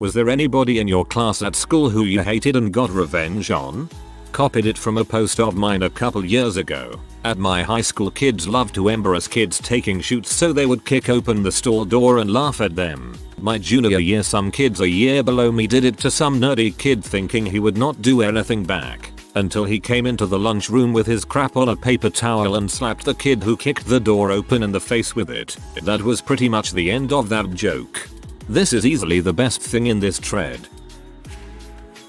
Was there anybody in your class at school who you hated and got revenge on? Copied it from a post of mine a couple years ago. At my high school, kids loved to embarrass kids taking shoots, so they would kick open the store door and laugh at them. My junior year, some kids a year below me did it to some nerdy kid thinking he would not do anything back. Until he came into the lunchroom with his crap on a paper towel and slapped the kid who kicked the door open in the face with it. That was pretty much the end of that joke. This is easily the best thing in this thread.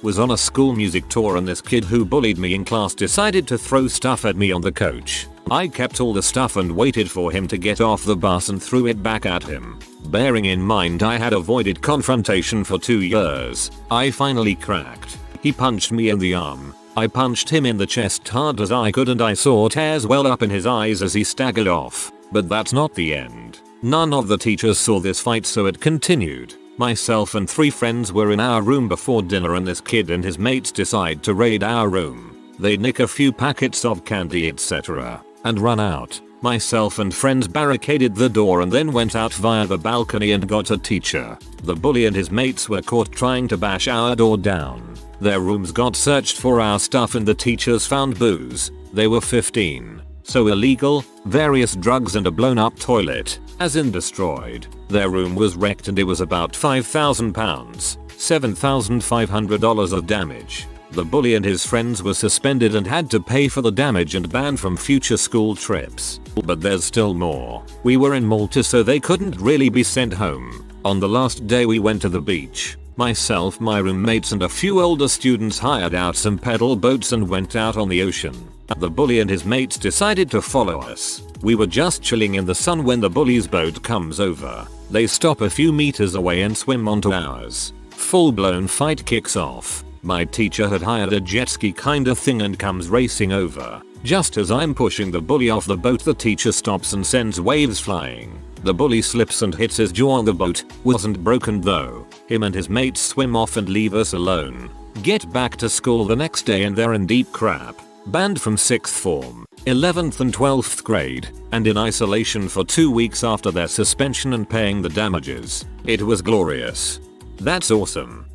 Was on a school music tour and this kid who bullied me in class decided to throw stuff at me on the coach. I kept all the stuff and waited for him to get off the bus and threw it back at him. Bearing in mind I had avoided confrontation for 2 years, I finally cracked. He punched me in the arm. I punched him in the chest hard as I could and I saw tears well up in his eyes as he staggered off. But that's not the end. None of the teachers saw this fight, so it continued. Myself and 3 friends were in our room before dinner and this kid and his mates decide to raid our room. They nick a few packets of candy etc. and run out. Myself and friends barricaded the door and then went out via the balcony and got a teacher. The bully and his mates were caught trying to bash our door down. Their rooms got searched for our stuff and the teachers found booze. They were 15. So illegal, various drugs and a blown up toilet, as in destroyed. Their room was wrecked and it was about £5,000, $7,500 of damage. The bully and his friends were suspended and had to pay for the damage and banned from future school trips. But there's still more. We were in Malta, so they couldn't really be sent home. On the last day we went to the beach. Myself, my roommates and a few older students hired out some pedal boats and went out on the ocean. The bully and his mates decided to follow us. We were just chilling in the sun when the bully's boat comes over. They stop a few meters away and swim onto ours. Full-blown fight kicks off. My teacher had hired a jet ski kinda thing and comes racing over. Just as I'm pushing the bully off the boat, the teacher stops and sends waves flying. The bully slips and hits his jaw on the boat. Wasn't broken though. Him and his mates swim off and leave us alone. Get back to school the next day and they're in deep crap. Banned from 6th form, 11th and 12th grade, and in isolation for 2 weeks after their suspension and paying the damages. It was glorious. That's awesome.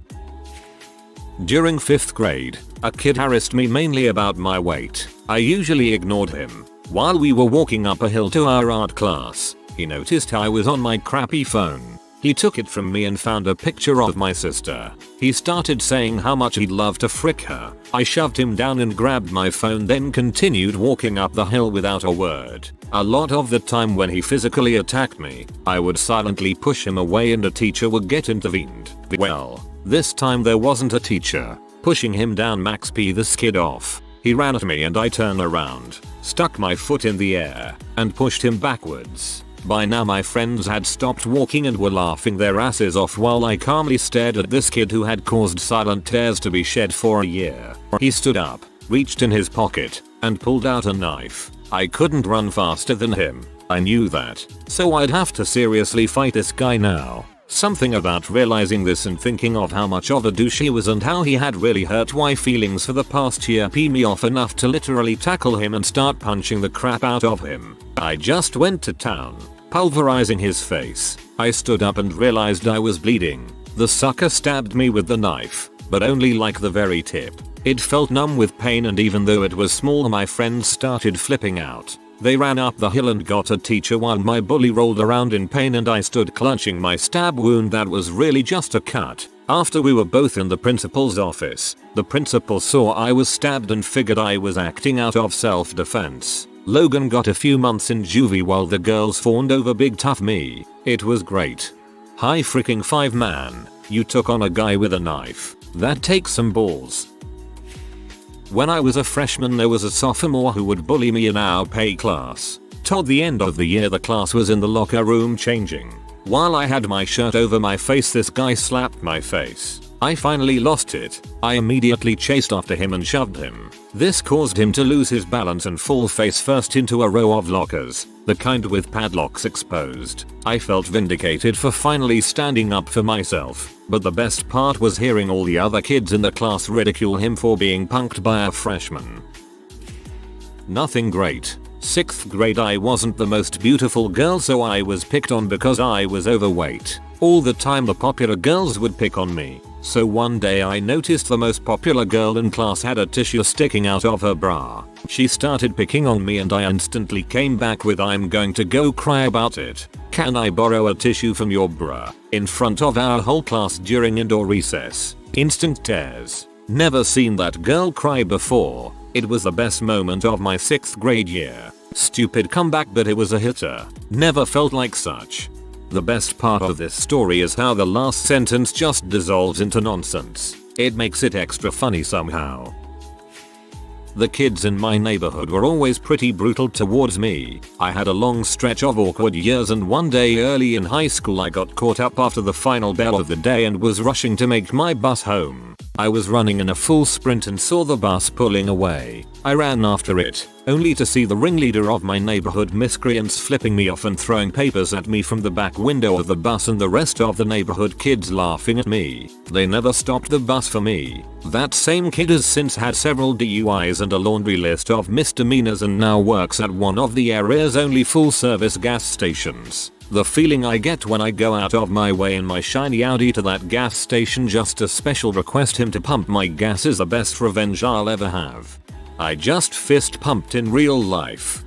During 5th grade, a kid harassed me mainly about my weight. I usually ignored him. While we were walking up a hill to our art class, he noticed I was on my crappy phone. He took it from me and found a picture of my sister. He started saying how much he'd love to frick her. I shoved him down and grabbed my phone, then continued walking up the hill without a word. A lot of the time when he physically attacked me, I would silently push him away and a teacher would get intervened. Well, this time there wasn't a teacher. Pushing him down max P the skid off. He ran at me and I turned around, stuck my foot in the air, and pushed him backwards. By now my friends had stopped walking and were laughing their asses off while I calmly stared at this kid who had caused silent tears to be shed for a year. He stood up, reached in his pocket, and pulled out a knife. I couldn't run faster than him. I knew that. So I'd have to seriously fight this guy now. Something about realizing this and thinking of how much of a douche he was and how he had really hurt my feelings for the past year peed me off enough to literally tackle him and start punching the crap out of him. I just went to town, pulverizing his face. I stood up and realized I was bleeding. The sucker stabbed me with the knife, but only like the very tip. It felt numb with pain, and even though it was small, my friends started flipping out. They ran up the hill and got a teacher while my bully rolled around in pain and I stood clutching my stab wound that was really just a cut. After we were both in the principal's office, the principal saw I was stabbed and figured I was acting out of self-defense. Logan got a few months in juvie while the girls fawned over big tough me. It was great. High freaking five, man. You took on a guy with a knife. That takes some balls. When I was a freshman, there was a sophomore who would bully me in our PE class. Toward the end of the year, the class was in the locker room changing. While I had my shirt over my face, this guy slapped my face. I finally lost it. I immediately chased after him and shoved him. This caused him to lose his balance and fall face first into a row of lockers, the kind with padlocks exposed. I felt vindicated for finally standing up for myself, but the best part was hearing all the other kids in the class ridicule him for being punked by a freshman. Nothing great. 6th grade I wasn't the most beautiful girl, so I was picked on because I was overweight. All the time the popular girls would pick on me. So one day I noticed the most popular girl in class had a tissue sticking out of her bra. She started picking on me and I instantly came back with "I'm going to go cry about it. Can I borrow a tissue from your bra?" in front of our whole class during indoor recess. Instant tears. Never seen that girl cry before. It was the best moment of my 6th grade year. Stupid comeback, but it was a hitter. Never felt like such. The best part of this story is how the last sentence just dissolves into nonsense. It makes it extra funny somehow. The kids in my neighborhood were always pretty brutal towards me. I had a long stretch of awkward years, and one day early in high school I got caught up after the final bell of the day and was rushing to make my bus home. I was running in a full sprint and saw the bus pulling away. I ran after it, only to see the ringleader of my neighborhood miscreants flipping me off and throwing papers at me from the back window of the bus, and the rest of the neighborhood kids laughing at me. They never stopped the bus for me. That same kid has since had several DUIs and a laundry list of misdemeanors and now works at one of the area's only full-service gas stations. The feeling I get when I go out of my way in my shiny Audi to that gas station just to special request him to pump my gas is the best revenge I'll ever have. I just fist pumped in real life.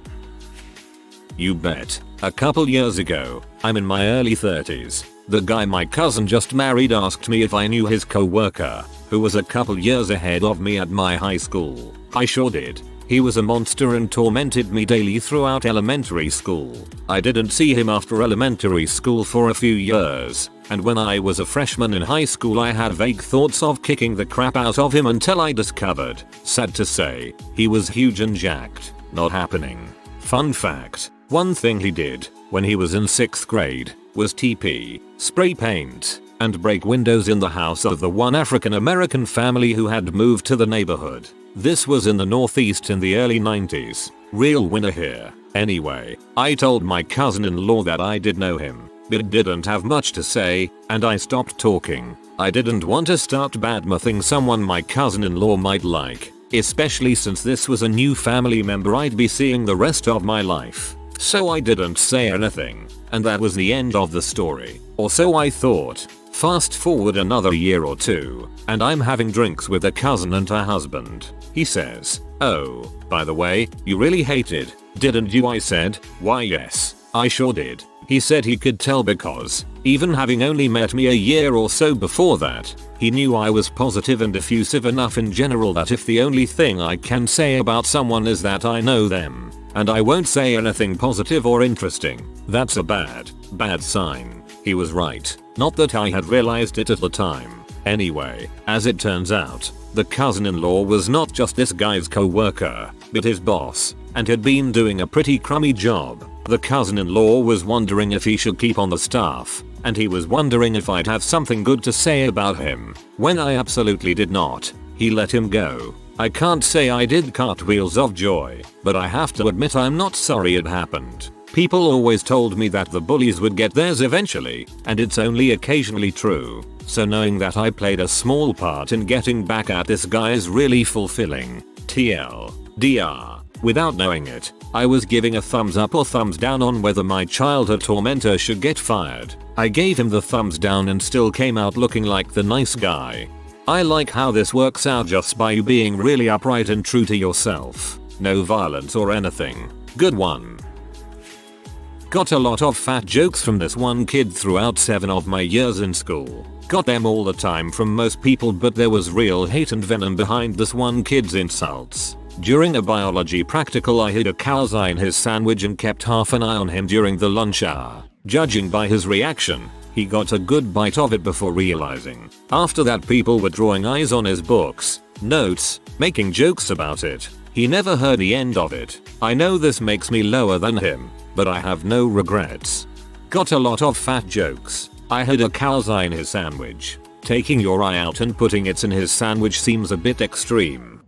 You bet. A couple years ago, I'm in my early 30s. The guy my cousin just married asked me if I knew his co-worker, who was a couple years ahead of me at my high school. I sure did. He was a monster and tormented me daily throughout elementary school. I didn't see him after elementary school for a few years, and when I was a freshman in high school I had vague thoughts of kicking the crap out of him until I discovered, sad to say, he was huge and jacked. Not happening. Fun fact, one thing he did when he was in 6th grade was TP, spray paint, and break windows in the house of the one African American family who had moved to the neighborhood. This was in the Northeast in the early 90s. Real winner here. Anyway, I told my cousin-in-law that I did know him, but didn't have much to say, and I stopped talking. I didn't want to start badmouthing someone my cousin-in-law might like, especially since this was a new family member I'd be seeing the rest of my life. So I didn't say anything, and that was the end of the story. Or so I thought. Fast forward another year or two, and I'm having drinks with a cousin and her husband. He says, "Oh, by the way, you really hated, didn't you?" I said, "Why yes, I sure did." He said he could tell because, even having only met me a year or so before that, he knew I was positive and effusive enough in general that if the only thing I can say about someone is that I know them, and I won't say anything positive or interesting, that's a bad sign. He was right. Not that I had realized it at the time. Anyway, as it turns out, the cousin-in-law was not just this guy's co-worker, but his boss, and had been doing a pretty crummy job. The cousin-in-law was wondering if he should keep on the staff, and he was wondering if I'd have something good to say about him. When I absolutely did not, he let him go. I can't say I did cartwheels of joy, but I have to admit I'm not sorry it happened. People always told me that the bullies would get theirs eventually, and it's only occasionally true. So knowing that I played a small part in getting back at this guy is really fulfilling. TLDR. Without knowing it, I was giving a thumbs up or thumbs down on whether my childhood tormentor should get fired. I gave him the thumbs down and still came out looking like the nice guy. I like how this works out just by you being really upright and true to yourself. No violence or anything. Good one. Got a lot of fat jokes from this one kid throughout 7 of my years in school. Got them all the time from most people, but there was real hate and venom behind this one kid's insults. During a biology practical I hid a calzone in his sandwich and kept half an eye on him during the lunch hour. Judging by his reaction, he got a good bite of it before realizing. After that people were drawing eyes on his books, notes, making jokes about it. He never heard the end of it. I know this makes me lower than him, but I have no regrets. Got a lot of fat jokes. I had a calzone in his sandwich. Taking your eye out and putting it in his sandwich seems a bit extreme.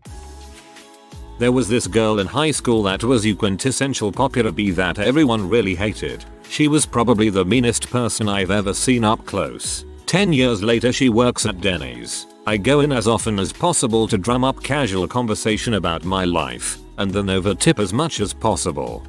There was this girl in high school that was your quintessential popular bee that everyone really hated. She was probably the meanest person I've ever seen up close. 10 years later she works at Denny's. I go in as often as possible to drum up casual conversation about my life, and then over tip as much as possible.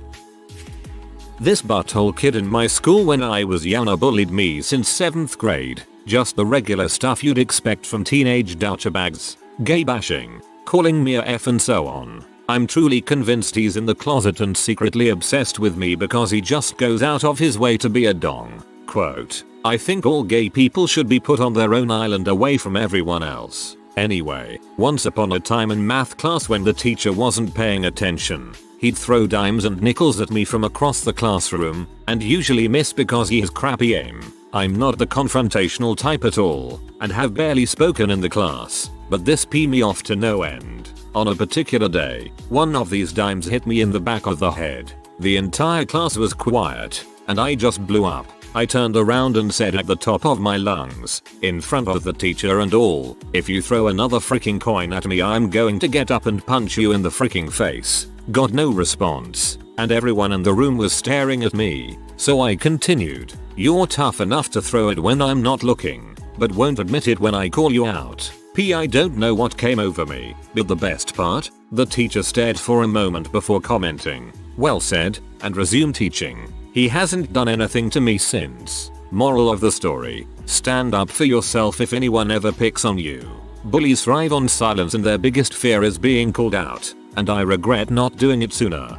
This butthole kid in my school when I was younger bullied me since 7th grade. Just the regular stuff you'd expect from teenage douchebags. Gay bashing, calling me a F and so on. I'm truly convinced he's in the closet and secretly obsessed with me because he just goes out of his way to be a dong. Quote, I think all gay people should be put on their own island away from everyone else. Anyway, once upon a time in math class when the teacher wasn't paying attention, he'd throw dimes and nickels at me from across the classroom, and usually miss because he has crappy aim. I'm not the confrontational type at all, and have barely spoken in the class, but this pee me off to no end. On a particular day, one of these dimes hit me in the back of the head. The entire class was quiet, and I just blew up. I turned around and said at the top of my lungs, in front of the teacher and all, if you throw another freaking coin at me I'm going to get up and punch you in the freaking face. Got no response, and everyone in the room was staring at me, so I continued, you're tough enough to throw it when I'm not looking, but won't admit it when I call you out. I don't know what came over me, but the best part? The teacher stared for a moment before commenting, well said, and resumed teaching. He hasn't done anything to me since. Moral of the story, stand up for yourself if anyone ever picks on you. Bullies thrive on silence and their biggest fear is being called out, and I regret not doing it sooner.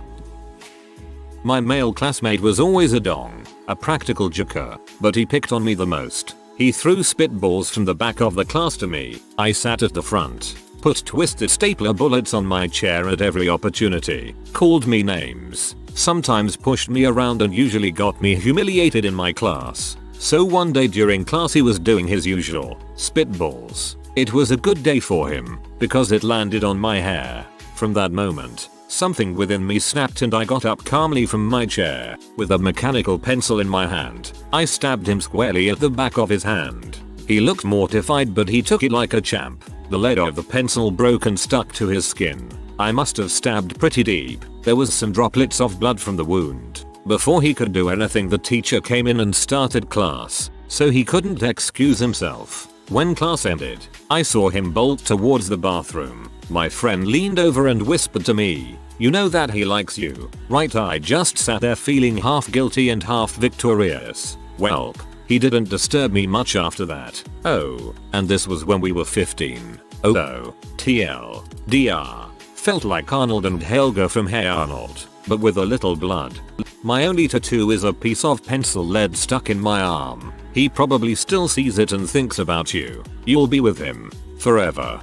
My male classmate was always a dong, a practical joker, but he picked on me the most. He threw spitballs from the back of the class to me. I sat at the front, put twisted stapler bullets on my chair at every opportunity, called me names, sometimes pushed me around and usually got me humiliated in my class. So one day during class he was doing his usual spitballs. It was a good day for him, because it landed on my hair. From that moment, something within me snapped and I got up calmly from my chair. With a mechanical pencil in my hand, I stabbed him squarely at the back of his hand. He looked mortified but he took it like a champ. The lead of the pencil broke and stuck to his skin. I must have stabbed pretty deep. There was some droplets of blood from the wound. Before he could do anything the teacher came in and started class, so he couldn't excuse himself. When class ended, I saw him bolt towards the bathroom. My friend leaned over and whispered to me, you know that he likes you, right? I just sat there feeling half guilty and half victorious. Welp, he didn't disturb me much after that. Oh, and this was when we were 15. Oh, TLDR. Felt like Arnold and Helga from Hey Arnold, but with a little blood. My only tattoo is a piece of pencil lead stuck in my arm. He probably still sees it and thinks about you. You'll be with him forever.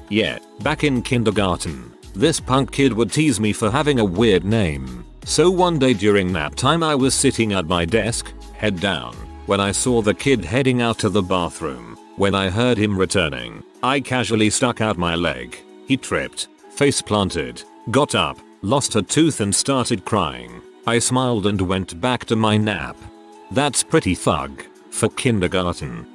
Yeah, back in kindergarten, this punk kid would tease me for having a weird name. So one day during nap time I was sitting at my desk, head down, when I saw the kid heading out to the bathroom. When I heard him returning, I casually stuck out my leg. He tripped, face planted, got up, lost a tooth and started crying. I smiled and went back to my nap. That's pretty thug for kindergarten.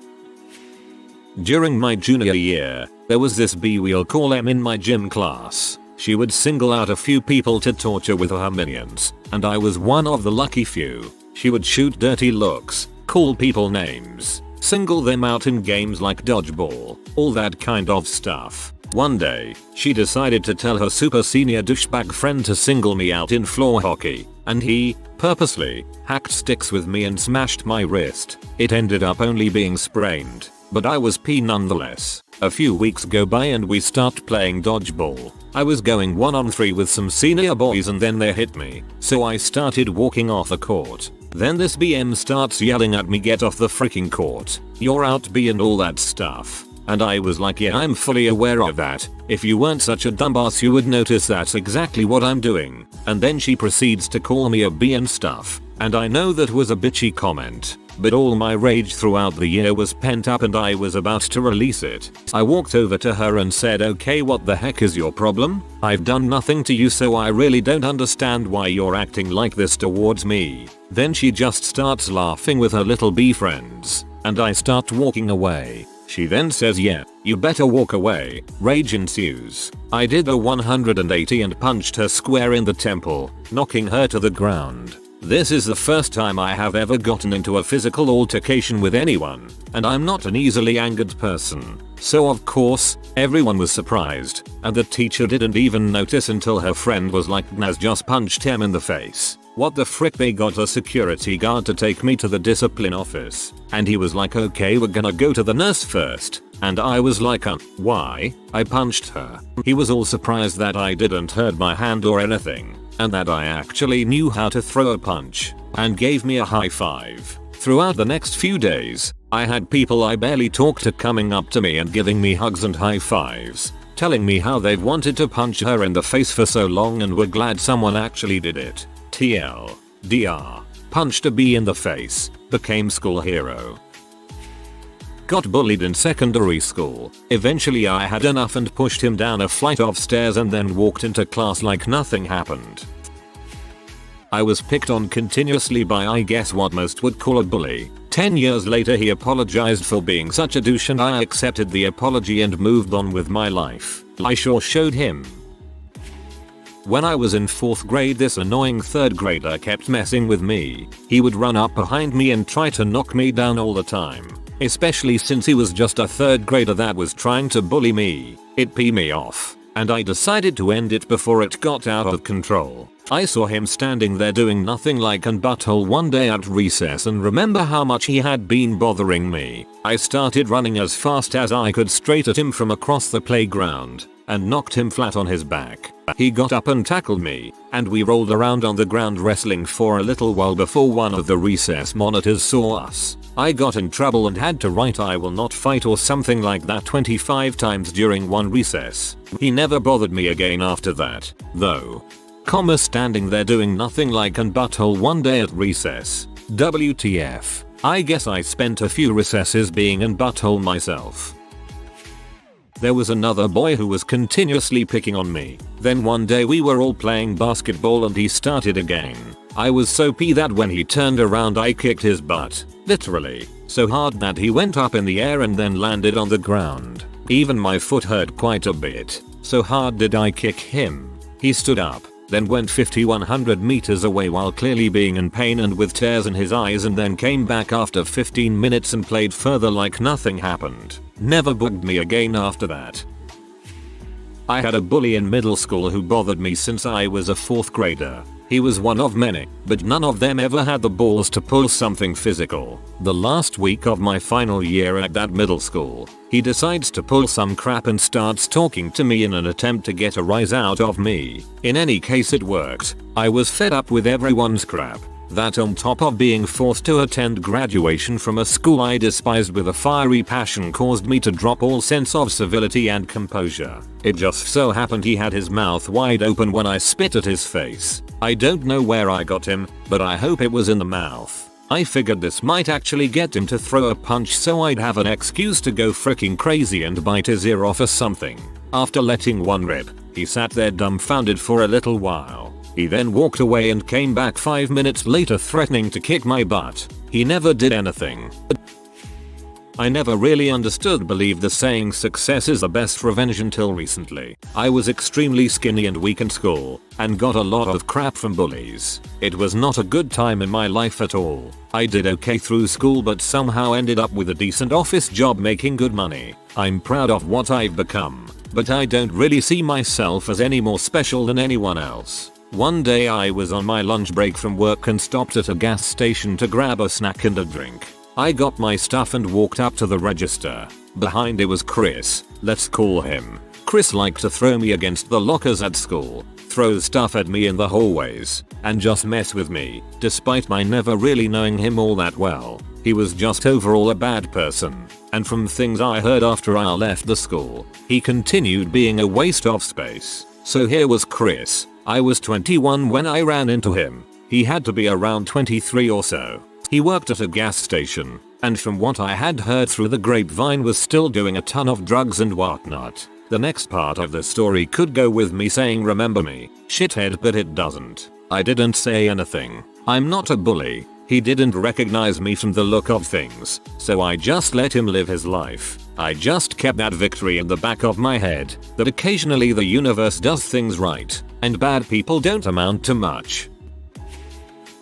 During my junior year, there was this B, we'll call M, in my gym class. She would single out a few people to torture with her minions, and I was one of the lucky few. She would shoot dirty looks, call people names, single them out in games like dodgeball, all that kind of stuff. One day, she decided to tell her super senior douchebag friend to single me out in floor hockey, and he, purposely, hacked sticks with me and smashed my wrist. It ended up only being sprained, but I was P nonetheless. A few weeks go by and we start playing dodgeball. I was going 1-on-3 with some senior boys and then they hit me, so I started walking off the court. Then this BM starts yelling at me, get off the freaking court, you're out B and all that stuff. And I was like, yeah, I'm fully aware of that. If you weren't such a dumbass you would notice that's exactly what I'm doing. And then she proceeds to call me a B and stuff. And I know that was a bitchy comment, but all my rage throughout the year was pent up and I was about to release it. I walked over to her and said, okay, what the heck is your problem? I've done nothing to you, so I really don't understand why you're acting like this towards me. Then she just starts laughing with her little B friends, and I start walking away. She then says, yeah, you better walk away. Rage ensues. I did a 180 and punched her square in the temple, knocking her to the ground. This is the first time I have ever gotten into a physical altercation with anyone, and I'm not an easily angered person. So of course, everyone was surprised, and the teacher didn't even notice until her friend was like, "Naz just punched him in the face." What the frick, they got a security guard to take me to the discipline office, and he was like, "Okay, we're gonna go to the nurse first." And I was like, why? I punched her. He was all surprised that I didn't hurt my hand or anything, and that I actually knew how to throw a punch, and gave me a high five. Throughout the next few days, I had people I barely talked to coming up to me and giving me hugs and high fives, telling me how they've wanted to punch her in the face for so long and were glad someone actually did it. TLDR. Punched a bee in the face, became school hero. Got bullied in secondary school. Eventually I had enough and pushed him down a flight of stairs and then walked into class like nothing happened. I was picked on continuously by, I guess, what most would call a bully. 10 years later he apologized for being such a douche and I accepted the apology and moved on with my life. I sure showed him. When I was in 4th grade, this annoying 3rd grader kept messing with me. He would run up behind me and try to knock me down all the time. Especially since he was just a 3rd grader that was trying to bully me. It peed me off, and I decided to end it before it got out of control. I saw him standing there doing nothing like an butthole one day at recess and remember how much he had been bothering me. I started running as fast as I could straight at him from across the playground, and knocked him flat on his back. He got up and tackled me, and we rolled around on the ground wrestling for a little while before one of the recess monitors saw us. I got in trouble and had to write "I will not fight" or something like that 25 times during one recess. He never bothered me again after that, though. Standing there doing nothing like an butthole one day at recess. WTF. I guess I spent a few recesses being an butthole myself. There was another boy who was continuously picking on me. Then one day we were all playing basketball and he started again. I was so pissed that when he turned around I kicked his butt. Literally. So hard that he went up in the air and then landed on the ground. Even my foot hurt quite a bit. So hard did I kick him. He stood up, then went 5,100 meters away while clearly being in pain and with tears in his eyes, and then came back after 15 minutes and played further like nothing happened. Never bugged me again after that. I had a bully in middle school who bothered me since I was a 4th grader. He was one of many, but none of them ever had the balls to pull something physical. The last week of my final year at that middle school, he decides to pull some crap and starts talking to me in an attempt to get a rise out of me. In any case, it worked. I was fed up with everyone's crap. That on top of being forced to attend graduation from a school I despised with a fiery passion caused me to drop all sense of civility and composure. It just so happened he had his mouth wide open when I spit at his face. I don't know where I got him, but I hope it was in the mouth. I figured this might actually get him to throw a punch so I'd have an excuse to go freaking crazy and bite his ear off or something. After letting one rip, he sat there dumbfounded for a little while. He then walked away and came back 5 minutes later threatening to kick my butt. He never did anything. I never really believed the saying "success is the best revenge" until recently. I was extremely skinny and weak in school, and got a lot of crap from bullies. It was not a good time in my life at all. I did okay through school but somehow ended up with a decent office job making good money. I'm proud of what I've become, but I don't really see myself as any more special than anyone else. One day I was on my lunch break from work and stopped at a gas station to grab a snack and a drink. I got my stuff and walked up to the register. Behind it was Chris. Let's call him. Chris liked to throw me against the lockers at school, throw stuff at me in the hallways, and just mess with me, despite my never really knowing him all that well. He was just overall a bad person, and from things I heard after I left the school, he continued being a waste of space. So here was Chris. I was 21 when I ran into him. He had to be around 23 or so. He worked at a gas station, and from what I had heard through the grapevine was still doing a ton of drugs and whatnot. The next part of the story could go with me saying "remember me, shithead," but it doesn't. I didn't say anything. I'm not a bully. He didn't recognize me from the look of things, so I just let him live his life. I just kept that victory in the back of my head, that occasionally the universe does things right, and bad people don't amount to much.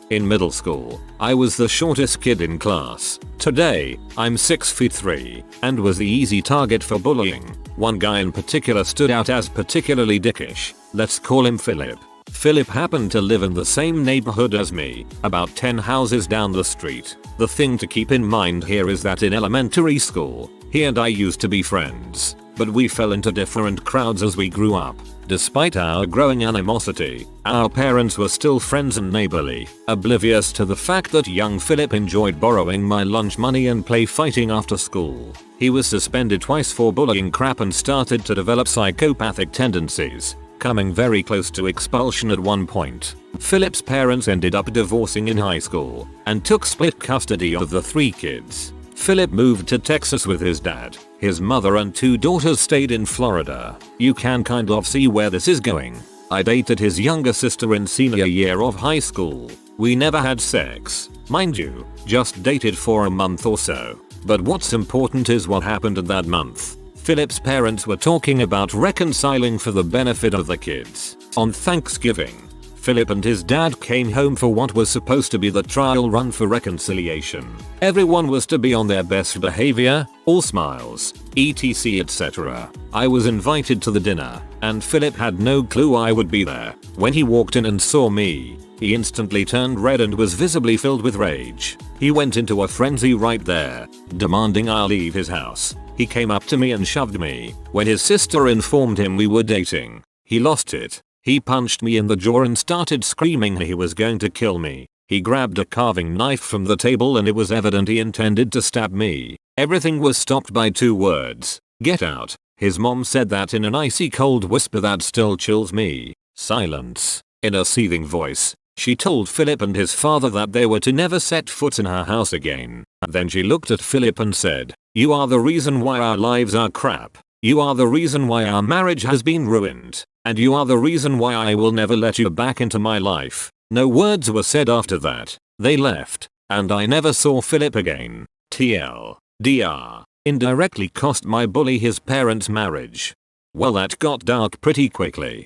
In middle school, I was the shortest kid in class. Today, I'm 6'3" and was the easy target for bullying. One guy in particular stood out as particularly dickish. Let's call him Philip. Philip happened to live in the same neighborhood as me, about 10 houses down the street. The thing to keep in mind here is that in elementary school, he and I used to be friends, but we fell into different crowds as we grew up. Despite our growing animosity, our parents were still friends and neighborly, oblivious to the fact that young Philip enjoyed borrowing my lunch money and play fighting after school. He was suspended twice for bullying crap and started to develop psychopathic tendencies, coming very close to expulsion at one point. Philip's parents ended up divorcing in high school and took split custody of the 3 kids. Philip moved to Texas with his dad. His mother and 2 daughters stayed in Florida. You can kind of see where this is going. I dated his younger sister in senior year of high school. We never had sex, mind you, just dated for a month or so. But what's important is what happened in that month. Philip's parents were talking about reconciling for the benefit of the kids. On Thanksgiving, Philip and his dad came home for what was supposed to be the trial run for reconciliation. Everyone was to be on their best behavior, all smiles, etc etc. I was invited to the dinner, and Philip had no clue I would be there. When he walked in and saw me, he instantly turned red and was visibly filled with rage. He went into a frenzy right there, demanding I leave his house. He came up to me and shoved me. When his sister informed him we were dating, he lost it. He punched me in the jaw and started screaming he was going to kill me. He grabbed a carving knife from the table and it was evident he intended to stab me. Everything was stopped by 2 words. Get out. His mom said that in an icy cold whisper that still chills me. Silence. In a seething voice, she told Philip and his father that they were to never set foot in her house again. Then she looked at Philip and said, "You are the reason why our lives are crap. You are the reason why our marriage has been ruined. And you are the reason why I will never let you back into my life." No words were said after that. They left, and I never saw Philip again. TLDR. Indirectly cost my bully his parents' marriage. Well, that got dark pretty quickly.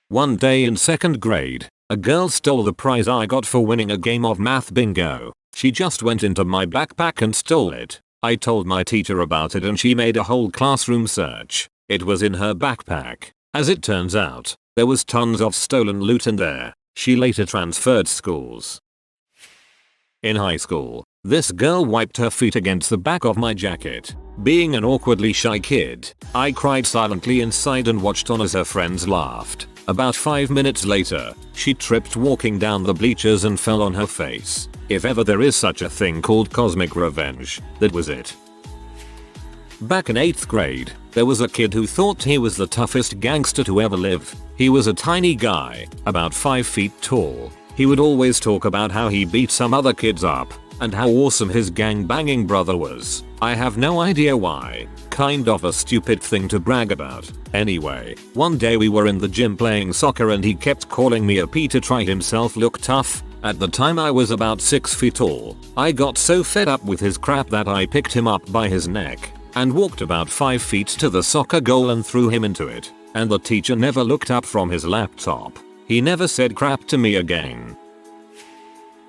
One day in 2nd grade, a girl stole the prize I got for winning a game of math bingo. She just went into my backpack and stole it. I told my teacher about it and she made a whole classroom search. It was in her backpack. As it turns out, there was tons of stolen loot in there. She later transferred schools. In high school, this girl wiped her feet against the back of my jacket. Being an awkwardly shy kid, I cried silently inside and watched on as her friends laughed. About 5 minutes later, she tripped walking down the bleachers and fell on her face. If ever there is such a thing called cosmic revenge, that was it. Back in 8th grade, there was a kid who thought he was the toughest gangster to ever live. He was a tiny guy, about 5 feet tall. He would always talk about how he beat some other kids up, and how awesome his gang-banging brother was. I have no idea why. Kind of a stupid thing to brag about. Anyway, one day we were in the gym playing soccer and he kept calling me a P to try himself look tough. At the time I was about 6 feet tall. I got so fed up with his crap that I picked him up by his neck and walked about 5 feet to the soccer goal and threw him into it. And the teacher never looked up from his laptop. He never said crap to me again.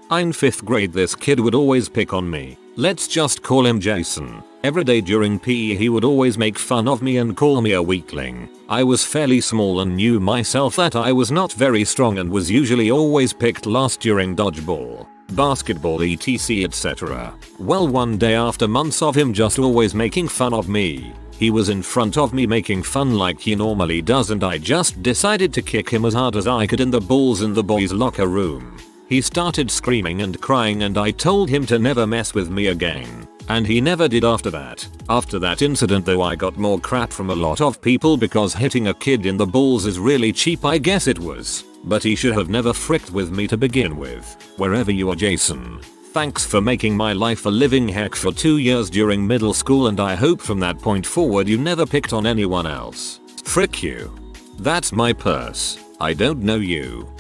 In 5th grade this kid would always pick on me. Let's just call him Jason. Every day during PE he would always make fun of me and call me a weakling. I was fairly small and knew myself that I was not very strong and was usually always picked last during dodgeball, basketball etc etc. Well, one day after months of him just always making fun of me, he was in front of me making fun like he normally does and I just decided to kick him as hard as I could in the balls in the boys' locker room. He started screaming and crying and I told him to never mess with me again. And he never did after that. After that incident though I got more crap from a lot of people because hitting a kid in the balls is really cheap, I guess it was. But he should have never fricked with me to begin with. Wherever you are, Jason, thanks for making my life a living heck for 2 years during middle school and I hope from that point forward you never picked on anyone else. Frick you. That's my purse. I don't know you.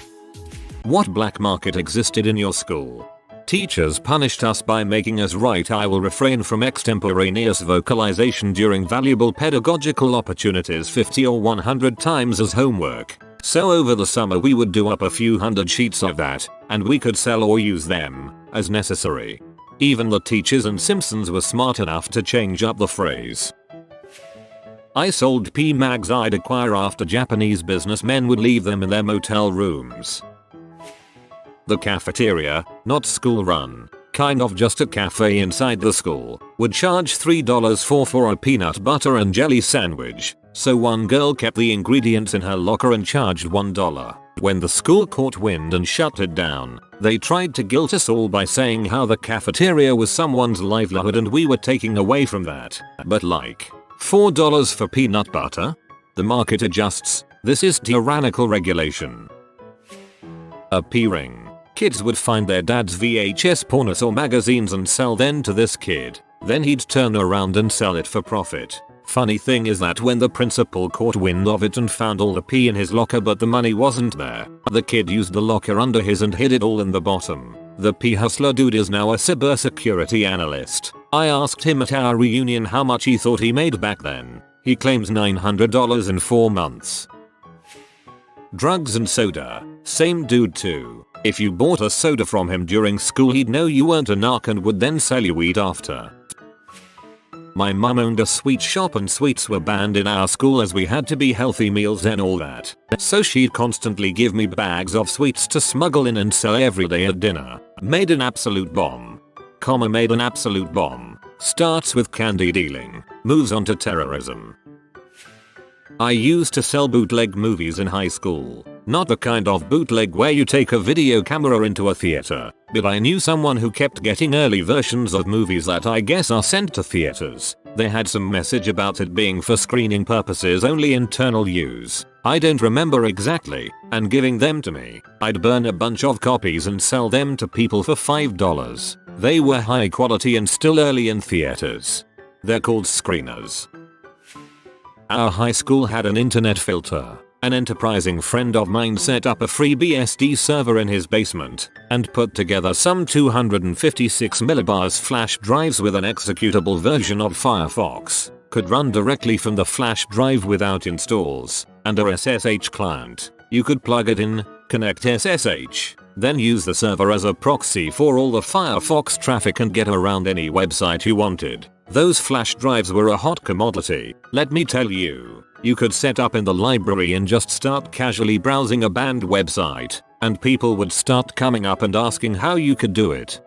What black market existed in your school? Teachers punished us by making us write "I will refrain from extemporaneous vocalization during valuable pedagogical opportunities" 50 or 100 times as homework. So over the summer we would do up a few hundred sheets of that, and we could sell or use them as necessary. Even the teachers and Simpsons were smart enough to change up the phrase. I sold pea mags I'd acquire after Japanese businessmen would leave them in their motel rooms. The cafeteria, not school run, kind of just a cafe inside the school, would charge $3 for a peanut butter and jelly sandwich, so one girl kept the ingredients in her locker and charged $1. When the school caught wind and shut it down, they tried to guilt us all by saying how the cafeteria was someone's livelihood and we were taking away from that. But like, $4 for peanut butter? The market adjusts. This is tyrannical regulation. A P-ring. Kids would find their dad's VHS pornos or magazines and sell them to this kid. Then he'd turn around and sell it for profit. Funny thing is that when the principal caught wind of it and found all the pee in his locker but the money wasn't there, the kid used the locker under his and hid it all in the bottom. The pee hustler dude is now a cybersecurity analyst. I asked him at our reunion how much he thought he made back then. He claims $900 in 4 months. Drugs and soda. Same dude too. If you bought a soda from him during school he'd know you weren't a narc and would then sell you weed after. My mum owned a sweet shop and sweets were banned in our school as we had to be healthy meals and all that. So she'd constantly give me bags of sweets to smuggle in and sell every day at dinner. Made an absolute bomb. Made an absolute bomb. Starts with candy dealing. Moves on to terrorism. I used to sell bootleg movies in high school. Not the kind of bootleg where you take a video camera into a theater, but I knew someone who kept getting early versions of movies that I guess are sent to theaters. They had some message about it being for screening purposes only, internal use. I don't remember exactly, and giving them to me. I'd burn a bunch of copies and sell them to people for $5. They were high quality and still early in theaters. They're called screeners. Our high school had an internet filter. An enterprising friend of mine set up a free BSD server in his basement and put together some 256 millibars flash drives with an executable version of Firefox. Could run directly from the flash drive without installs and a SSH client. You could plug it in, connect SSH, then use the server as a proxy for all the Firefox traffic and get around any website you wanted. Those flash drives were a hot commodity, let me tell you. You could set up in the library and just start casually browsing a banned website, and people would start coming up and asking how you could do it.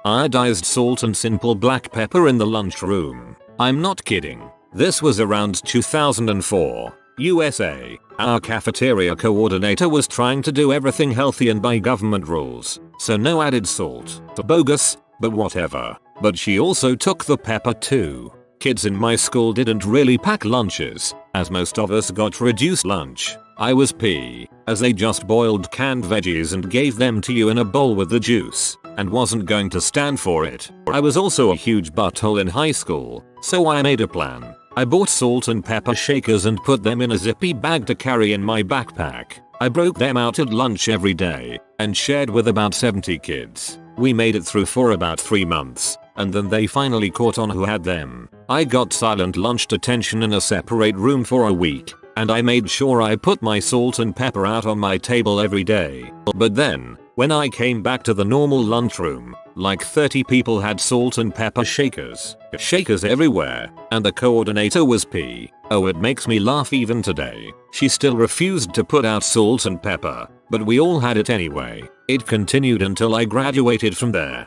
Iodized salt and simple black pepper in the lunchroom. I'm not kidding. This was around 2004, USA. Our cafeteria coordinator was trying to do everything healthy and by government rules, so no added salt. Bogus, but whatever. But she also took the pepper too. Kids in my school didn't really pack lunches, as most of us got reduced lunch. I was P, as they just boiled canned veggies and gave them to you in a bowl with the juice, and wasn't going to stand for it. I was also a huge butthole in high school, so I made a plan. I bought salt and pepper shakers and put them in a zippy bag to carry in my backpack. I broke them out at lunch every day, and shared with about 70 kids. We made it through for about 3 months. And then they finally caught on who had them. I got silent lunch detention in a separate room for a week, and I made sure I put my salt and pepper out on my table every day. But then, when I came back to the normal lunchroom, like 30 people had salt and pepper shakers. Shakers everywhere, and the coordinator was P. Oh, it makes me laugh even today. She still refused to put out salt and pepper, but we all had it anyway. It continued until I graduated from there.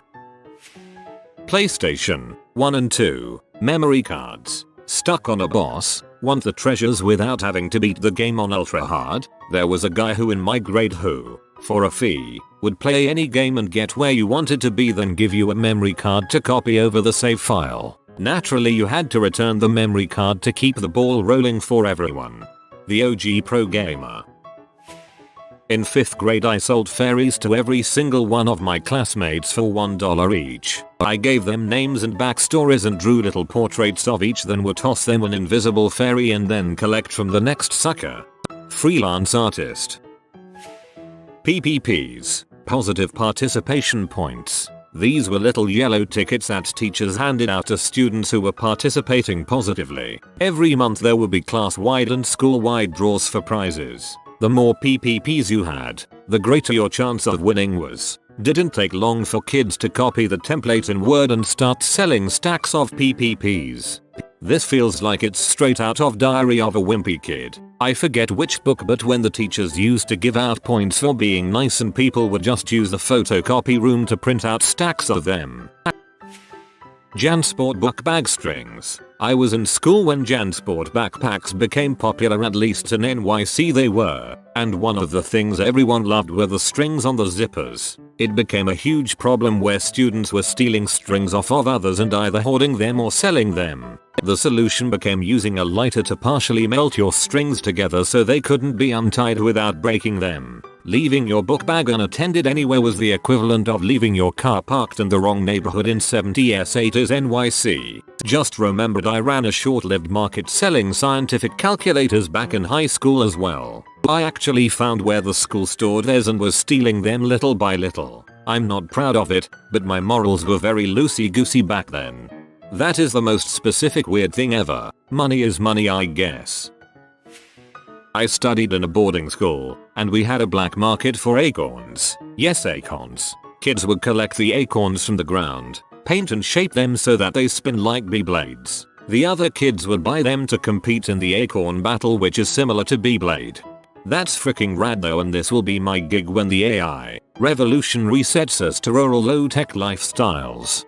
PlayStation 1 and 2, memory cards. Stuck on a boss, want the treasures without having to beat the game on ultra hard? There was a guy who in my grade who, for a fee, would play any game and get where you wanted to be, then give you a memory card to copy over the save file. Naturally you had to return the memory card to keep the ball rolling for everyone. The OG pro gamer. In 5th grade I sold fairies to every single one of my classmates for $1 each. I gave them names and backstories and drew little portraits of each, then would toss them an invisible fairy and then collect from the next sucker. Freelance artist. PPPs, positive participation points. These were little yellow tickets that teachers handed out to students who were participating positively. Every month there would be class-wide and school-wide draws for prizes. The more PPPs you had, the greater your chance of winning was. Didn't take long for kids to copy the template in Word and start selling stacks of PPPs. This feels like it's straight out of Diary of a Wimpy Kid. I forget which book, but when the teachers used to give out points for being nice and people would just use the photocopy room to print out stacks of them. Jansport book bag strings. I was in school when Jansport backpacks became popular, at least in NYC they were, and one of the things everyone loved were the strings on the zippers. It became a huge problem where students were stealing strings off of others and either hoarding them or selling them. The solution became using a lighter to partially melt your strings together so they couldn't be untied without breaking them. Leaving your book bag unattended anywhere was the equivalent of leaving your car parked in the wrong neighborhood in 70s NYC. Just remembered I ran a short-lived market selling scientific calculators back in high school as well. I actually found where the school stored theirs and was stealing them little by little. I'm not proud of it, but my morals were very loosey-goosey back then. That is the most specific weird thing ever. Money is money, I guess. I studied in a boarding school, and we had a black market for acorns. Yes, acorns. Kids would collect the acorns from the ground, paint and shape them so that they spin like Beyblades. The other kids would buy them to compete in the acorn battle, which is similar to Beyblade. That's freaking rad though, and this will be my gig when the AI revolution resets us to rural low-tech lifestyles.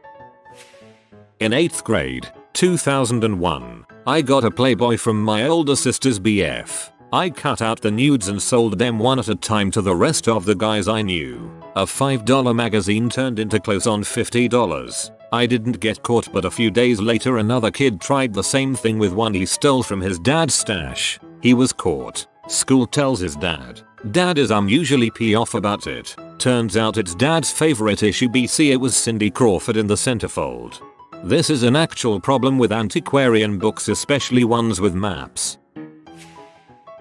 In 8th grade, 2001, I got a Playboy from my older sister's BF. I cut out the nudes and sold them one at a time to the rest of the guys I knew. A $5 magazine turned into close on $50. I didn't get caught, but a few days later another kid tried the same thing with one he stole from his dad's stash. He was caught. School tells his dad. Dad is unusually pee off about it. Turns out it's dad's favorite issue BC. It was Cindy Crawford in the centerfold. This is an actual problem with antiquarian books, especially ones with maps.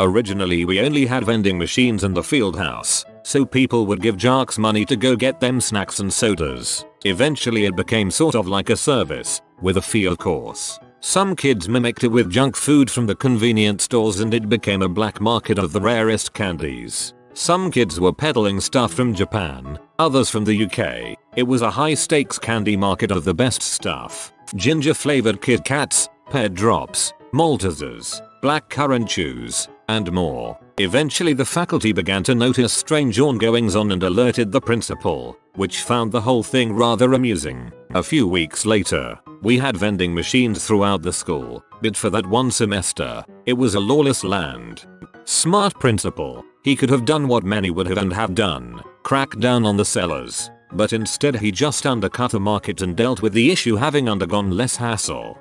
Originally we only had vending machines in the field house, so people would give jocks money to go get them snacks and sodas. Eventually it became sort of like a service, with a fee of course. Some kids mimicked it with junk food from the convenience stores and it became a black market of the rarest candies. Some kids were peddling stuff from Japan, others from the UK. It was a high stakes candy market of the best stuff. Ginger flavored Kit Kats, pear drops, Maltesers, black currant chews, and more. Eventually the faculty began to notice strange ongoings on and alerted the principal, which found the whole thing rather amusing. A few weeks later, we had vending machines throughout the school, but for that one semester, it was a lawless land. Smart principal. He could have done what many would have done, crack down on the sellers, but instead he just undercut the market and dealt with the issue having undergone less hassle.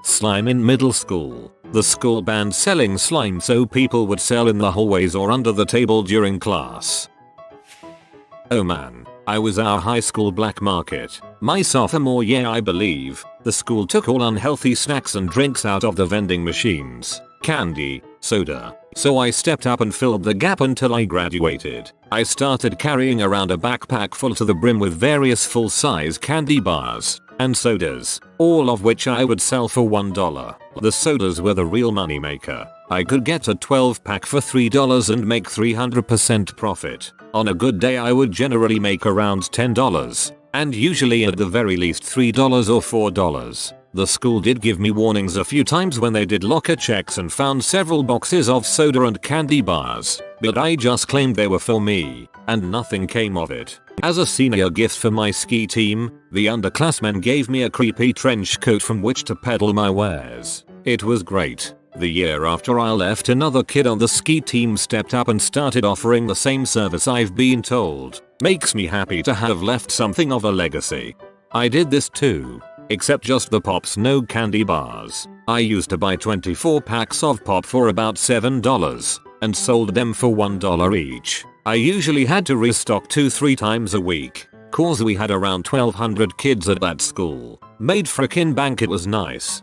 Slime in middle school. The school banned selling slime so people would sell in the hallways or under the table during class. Oh man, I was our high school black market. My sophomore year I believe, the school took all unhealthy snacks and drinks out of the vending machines. Candy, soda. So I stepped up and filled the gap until I graduated. I started carrying around a backpack full to the brim with various full-size candy bars and sodas, all of which I would sell for $1. The sodas were the real moneymaker. I could get a 12-pack for $3 and make 300% profit. On a good day I would generally make around $10, and usually at the very least $3 or $4. The school did give me warnings a few times when they did locker checks and found several boxes of soda and candy bars, but I just claimed they were for me, and nothing came of it. As a senior gift for my ski team, the underclassmen gave me a creepy trench coat from which to peddle my wares. It was great. The year after I left, another kid on the ski team stepped up and started offering the same service. I've been told. Makes me happy to have left something of a legacy. I did this too. Except just the pops, no candy bars. I used to buy 24 packs of pop for about $7 and sold them for $1 each. I usually had to restock 2-3 times a week, cause we had around 1200 kids at that school. Made frickin' bank, it was nice.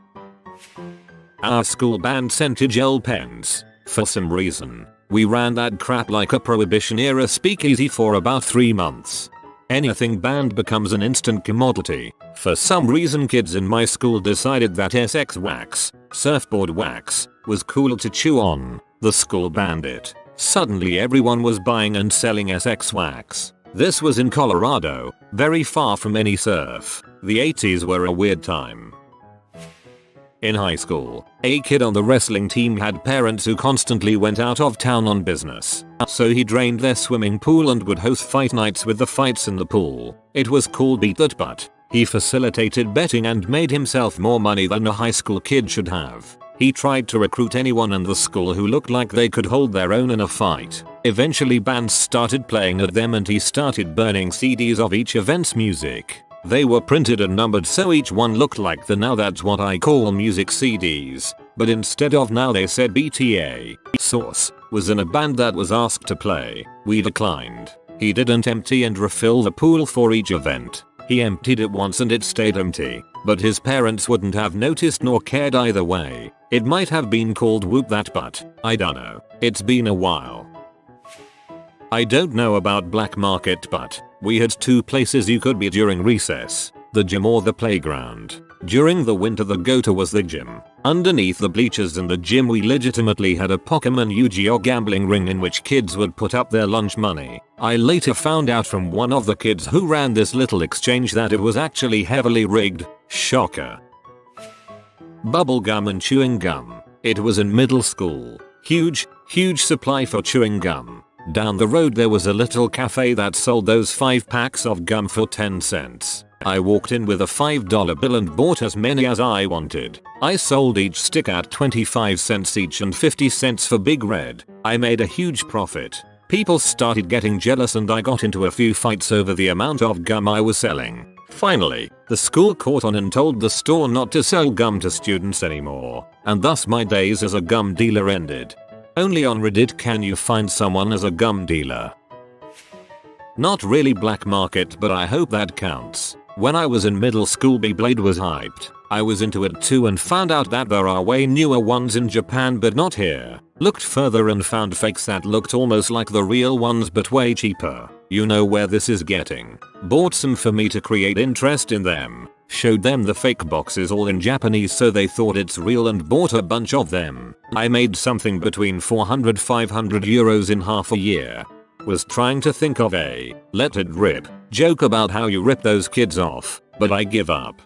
Our school banned scented gel pens. For some reason, we ran that crap like a prohibition era speakeasy for about 3 months. Anything banned becomes an instant commodity. For some reason kids in my school decided that SX wax, surfboard wax, was cool to chew on. The school banned it. Suddenly everyone was buying and selling SX wax. This was in Colorado, very far from any surf. The 80s were a weird time. In high school, a kid on the wrestling team had parents who constantly went out of town on business. So he drained their swimming pool and would host fight nights with the fights in the pool. It was called Beat That Butt. He facilitated betting and made himself more money than a high school kid should have. He tried to recruit anyone in the school who looked like they could hold their own in a fight. Eventually bands started playing at them and he started burning CDs of each event's music. They were printed and numbered so each one looked like the Now That's What I Call Music CDs. But instead of Now they said BTA. Source was in a band that was asked to play. We declined. He didn't empty and refill the pool for each event. He emptied it once and it stayed empty. But his parents wouldn't have noticed nor cared either way. It might have been called Whoop That Butt. I dunno. It's been a while. I don't know about black market, but we had two places you could be during recess, the gym or the playground. During the winter the go-to was the gym. Underneath the bleachers in the gym we legitimately had a Pokemon Yu-Gi-Oh gambling ring in which kids would put up their lunch money. I later found out from one of the kids who ran this little exchange that it was actually heavily rigged. Shocker. Bubble gum and chewing gum. It was in middle school. Huge supply for chewing gum. Down the road there was a little cafe that sold those 5 packs of gum for 10 cents. I walked in with a $5 bill and bought as many as I wanted. I sold each stick at 25 cents each and 50 cents for Big Red. I made a huge profit. People started getting jealous and I got into a few fights over the amount of gum I was selling. Finally, the school caught on and told the store not to sell gum to students anymore. And thus my days as a gum dealer ended. Only on Reddit can you find someone as a gum dealer. Not really black market, but I hope that counts. When I was in middle school Beyblade was hyped. I was into it too and found out that there are way newer ones in Japan but not here. Looked further and found fakes that looked almost like the real ones but way cheaper. You know where this is getting. Bought some for me to create interest in them. Showed them the fake boxes all in Japanese so they thought it's real and bought a bunch of them. I made something between 400-500 euros in half a year. Was trying to think of a let it rip joke about how you rip those kids off, but I give up.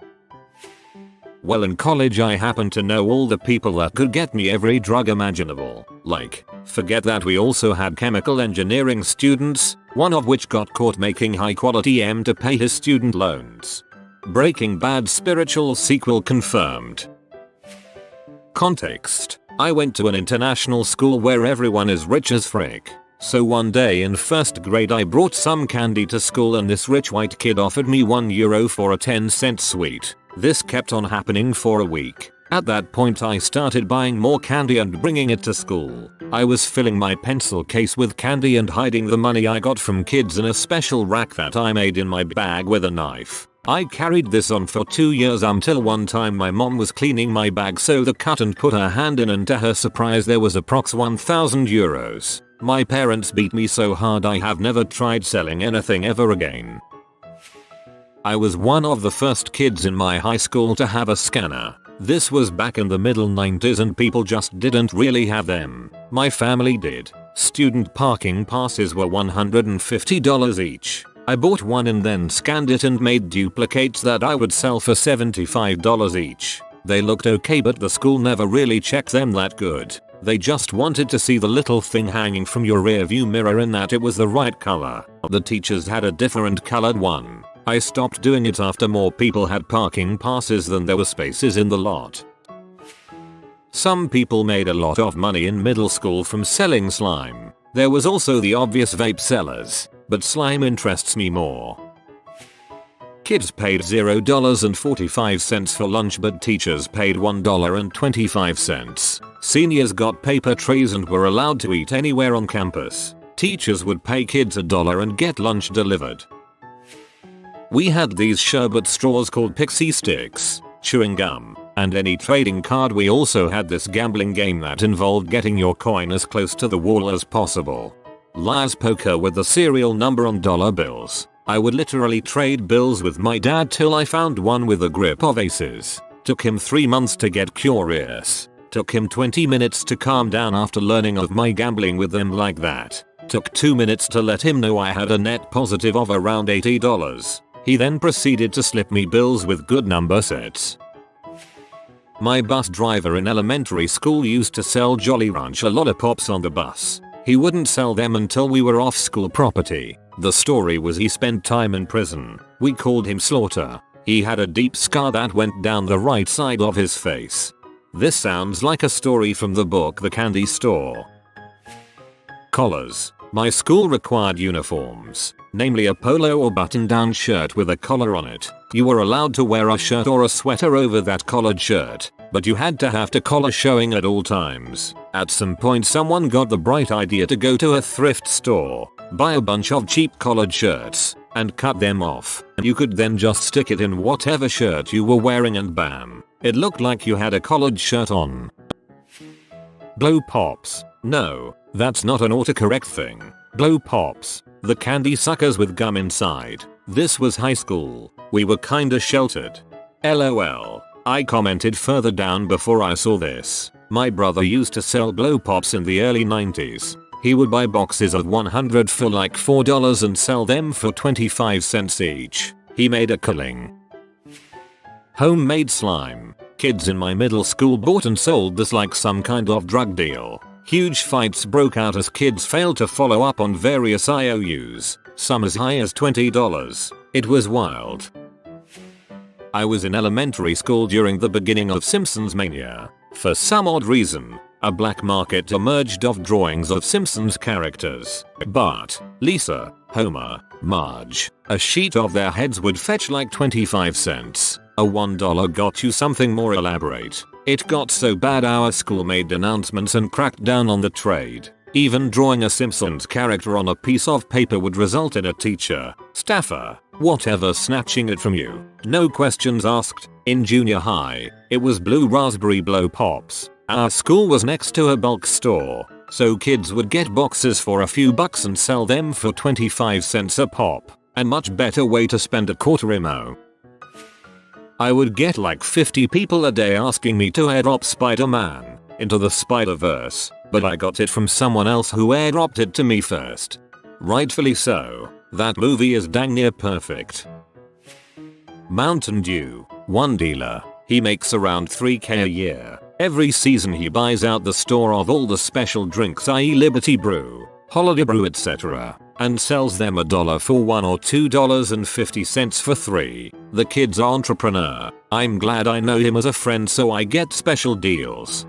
Well, in college I happened to know all the people that could get me every drug imaginable. Like, forget that we also had chemical engineering students, one of which got caught making high quality M to pay his student loans. Breaking Bad spiritual sequel confirmed. Context: I went to an international school where everyone is rich as frick. So one day in first grade I brought some candy to school and this rich white kid offered me €1 for a 10-cent sweet. This kept on happening for a week. At that point I started buying more candy and bringing it to school. I was filling my pencil case with candy and hiding the money I got from kids in a special rack that I made in my bag with a knife. I carried this on for 2 years until one time my mom was cleaning my bag so the cut and put her hand in and to her surprise there was approx 1,000 euros. My parents beat me so hard I have never tried selling anything ever again. I was one of the first kids in my high school to have a scanner. This was back in the middle 90s and people just didn't really have them. My family did. Student parking passes were $150 each. I bought one and then scanned it and made duplicates that I would sell for $75 each. They looked okay but the school never really checked them that good. They just wanted to see the little thing hanging from your rearview mirror and that it was the right color. The teachers had a different colored one. I stopped doing it after more people had parking passes than there were spaces in the lot. Some people made a lot of money in middle school from selling slime. There was also the obvious vape sellers, but slime interests me more. Kids paid $0.45 for lunch but teachers paid $1.25. Seniors got paper trays and were allowed to eat anywhere on campus. Teachers would pay kids $1 and get lunch delivered. We had these sherbet straws called pixie sticks, chewing gum, and any trading card. We also had this gambling game that involved getting your coin as close to the wall as possible. Liar's poker with the serial number on dollar bills. I would literally trade bills with my dad till I found one with a grip of aces. Took him 3 months to get curious. Took him 20 minutes to calm down after learning of my gambling with him like that. Took 2 minutes to let him know I had a net positive of around $80. He then proceeded to slip me bills with good number sets. My bus driver in elementary school used to sell Jolly Rancher lollipops on the bus. He wouldn't sell them until we were off school property. The story was he spent time in prison. We called him Slaughter. He had a deep scar that went down the right side of his face. This sounds like a story from the book The Candy Store. Collars. My school required uniforms, namely a polo or button-down shirt with a collar on it. You were allowed to wear a shirt or a sweater over that collared shirt, but you had to have the collar showing at all times. At some point someone got the bright idea to go to a thrift store, buy a bunch of cheap collared shirts, and cut them off. You could then just stick it in whatever shirt you were wearing and bam, it looked like you had a collared shirt on. Blow pops. No, that's not an autocorrect thing. Blow pops. The candy suckers with gum inside. This was high school. We were kinda sheltered. LOL. I commented further down before I saw this. My brother used to sell blow pops in the early 90s. He would buy boxes of 100 for like $4 and sell them for 25 cents each. He made a killing. Homemade slime. Kids in my middle school bought and sold this like some kind of drug deal. Huge fights broke out as kids failed to follow up on various IOUs, some as high as $20. It was wild. I was in elementary school during the beginning of Simpsons mania. For some odd reason, a black market emerged of drawings of Simpsons characters. Bart, Lisa, Homer, Marge. A sheet of their heads would fetch like 25 cents. A $1 got you something more elaborate. It got so bad our school made announcements and cracked down on the trade. Even drawing a Simpsons character on a piece of paper would result in a teacher, staffer, whatever snatching it from you. No questions asked. In junior high, it was blue raspberry blow pops. Our school was next to a bulk store, so kids would get boxes for a few bucks and sell them for 25 cents a pop. A much better way to spend a $0.25. I would get like 50 people a day asking me to airdrop Spider-Man into the Spider-Verse, but I got it from someone else who airdropped it to me first. Rightfully so. That movie is dang near perfect. Mountain Dew. One dealer. He makes around $3K a year. Every season he buys out the store of all the special drinks, i.e. Liberty Brew, Holiday Brew, etc., and sells them $1 for $1 or $2.50 for $3. The kid's entrepreneur. I'm glad I know him as a friend so I get special deals.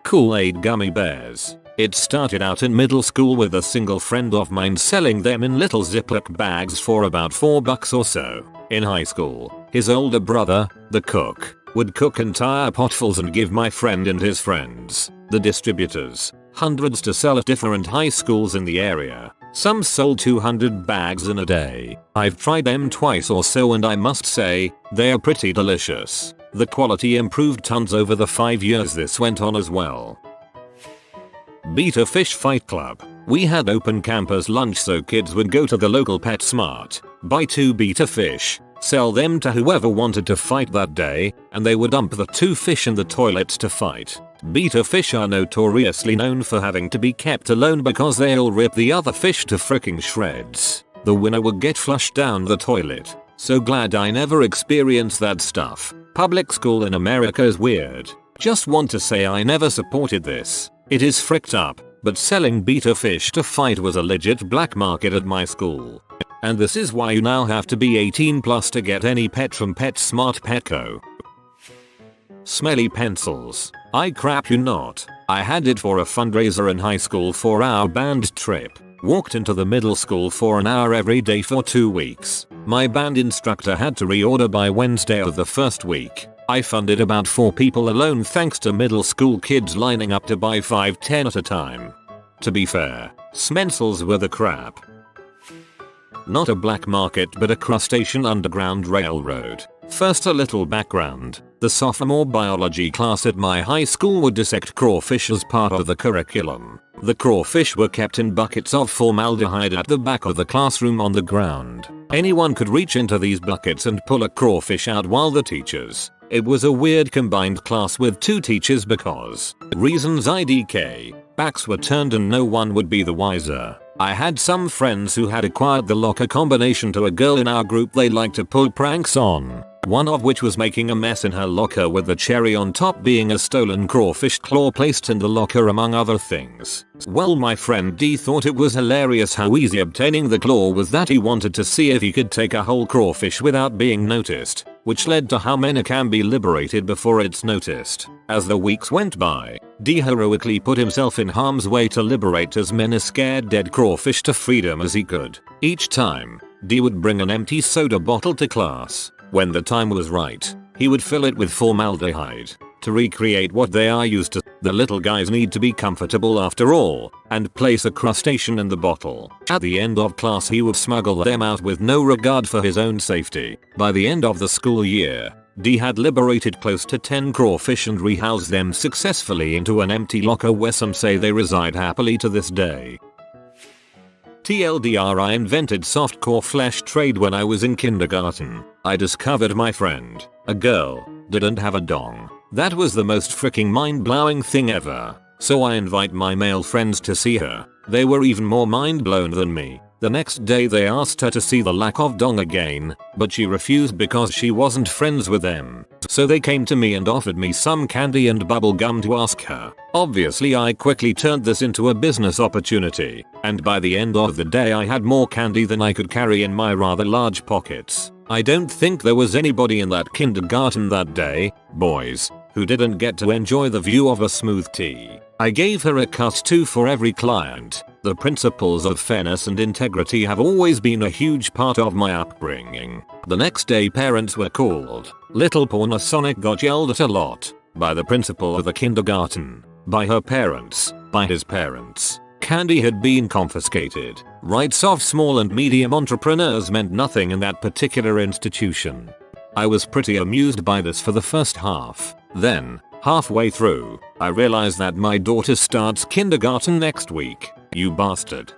Kool-Aid gummy bears. It started out in middle school with a single friend of mine selling them in little Ziploc bags for about $4 or so. In high school, his older brother, the cook, would cook entire potfuls and give my friend and his friends, the distributors, hundreds to sell at different high schools in the area. Some sold 200 bags in a day. I've tried them twice or so and I must say, they are pretty delicious. The quality improved tons over the 5 years this went on as well. Beta Fish Fight Club. We had open campus lunch so kids would go to the local PetSmart, buy 2 beta fish, sell them to whoever wanted to fight that day, and they would dump the 2 fish in the toilets to fight. Beta fish are notoriously known for having to be kept alone because they'll rip the other fish to fricking shreds. The winner would get flushed down the toilet. So glad I never experienced that stuff. Public school in America is weird. Just want to say I never supported this. It is fricked up, but selling beta fish to fight was a legit black market at my school. And this is why you now have to be 18 plus to get any pet from PetSmart Petco. Smelly pencils. I crap you not. I had it for a fundraiser in high school for our band trip. Walked into the middle school for an hour every day for 2 weeks. My band instructor had to reorder by Wednesday of the first week. I funded about 4 people alone thanks to middle school kids lining up to buy 5-10 at a time. To be fair, Smensels were the crap. Not a black market but a crustacean underground railroad. First, a little background. The sophomore biology class at my high school would dissect crawfish as part of the curriculum. The crawfish were kept in buckets of formaldehyde at the back of the classroom on the ground. Anyone could reach into these buckets and pull a crawfish out while the teachers. It was a weird combined class with 2 teachers because reasons IDK. Backs were turned and no one would be the wiser. I had some friends who had acquired the locker combination to a girl in our group they liked to pull pranks on. One of which was making a mess in her locker with the cherry on top being a stolen crawfish claw placed in the locker among other things. Well, my friend D thought it was hilarious how easy obtaining the claw was that he wanted to see if he could take a whole crawfish without being noticed, which led to how many can be liberated before it's noticed. As the weeks went by, D heroically put himself in harm's way to liberate as many scared dead crawfish to freedom as he could. Each time, D would bring an empty soda bottle to class. When the time was right, he would fill it with formaldehyde to recreate what they are used to. The little guys need to be comfortable after all, and place a crustacean in the bottle. At the end of class he would smuggle them out with no regard for his own safety. By the end of the school year, D had liberated close to 10 crawfish and rehoused them successfully into an empty locker where some say they reside happily to this day. TLDR, I invented softcore flesh trade when I was in kindergarten. I discovered my friend, a girl, didn't have a dong. That was the most freaking mind-blowing thing ever. So I invite my male friends to see her. They were even more mind-blown than me. The next day they asked her to see the lack of dong again, but she refused because she wasn't friends with them. So they came to me and offered me some candy and bubble gum to ask her. Obviously I quickly turned this into a business opportunity, and by the end of the day I had more candy than I could carry in my rather large pockets. I don't think there was anybody in that kindergarten that day, boys, who didn't get to enjoy the view of a smooth tea. I gave her a cut too for every client. The principles of fairness and integrity have always been a huge part of my upbringing. The next day parents were called. Little Porno Sonic got yelled at a lot. By the principal of the kindergarten. By her parents. By his parents. Candy had been confiscated. Rights of small and medium entrepreneurs meant nothing in that particular institution. I was pretty amused by this for the first half. Then, halfway through, I realized that my daughter starts kindergarten next week. You bastard.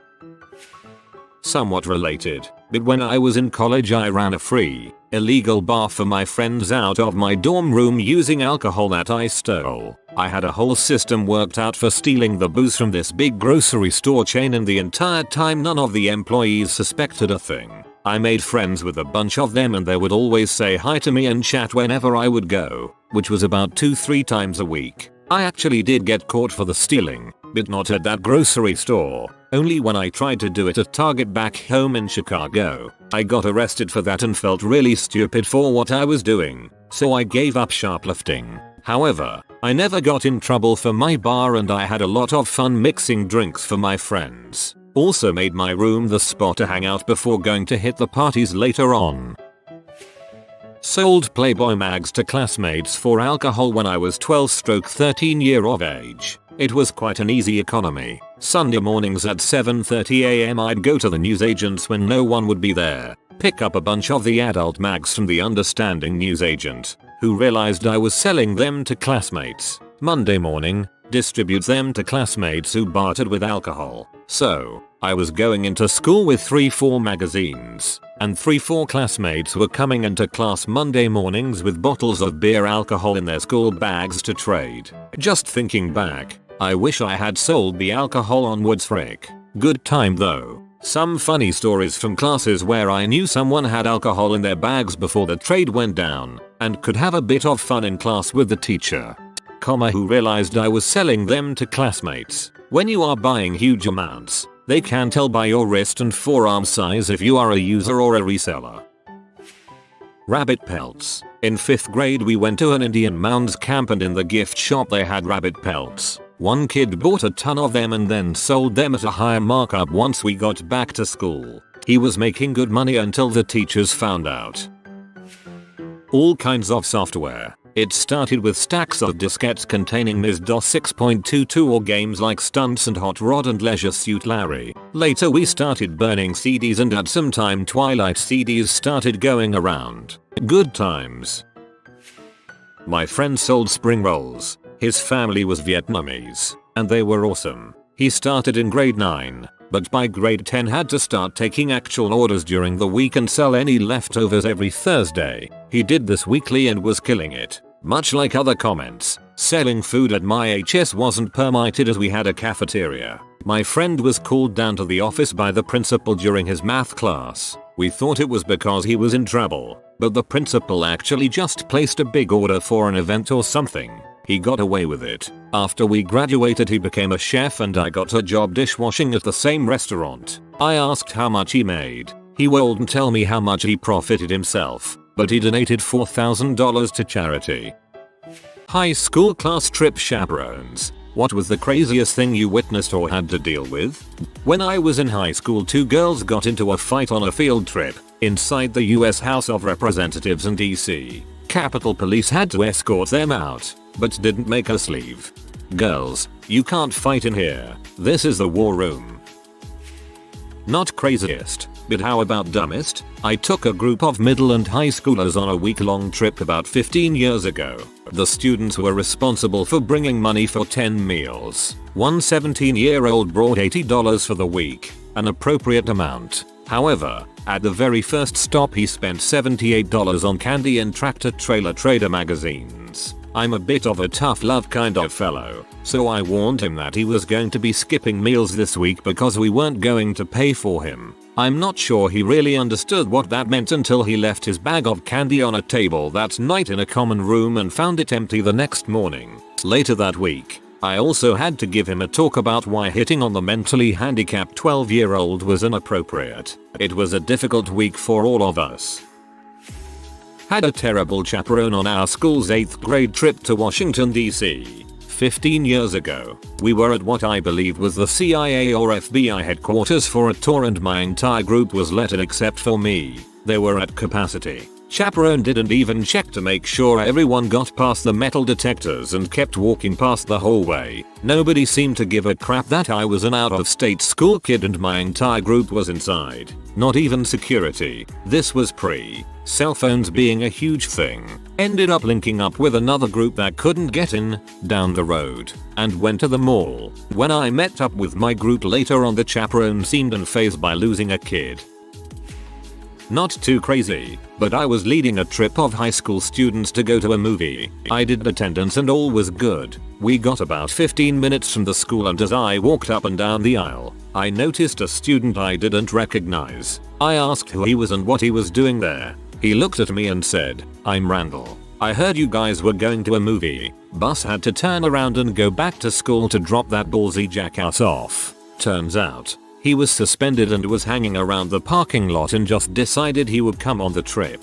Somewhat related, but when I was in college I ran a free, illegal bar for my friends out of my dorm room using alcohol that I stole. I had a whole system worked out for stealing the booze from this big grocery store chain, and the entire time none of the employees suspected a thing. I made friends with a bunch of them and they would always say hi to me and chat whenever I would go, which was about 2-3 times a week. I actually did get caught for the stealing, but not at that grocery store. Only when I tried to do it at Target back home in Chicago. I got arrested for that and felt really stupid for what I was doing, so I gave up shoplifting. However, I never got in trouble for my bar and I had a lot of fun mixing drinks for my friends. Also made my room the spot to hang out before going to hit the parties later on. Sold Playboy mags to classmates for alcohol when I was 12-13 years of age. It was quite an easy economy. Sunday mornings at 7:30 AM I'd go to the newsagents when no one would be there, pick up a bunch of the adult mags from the understanding newsagent, who realized I was selling them to classmates. Monday morning, distribute them to classmates who bartered with alcohol. So, I was going into school with 3-4 magazines, and 3-4 classmates were coming into class Monday mornings with bottles of beer alcohol in their school bags to trade. Just thinking back, I wish I had sold the alcohol onwards, frick. Good time though. Some funny stories from classes where I knew someone had alcohol in their bags before the trade went down, and could have a bit of fun in class with the teacher, who realized I was selling them to classmates. When you are buying huge amounts, they can tell by your wrist and forearm size if you are a user or a reseller. Rabbit pelts. In 5th grade we went to an Indian Mounds camp and in the gift shop they had rabbit pelts. One kid bought a ton of them and then sold them at a higher markup once we got back to school. He was making good money until the teachers found out. All kinds of software. It started with stacks of diskettes containing MS-DOS 6.22 or games like Stunts and Hot Rod and Leisure Suit Larry. Later we started burning CDs and at some time Twilight CDs started going around. Good times. My friend sold spring rolls. His family was Vietnamese, and they were awesome. He started in grade 9, but by grade 10 had to start taking actual orders during the week and sell any leftovers every Thursday. He did this weekly and was killing it. Much like other comments, selling food at my HS wasn't permitted as we had a cafeteria. My friend was called down to the office by the principal during his math class. We thought it was because he was in trouble, but the principal actually just placed a big order for an event or something. He got away with it. After we graduated he became a chef and I got a job dishwashing at the same restaurant. I asked how much he made. He wouldn't tell me how much he profited himself, but he donated $4,000 to charity. High school class trip chaperones. What was the craziest thing you witnessed or had to deal with? When I was in high school, two girls got into a fight on a field trip inside the US House of Representatives in DC. Capitol Police had to escort them out, but didn't make us leave. Girls, you can't fight in here. This is the war room. Not craziest, but how about dumbest? I took a group of middle and high schoolers on a week-long trip about 15 years ago. The students were responsible for bringing money for 10 meals. One 17-year-old brought $80 for the week, an appropriate amount. However, at the very first stop he spent $78 on candy and Tractor Trailer Trader magazines. I'm a bit of a tough love kind of fellow, so I warned him that he was going to be skipping meals this week because we weren't going to pay for him. I'm not sure he really understood what that meant until he left his bag of candy on a table that night in a common room and found it empty the next morning. Later that week, I also had to give him a talk about why hitting on the mentally handicapped 12-year-old was inappropriate. It was a difficult week for all of us. Had a terrible chaperone on our school's 8th grade trip to Washington, D.C. 15 years ago. We were at what I believe was the CIA or FBI headquarters for a tour and my entire group was let in except for me. They were at capacity. Chaperone didn't even check to make sure everyone got past the metal detectors and kept walking past the hallway. Nobody seemed to give a crap that I was an out-of-state school kid and my entire group was inside. Not even security. This was pre-cell phones being a huge thing. Ended up linking up with another group that couldn't get in, down the road, and went to the mall. When I met up with my group later on, the chaperone seemed unfazed by losing a kid. Not too crazy, but I was leading a trip of high school students to go to a movie. I did attendance and all was good. We got about 15 minutes from the school and as I walked up and down the aisle, I noticed a student I didn't recognize. I asked who he was and what he was doing there. He looked at me and said, "I'm Randall. I heard you guys were going to a movie." Bus had to turn around and go back to school to drop that ballsy jackass off. Turns out, he was suspended and was hanging around the parking lot and just decided he would come on the trip.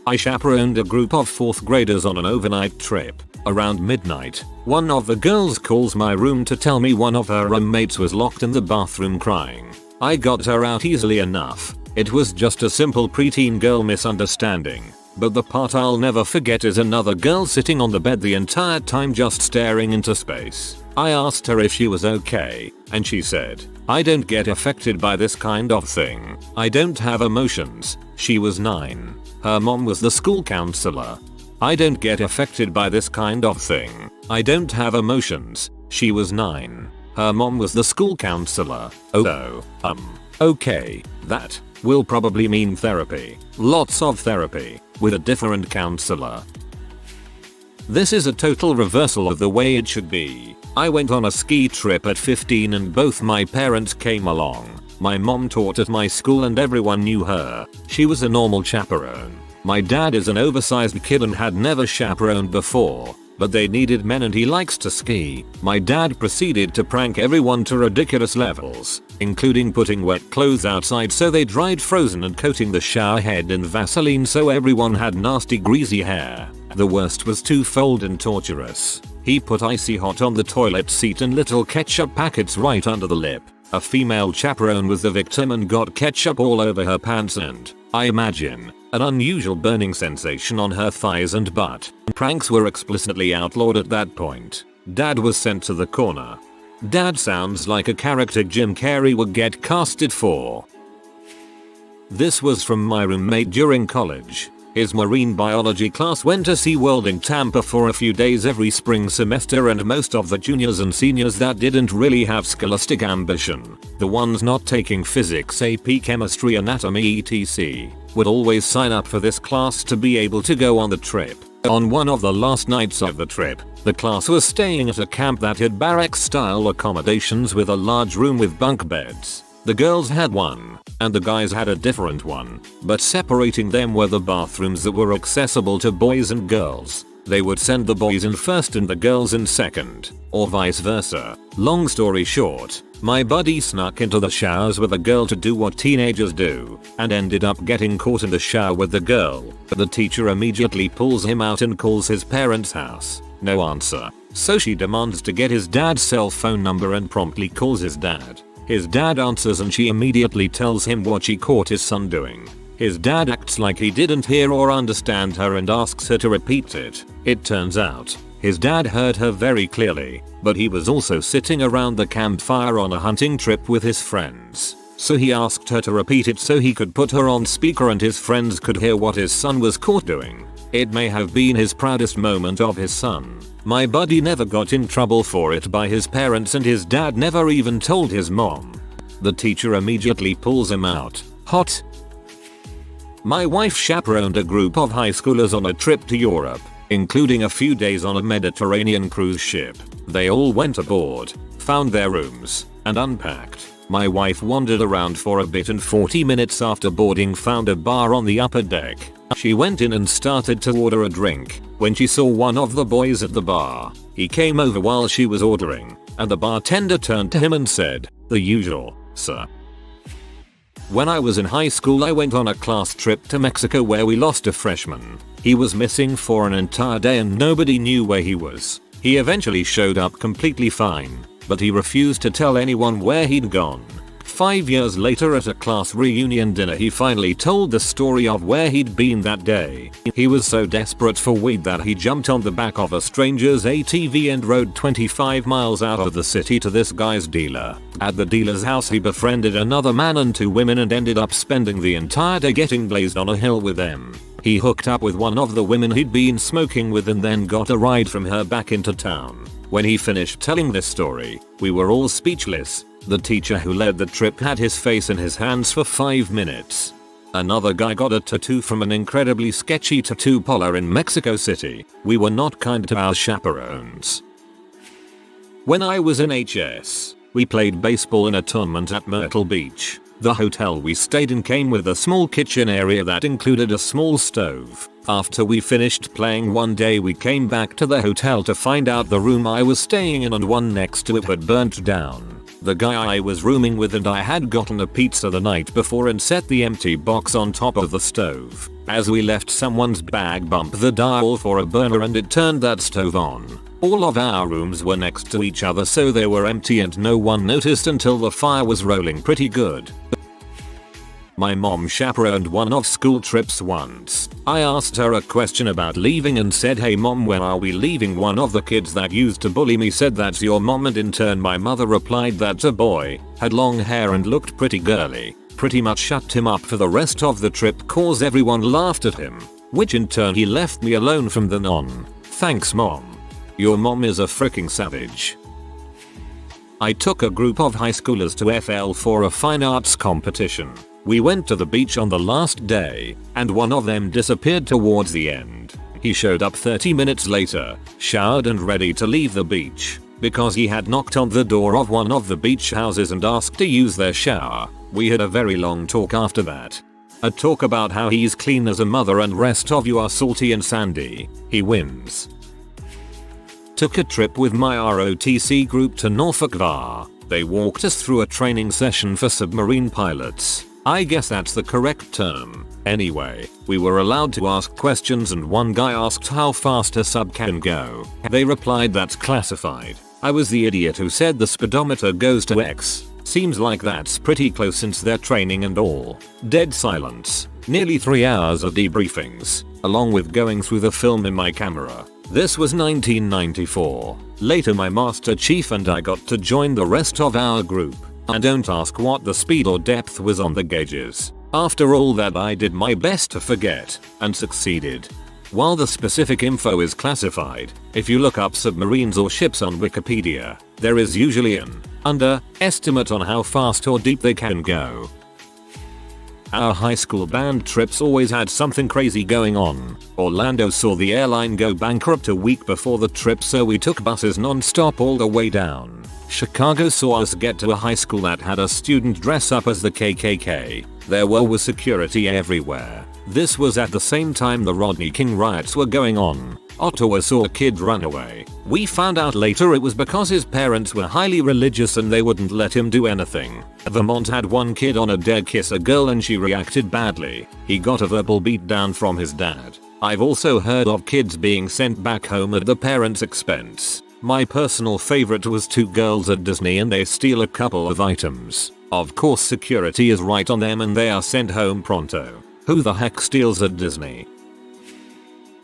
I chaperoned a group of 4th graders on an overnight trip. Around midnight, one of the girls calls my room to tell me one of her roommates was locked in the bathroom crying. I got her out easily enough. It was just a simple preteen girl misunderstanding. But the part I'll never forget is another girl sitting on the bed the entire time just staring into space. I asked her if she was okay, and she said, "I don't get affected by this kind of thing. I don't have emotions." She was 9. Her mom was the school counselor. "I don't get affected by this kind of thing. I don't have emotions." She was 9. Her mom was the school counselor. Okay, that will probably mean therapy. Lots of therapy, with a different counselor. This is a total reversal of the way it should be. I went on a ski trip at 15 and both my parents came along. My mom taught at my school and everyone knew her. She was a normal chaperone. My dad is an oversized kid and had never chaperoned before, but they needed men and he likes to ski. My dad proceeded to prank everyone to ridiculous levels, including putting wet clothes outside so they dried frozen and coating the shower head in Vaseline so everyone had nasty greasy hair. The worst was twofold and torturous. He put icy hot on the toilet seat and little ketchup packets right under the lip. A female chaperone was the victim and got ketchup all over her pants and, I imagine, an unusual burning sensation on her thighs and butt. Pranks were explicitly outlawed at that point. Dad was sent to the corner. Dad sounds like a character Jim Carrey would get casted for. This was from my roommate during college. His marine biology class went to SeaWorld in Tampa for a few days every spring semester, and most of the juniors and seniors that didn't really have scholastic ambition, the ones not taking physics, AP, chemistry, anatomy, etc., would always sign up for this class to be able to go on the trip. On one of the last nights of the trip, the class was staying at a camp that had barrack-style accommodations with a large room with bunk beds. The girls had one, and the guys had a different one, but separating them were the bathrooms that were accessible to boys and girls. They would send the boys in first and the girls in second, or vice versa. Long story short, my buddy snuck into the showers with a girl to do what teenagers do, and ended up getting caught in the shower with the girl. The teacher immediately pulls him out and calls his parents' house. No answer. So she demands to get his dad's cell phone number and promptly calls his dad. His dad answers and she immediately tells him what she caught his son doing. His dad acts like he didn't hear or understand her and asks her to repeat it. It turns out, his dad heard her very clearly, but he was also sitting around the campfire on a hunting trip with his friends. So he asked her to repeat it so he could put her on speaker and his friends could hear what his son was caught doing. It may have been his proudest moment of his son. My buddy never got in trouble for it by his parents and his dad never even told his mom. The teacher immediately pulls him out. Hot. My wife chaperoned a group of high schoolers on a trip to Europe, including a few days on a Mediterranean cruise ship. They all went aboard, found their rooms, and unpacked. My wife wandered around for a bit and 40 minutes after boarding found a bar on the upper deck. She went in and started to order a drink when she saw one of the boys at the bar. He came over while she was ordering, and the bartender turned to him and said, "The usual, sir." When I was in high school I went on a class trip to Mexico where we lost a freshman. He was missing for an entire day and nobody knew where he was. He eventually showed up completely fine, but he refused to tell anyone where he'd gone. 5 years later at a class reunion dinner he finally told the story of where he'd been that day. He was so desperate for weed that he jumped on the back of a stranger's ATV and rode 25 miles out of the city to this guy's dealer. At the dealer's house he befriended another man and 2 women and ended up spending the entire day getting blazed on a hill with them. He hooked up with one of the women he'd been smoking with and then got a ride from her back into town. When he finished telling this story, we were all speechless. The teacher who led the trip had his face in his hands for 5 minutes. Another guy got a tattoo from an incredibly sketchy tattoo parlor in Mexico City. We were not kind to our chaperones. When I was in HS, we played baseball in a tournament at Myrtle Beach. The hotel we stayed in came with a small kitchen area that included a small stove. After we finished playing one day we came back to the hotel to find out the room I was staying in and one next to it had burnt down. The guy I was rooming with and I had gotten a pizza the night before and set the empty box on top of the stove. As we left someone's bag bumped the dial for a burner and it turned that stove on. All of our rooms were next to each other so they were empty and no one noticed until the fire was rolling pretty good. My mom chaperoned one of school trips once. I asked her a question about leaving and said, "Hey mom, when are we leaving?" One of the kids that used to bully me said, "That's your mom," and in turn my mother replied that a boy had long hair and looked pretty girly. Pretty much shut him up for the rest of the trip cause everyone laughed at him, which in turn he left me alone from then on. Thanks mom. Your mom is a freaking savage. I took a group of high schoolers to FL for a fine arts competition. We went to the beach on the last day, and one of them disappeared towards the end. He showed up 30 minutes later, showered and ready to leave the beach, because he had knocked on the door of one of the beach houses and asked to use their shower. We had a very long talk after that. A talk about how he's clean as a mother and rest of you are salty and sandy. He wins. Took a trip with my ROTC group to Norfolk VAR. They walked us through a training session for submarine pilots. I guess that's the correct term. Anyway, we were allowed to ask questions and one guy asked how fast a sub can go. They replied that's classified. I was the idiot who said the speedometer goes to X. Seems like that's pretty close since they're training and all. Dead silence. Nearly 3 hours of debriefings, along with going through the film in my camera. This was 1994. Later my Master Chief and I got to join the rest of our group. And don't ask what the speed or depth was on the gauges. After all that I did my best to forget, and succeeded. While the specific info is classified, if you look up submarines or ships on Wikipedia, there is usually an underestimate on how fast or deep they can go. Our high school band trips always had something crazy going on. Orlando saw the airline go bankrupt a week before the trip, so we took buses non-stop all the way down. Chicago saw us get to a high school that had a student dress up as the KKK. There was security everywhere. This was at the same time the Rodney King riots were going on. Ottawa saw a kid run away. We found out later it was because his parents were highly religious and they wouldn't let him do anything. Vermont had one kid on a dare kiss a girl and she reacted badly. He got a verbal beatdown from his dad. I've also heard of kids being sent back home at the parents' expense. My personal favorite was 2 girls at Disney and they steal a couple of items. Of course security is right on them and they are sent home pronto. Who the heck steals at Disney?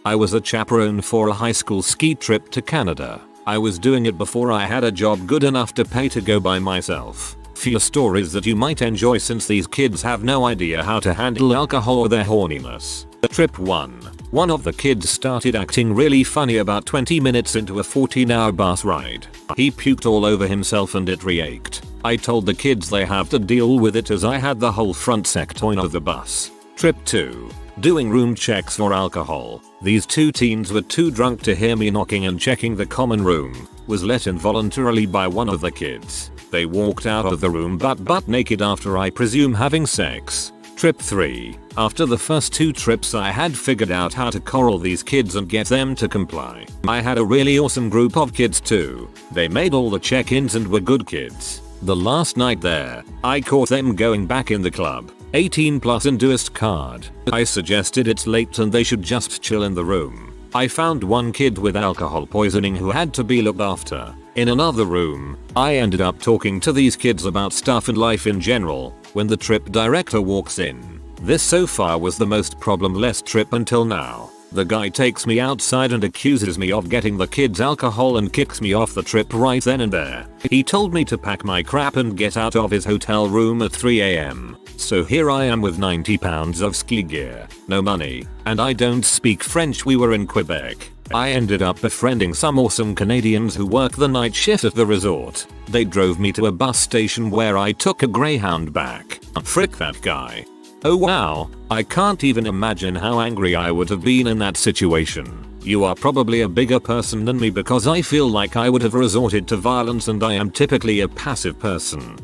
I was a chaperone for a high school ski trip to Canada. I was doing it before I had a job good enough to pay to go by myself. Few stories that you might enjoy since these kids have no idea how to handle alcohol or their horniness. Trip 1. One of the kids started acting really funny about 20 minutes into a 14-hour bus ride. He puked all over himself and it reeked. I told the kids they have to deal with it as I had the whole front section of the bus. Trip 2. Doing room checks for alcohol. These 2 teens were too drunk to hear me knocking and checking the common room. Was let in voluntarily by one of the kids. They walked out of the room butt naked after I presume having sex. Trip 3. After the first 2 trips I had figured out how to corral these kids and get them to comply. I had a really awesome group of kids too. They made all the check-ins and were good kids. The last night there, I caught them going back in the club. 18 plus Hinduist card. I suggested it's late and they should just chill in the room. I found one kid with alcohol poisoning who had to be looked after. In another room, I ended up talking to these kids about stuff and life in general when the trip director walks in. This so far was the most problem-less trip until now. The guy takes me outside and accuses me of getting the kids alcohol and kicks me off the trip right then and there. He told me to pack my crap and get out of his hotel room at 3 AM. So here I am with 90 pounds of ski gear, no money, and I don't speak French. We were in Quebec. I ended up befriending some awesome Canadians who work the night shift at the resort. They drove me to a bus station where I took a Greyhound back. Frick that guy. Oh wow, I can't even imagine how angry I would have been in that situation. You are probably a bigger person than me because I feel like I would have resorted to violence and I am typically a passive person.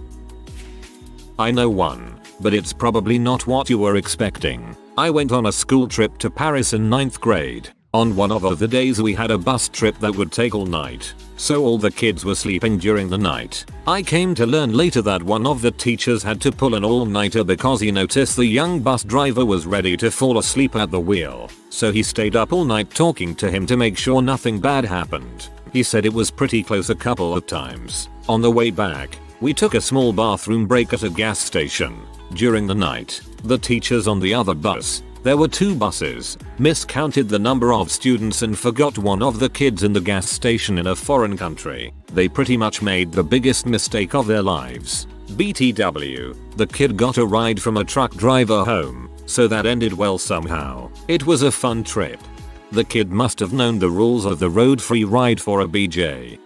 I know one, but it's probably not what you were expecting. I went on a school trip to Paris in 9th grade. On one of the days we had a bus trip that would take all night, so all the kids were sleeping during the night. I came to learn later that one of the teachers had to pull an all-nighter because he noticed the young bus driver was ready to fall asleep at the wheel, so he stayed up all night talking to him to make sure nothing bad happened. He said it was pretty close a couple of times. On the way back, we took a small bathroom break at a gas station. During the night, the teachers on the other bus, there were 2 buses, miscounted the number of students and forgot one of the kids in the gas station in a foreign country. They pretty much made the biggest mistake of their lives. BTW, the kid got a ride from a truck driver home, so that ended well somehow. It was a fun trip. The kid must have known the rules of the road free ride for a BJ.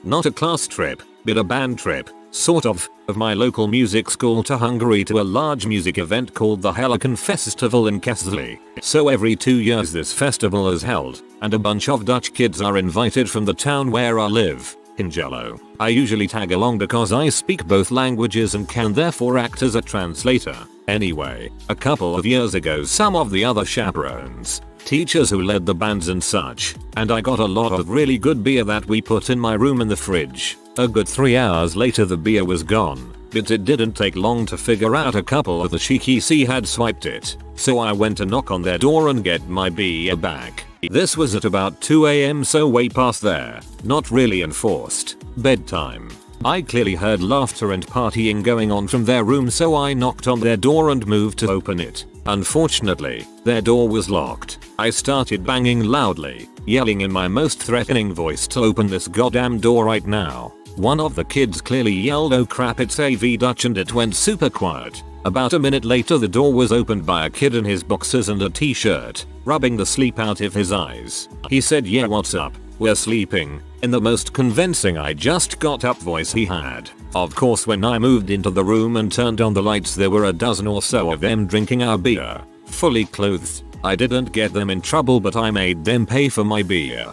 Not a class trip, but a band trip. Sort of my local music school to Hungary to a large music event called the Helican Festival in Keszthely. So every 2 years this festival is held, and a bunch of Dutch kids are invited from the town where I live, Hengelo. I usually tag along because I speak both languages and can therefore act as a translator. Anyway, a couple of years ago some of the other chaperones, teachers who led the bands and such, and I got a lot of really good beer that we put in my room in the fridge. A good 3 hours later the beer was gone, but it didn't take long to figure out a couple of the cheeky had swiped it, so I went to knock on their door and get my beer back. This was at about 2 AM, so way past there, not really enforced, bedtime. I clearly heard laughter and partying going on from their room, so I knocked on their door and moved to open it. Unfortunately, their door was locked. I started banging loudly, yelling in my most threatening voice to open this goddamn door right now. One of the kids clearly yelled, "Oh crap, it's AV Dutch," and it went super quiet. About a minute later, the door was opened by a kid in his boxers and a t-shirt, rubbing the sleep out of his eyes. He said, "Yeah, what's up? We're sleeping," in the most convincing "I just got up" voice he had. Of course, when I moved into the room and turned on the lights, there were a dozen or so of them drinking our beer, fully clothed. I didn't get them in trouble, but I made them pay for my beer.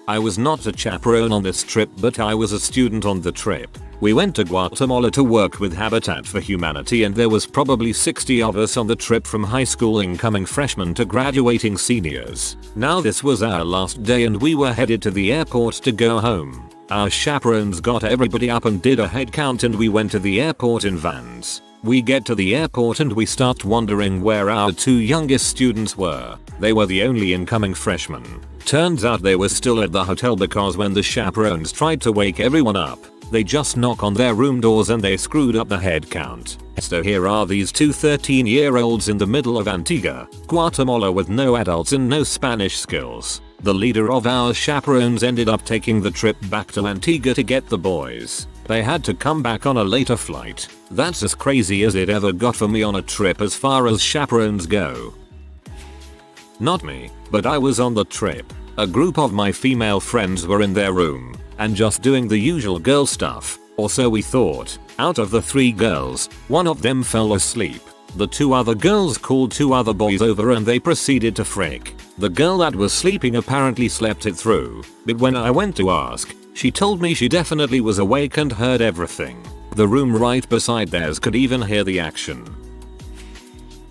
I was not a chaperone on this trip, but I was a student on the trip. We went to Guatemala to work with Habitat for Humanity, and there was probably 60 of us on the trip, from high school incoming freshmen to graduating seniors. Now this was our last day and we were headed to the airport to go home. Our chaperones got everybody up and did a head count, and we went to the airport in vans. We get to the airport and we start wondering where our 2 youngest students were. They were the only incoming freshmen. Turns out they were still at the hotel, because when the chaperones tried to wake everyone up, they just knock on their room doors and they screwed up the head count. So here are these 2 13-year-olds in the middle of Antigua, Guatemala, with no adults and no Spanish skills. The leader of our chaperones ended up taking the trip back to Antigua to get the boys. They had to come back on a later flight. That's as crazy as it ever got for me on a trip as far as chaperones go. Not me, but I was on the trip. A group of my female friends were in their room and just doing the usual girl stuff, or so we thought. Out of the 3 girls, one of them fell asleep. The 2 other girls called 2 other boys over and they proceeded to frick. The girl that was sleeping apparently slept it through, but when I went to ask, she told me she definitely was awake and heard everything. The room right beside theirs could even hear the action.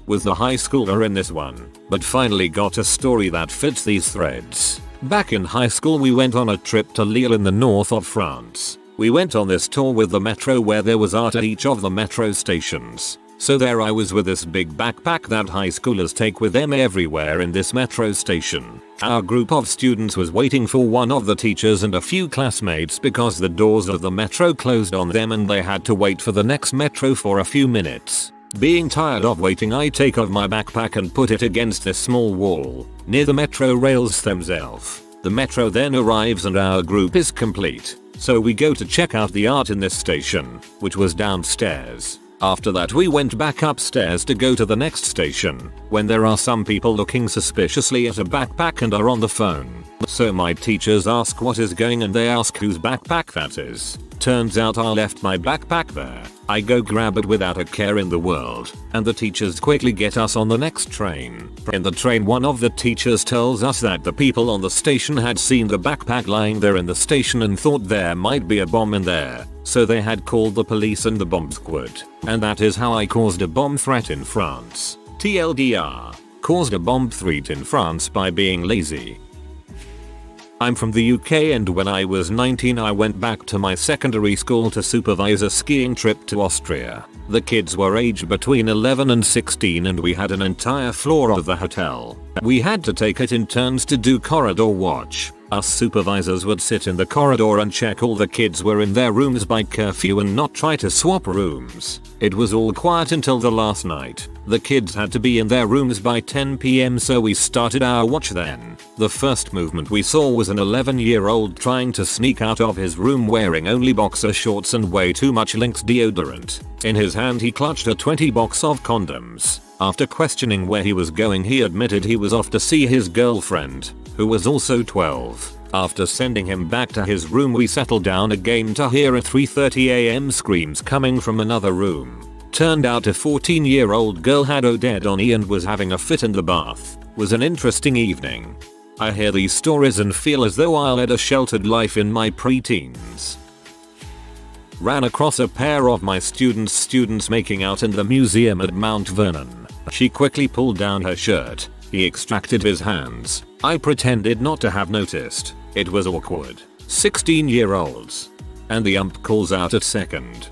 Was the high schooler in this one, but finally got a story that fits these threads. Back in high school, we went on a trip to Lille in the north of France. We went on this tour with the metro where there was art at each of the metro stations. So there I was with this big backpack that high schoolers take with them everywhere in this metro station. Our group of students was waiting for one of the teachers and a few classmates because the doors of the metro closed on them and they had to wait for the next metro for a few minutes. Being tired of waiting, I take off my backpack and put it against this small wall near the metro rails themselves. The metro then arrives and our group is complete. So we go to check out the art in this station, which was downstairs. After that we went back upstairs to go to the next station, when there are some people looking suspiciously at a backpack and are on the phone. So my teachers ask what is going and they ask whose backpack that is. Turns out I left my backpack there. I go grab it without a care in the world, and the teachers quickly get us on the next train. In the train, one of the teachers tells us that the people on the station had seen the backpack lying there in the station and thought there might be a bomb in there. So they had called the police and the bomb squad. And that is how I caused a bomb threat in France. TLDR. Caused a bomb threat in France by being lazy. I'm from the UK, and when I was 19 I went back to my secondary school to supervise a skiing trip to Austria. The kids were aged between 11 and 16 and we had an entire floor of the hotel. We had to take it in turns to do corridor watch. Us supervisors would sit in the corridor and check all the kids were in their rooms by curfew and not try to swap rooms. It was all quiet until the last night. The kids had to be in their rooms by 10 PM, so we started our watch then. The first movement we saw was an 11-year-old trying to sneak out of his room wearing only boxer shorts and way too much Lynx deodorant. In his hand he clutched a 20 box of condoms. After questioning where he was going, he admitted he was off to see his girlfriend, who was also 12. After sending him back to his room, we settled down again to hear at 3:30 AM screams coming from another room. Turned out a 14-year-old girl had OD'd on E and was having a fit in the bath. Was an interesting evening. I hear these stories and feel as though I led a sheltered life in my preteens. Ran across a pair of my students making out in the museum at Mount Vernon. She quickly pulled down her shirt. He extracted his hands. I pretended not to have noticed. It was awkward. 16-year-olds. And the ump calls out at second.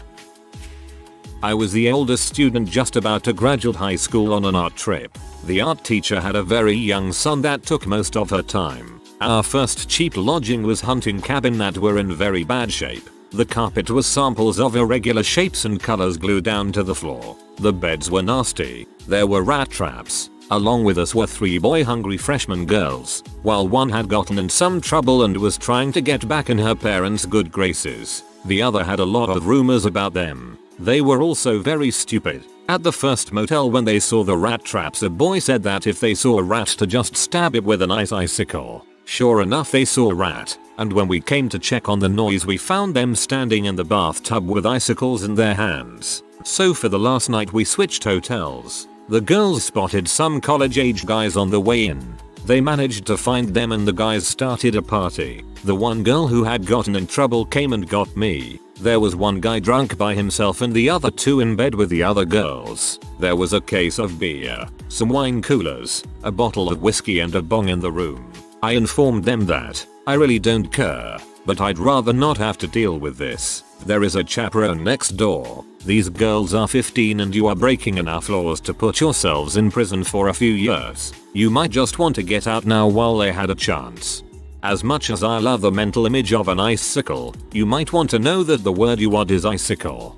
I was the oldest student just about to graduate high school on an art trip. The art teacher had a very young son that took most of her time. Our first cheap lodging was hunting cabin that were in very bad shape. The carpet was samples of irregular shapes and colors glued down to the floor. The beds were nasty. There were rat traps. Along with us were 3 boy-hungry freshman girls, while one had gotten in some trouble and was trying to get back in her parents' good graces. The other had a lot of rumors about them. They were also very stupid. At the first motel when they saw the rat traps, a boy said that if they saw a rat to just stab it with an icicle. Sure enough, they saw a rat, and when we came to check on the noise we found them standing in the bathtub with icicles in their hands. So for the last night we switched hotels. The girls spotted some college-age guys on the way in. They managed to find them and the guys started a party. The one girl who had gotten in trouble came and got me. There was one guy drunk by himself and the other 2 in bed with the other girls. There was a case of beer, some wine coolers, a bottle of whiskey and a bong in the room. I informed them that I really don't care, but I'd rather not have to deal with this. There is a chaperone next door. These girls are 15 and you are breaking enough laws to put yourselves in prison for a few years. You might just want to get out now while they had a chance. As much as I love the mental image of an icicle, you might want to know that the word you want is icicle.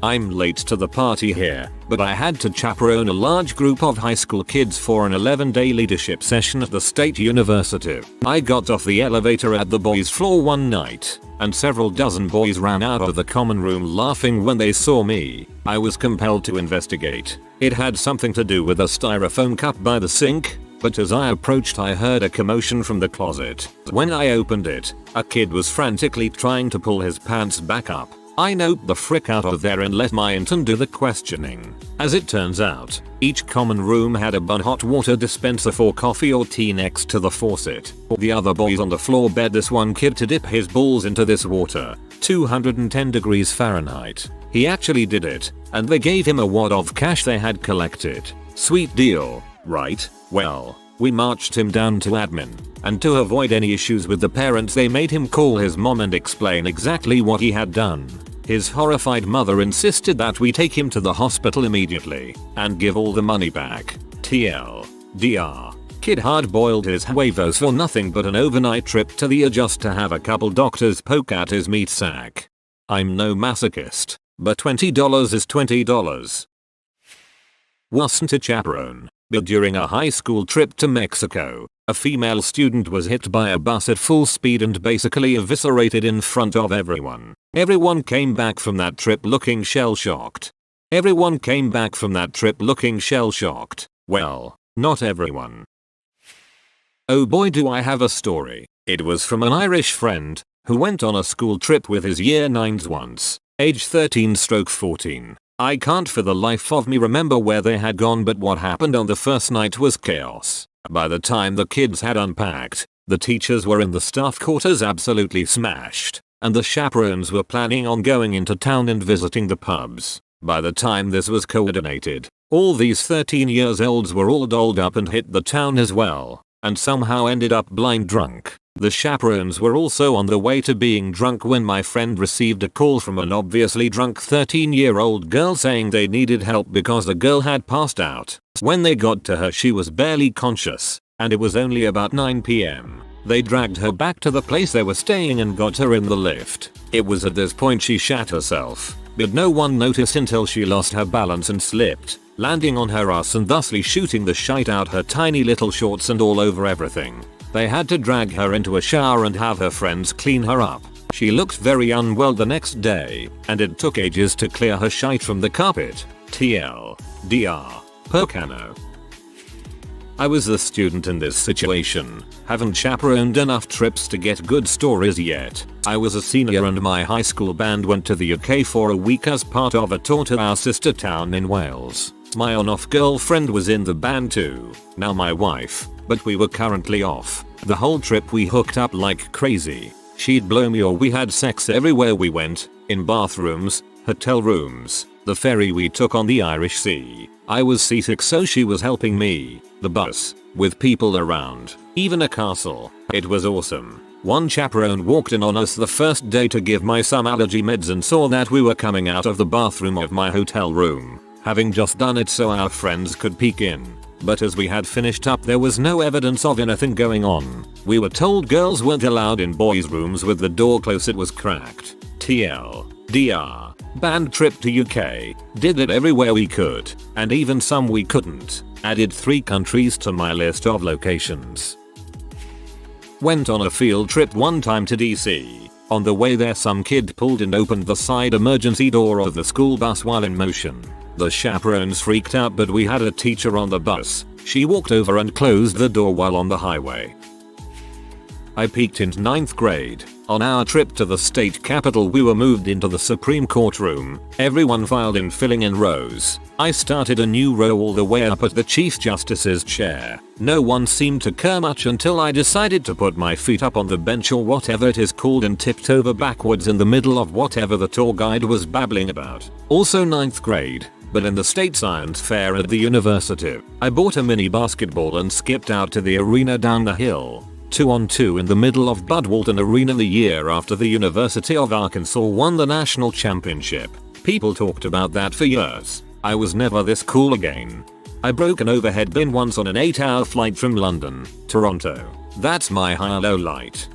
I'm late to the party here, but I had to chaperone a large group of high school kids for an 11-day leadership session at the state university. I got off the elevator at the boys' floor one night, and several dozen boys ran out of the common room laughing when they saw me. I was compelled to investigate. It had something to do with a styrofoam cup by the sink, but as I approached I heard a commotion from the closet. When I opened it, a kid was frantically trying to pull his pants back up. I noped the frick out of there and let my intern do the questioning. As it turns out, each common room had a bun hot water dispenser for coffee or tea next to the faucet. The other boys on the floor begged this one kid to dip his balls into this water, 210 degrees Fahrenheit. He actually did it, and they gave him a wad of cash they had collected. Sweet deal, right? Well, we marched him down to admin, and to avoid any issues with the parents they made him call his mom and explain exactly what he had done. His horrified mother insisted that we take him to the hospital immediately and give all the money back. TLDR. Kid hard-boiled his huevos for nothing but an overnight trip to the ER just to have a couple doctors poke at his meat sack. I'm no masochist, but $20 is $20. Wasn't a chaperone, but during a high school trip to Mexico, a female student was hit by a bus at full speed and basically eviscerated in front of everyone. Everyone came back from that trip looking shell-shocked. Well, not everyone. Oh boy, do I have a story. It was from an Irish friend who went on a school trip with his year 9s once, age 13/14. I can't for the life of me remember where they had gone, but what happened on the first night was chaos. By the time the kids had unpacked, the teachers were in the staff quarters absolutely smashed, and the chaperones were planning on going into town and visiting the pubs. By the time this was coordinated, all these 13-year-olds were all dolled up and hit the town as well, and somehow ended up blind drunk. The chaperones were also on the way to being drunk when my friend received a call from an obviously drunk 13-year-old girl saying they needed help because the girl had passed out. When they got to her, she was barely conscious, and it was only about 9 p.m. They dragged her back to the place they were staying and got her in the lift. It was at this point she shat herself, but no one noticed until she lost her balance and slipped, landing on her ass and thusly shooting the shite out her tiny little shorts and all over everything. They had to drag her into a shower and have her friends clean her up. She looked very unwell the next day, and it took ages to clear her shite from the carpet. TLDR. Percano. I was the student in this situation. Haven't chaperoned enough trips to get good stories yet. I was a senior and my high school band went to the UK for a week as part of a tour to our sister town in Wales. My on-off girlfriend was in the band too, now my wife, but we were currently off. The whole trip we hooked up like crazy. She'd blow me or we had sex everywhere we went, in bathrooms, hotel rooms, the ferry we took on the Irish Sea. I was seasick so she was helping me, the bus, with people around, even a castle. It was awesome. One chaperone walked in on us the first day to give my some allergy meds and saw that we were coming out of the bathroom of my hotel room, having just done it so our friends could peek in. but as we had finished up there was no evidence of anything going on. We were told girls weren't allowed in boys' rooms with the door closed, it was cracked. TLDR. Band trip to UK. Did it everywhere we could, and even some we couldn't. Added 3 countries to my list of locations. Went on a field trip one time to DC. On the way there some kid pulled and opened the side emergency door of the school bus while in motion. The chaperones freaked out, but we had a teacher on the bus. She walked over and closed the door while on the highway. I peeked into 9th grade. On our trip to the state capital we were moved into the Supreme Court room. Everyone filed in, filling in rows. I started a new row all the way up at the Chief Justice's chair. No one seemed to care much until I decided to put my feet up on the bench or whatever it is called and tipped over backwards in the middle of whatever the tour guide was babbling about. Also 9th grade. But in the state science fair at the university. I bought a mini basketball and skipped out to the arena down the hill. 2-on-2 in the middle of Bud Walton Arena the year after the University of Arkansas won the national championship. People talked about that for years. I was never this cool again. I broke an overhead bin once on an 8-hour flight from London, Toronto. That's my high-low light.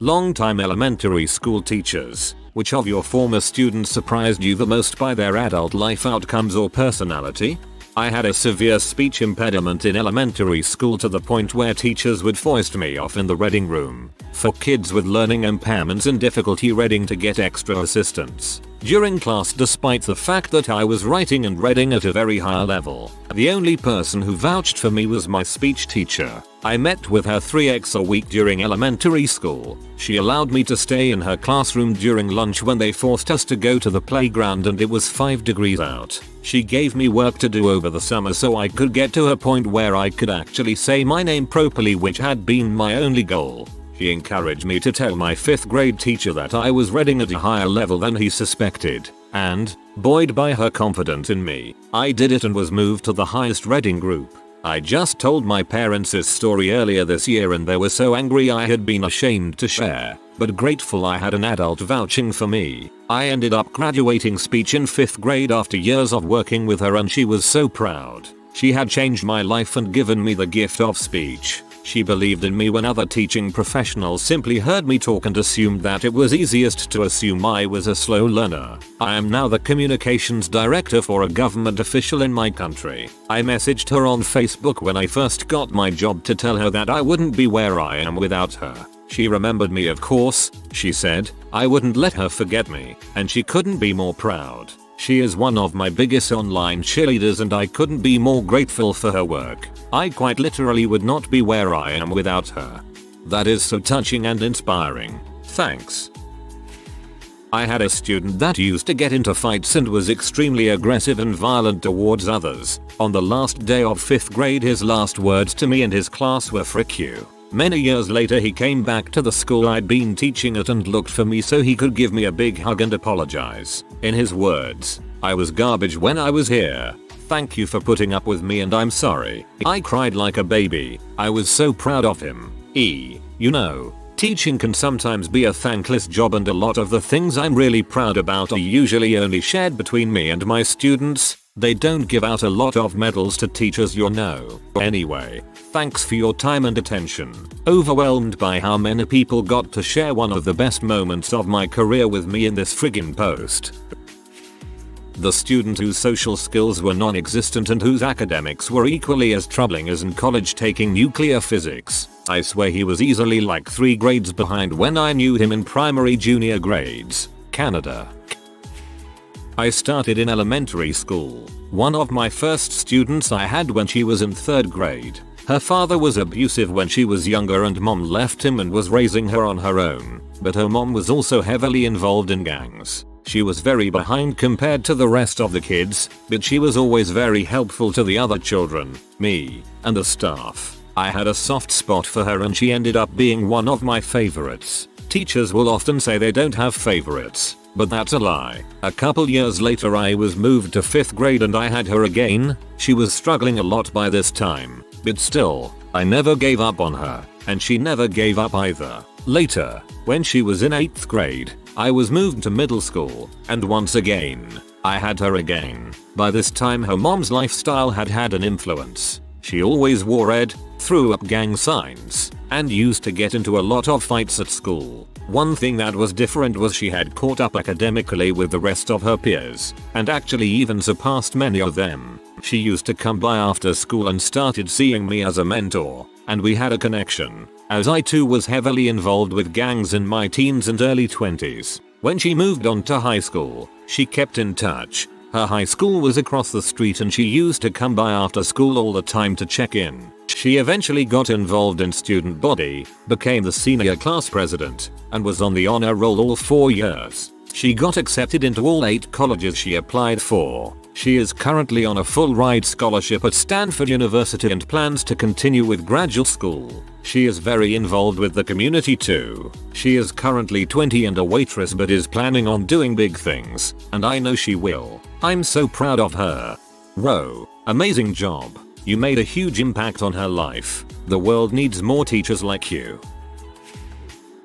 Long-time elementary school teachers. Which of your former students surprised you the most by their adult life outcomes or personality? I had a severe speech impediment in elementary school to the point where teachers would foist me off in the reading room for kids with learning impairments and difficulty reading to get extra assistance during class, despite the fact that I was writing and reading at a very high level. The only person who vouched for me was my speech teacher. I met with her 3x a week during elementary school. She allowed me to stay in her classroom during lunch when they forced us to go to the playground and it was 5 degrees out. She gave me work to do over the summer so I could get to a point where I could actually say my name properly, which had been my only goal. She encouraged me to tell my 5th grade teacher that I was reading at a higher level than he suspected, and, buoyed by her confidence in me, I did it and was moved to the highest reading group. I just told my parents this story earlier this year and they were so angry I had been ashamed to share, but grateful I had an adult vouching for me. I ended up graduating speech in 5th grade after years of working with her and she was so proud. She had changed my life and given me the gift of speech. She believed in me when other teaching professionals simply heard me talk and assumed that it was easiest to assume I was a slow learner. I am now the communications director for a government official in my country. I messaged her on Facebook when I first got my job to tell her that I wouldn't be where I am without her. She remembered me, of course, she said. I wouldn't let her forget me, and she couldn't be more proud. She is one of my biggest online cheerleaders and I couldn't be more grateful for her work. I quite literally would not be where I am without her. That is so touching and inspiring. Thanks. I had a student that used to get into fights and was extremely aggressive and violent towards others. On the last day of 5th grade his last words to me and his class were "frick you." Many years later he came back to the school I'd been teaching at and looked for me so he could give me a big hug and apologize. In his words, "I was garbage when I was here. Thank you for putting up with me and I'm sorry." I cried like a baby. I was so proud of him. You know, teaching can sometimes be a thankless job and a lot of the things I'm really proud about are usually only shared between me and my students. They don't give out a lot of medals to teachers, you know. Anyway, thanks for your time and attention. Overwhelmed by how many people got to share one of the best moments of my career with me in this friggin' post. The student whose social skills were non-existent and whose academics were equally as troubling as in college taking nuclear physics. I swear he was easily like 3 grades behind when I knew him in primary junior grades. Canada. I started in elementary school. One of my first students I had when she was in 3rd grade. Her father was abusive when she was younger and mom left him and was raising her on her own, but her mom was also heavily involved in gangs. She was very behind compared to the rest of the kids, but she was always very helpful to the other children, me, and the staff. I had a soft spot for her and she ended up being one of my favorites. Teachers will often say they don't have favorites, but that's a lie. A couple years later I was moved to 5th grade and I had her again. She was struggling a lot by this time, but still, I never gave up on her, and she never gave up either. Later, when she was in 8th grade, I was moved to middle school, and once again, I had her again. By this time her mom's lifestyle had had an influence. She always wore red, threw up gang signs, and used to get into a lot of fights at school. One thing that was different was she had caught up academically with the rest of her peers, and actually even surpassed many of them. She used to come by after school and started seeing me as a mentor, and we had a connection, as I too was heavily involved with gangs in my teens and early 20s. When she moved on to high school, she kept in touch. Her high school was across the street and she used to come by after school all the time to check in. She eventually got involved in student body, became the senior class president, and was on the honor roll all 4 years. She got accepted into all 8 colleges she applied for. She is currently on a full ride scholarship at Stanford University and plans to continue with graduate school. She is very involved with the community too. She is currently 20 and a waitress but is planning on doing big things, and I know she will. I'm so proud of her. Ro, amazing job. You made a huge impact on her life. The world needs more teachers like you.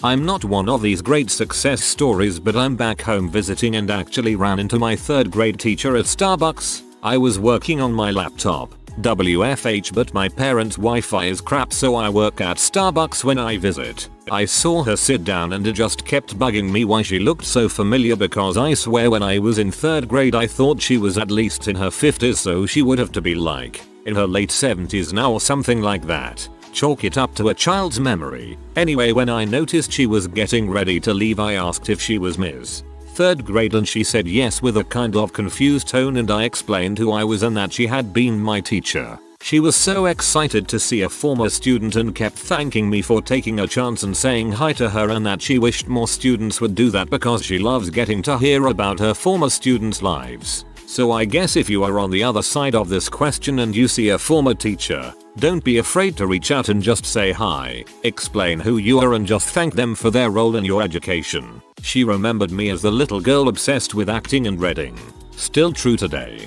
I'm not one of these great success stories, but I'm back home visiting and actually ran into my 3rd grade teacher at Starbucks. I was working on my laptop, WFH, but my parents' Wi-Fi is crap, so I work at Starbucks when I visit. I saw her sit down and it just kept bugging me why she looked so familiar, because I swear when I was in 3rd grade I thought she was at least in her 50s, so she would have to be like in her late 70s now or something like that. Chalk it up to a child's memory. Anyway, when I noticed she was getting ready to leave, I asked if she was Ms. 3rd grade and she said yes with a kind of confused tone, and I explained who I was and that she had been my teacher. She was so excited to see a former student and kept thanking me for taking a chance and saying hi to her, and that she wished more students would do that because she loves getting to hear about her former students' lives. So I guess if you are on the other side of this question and you see a former teacher, don't be afraid to reach out and just say hi, explain who you are, and just thank them for their role in your education. She remembered me as the little girl obsessed with acting and reading. Still true today.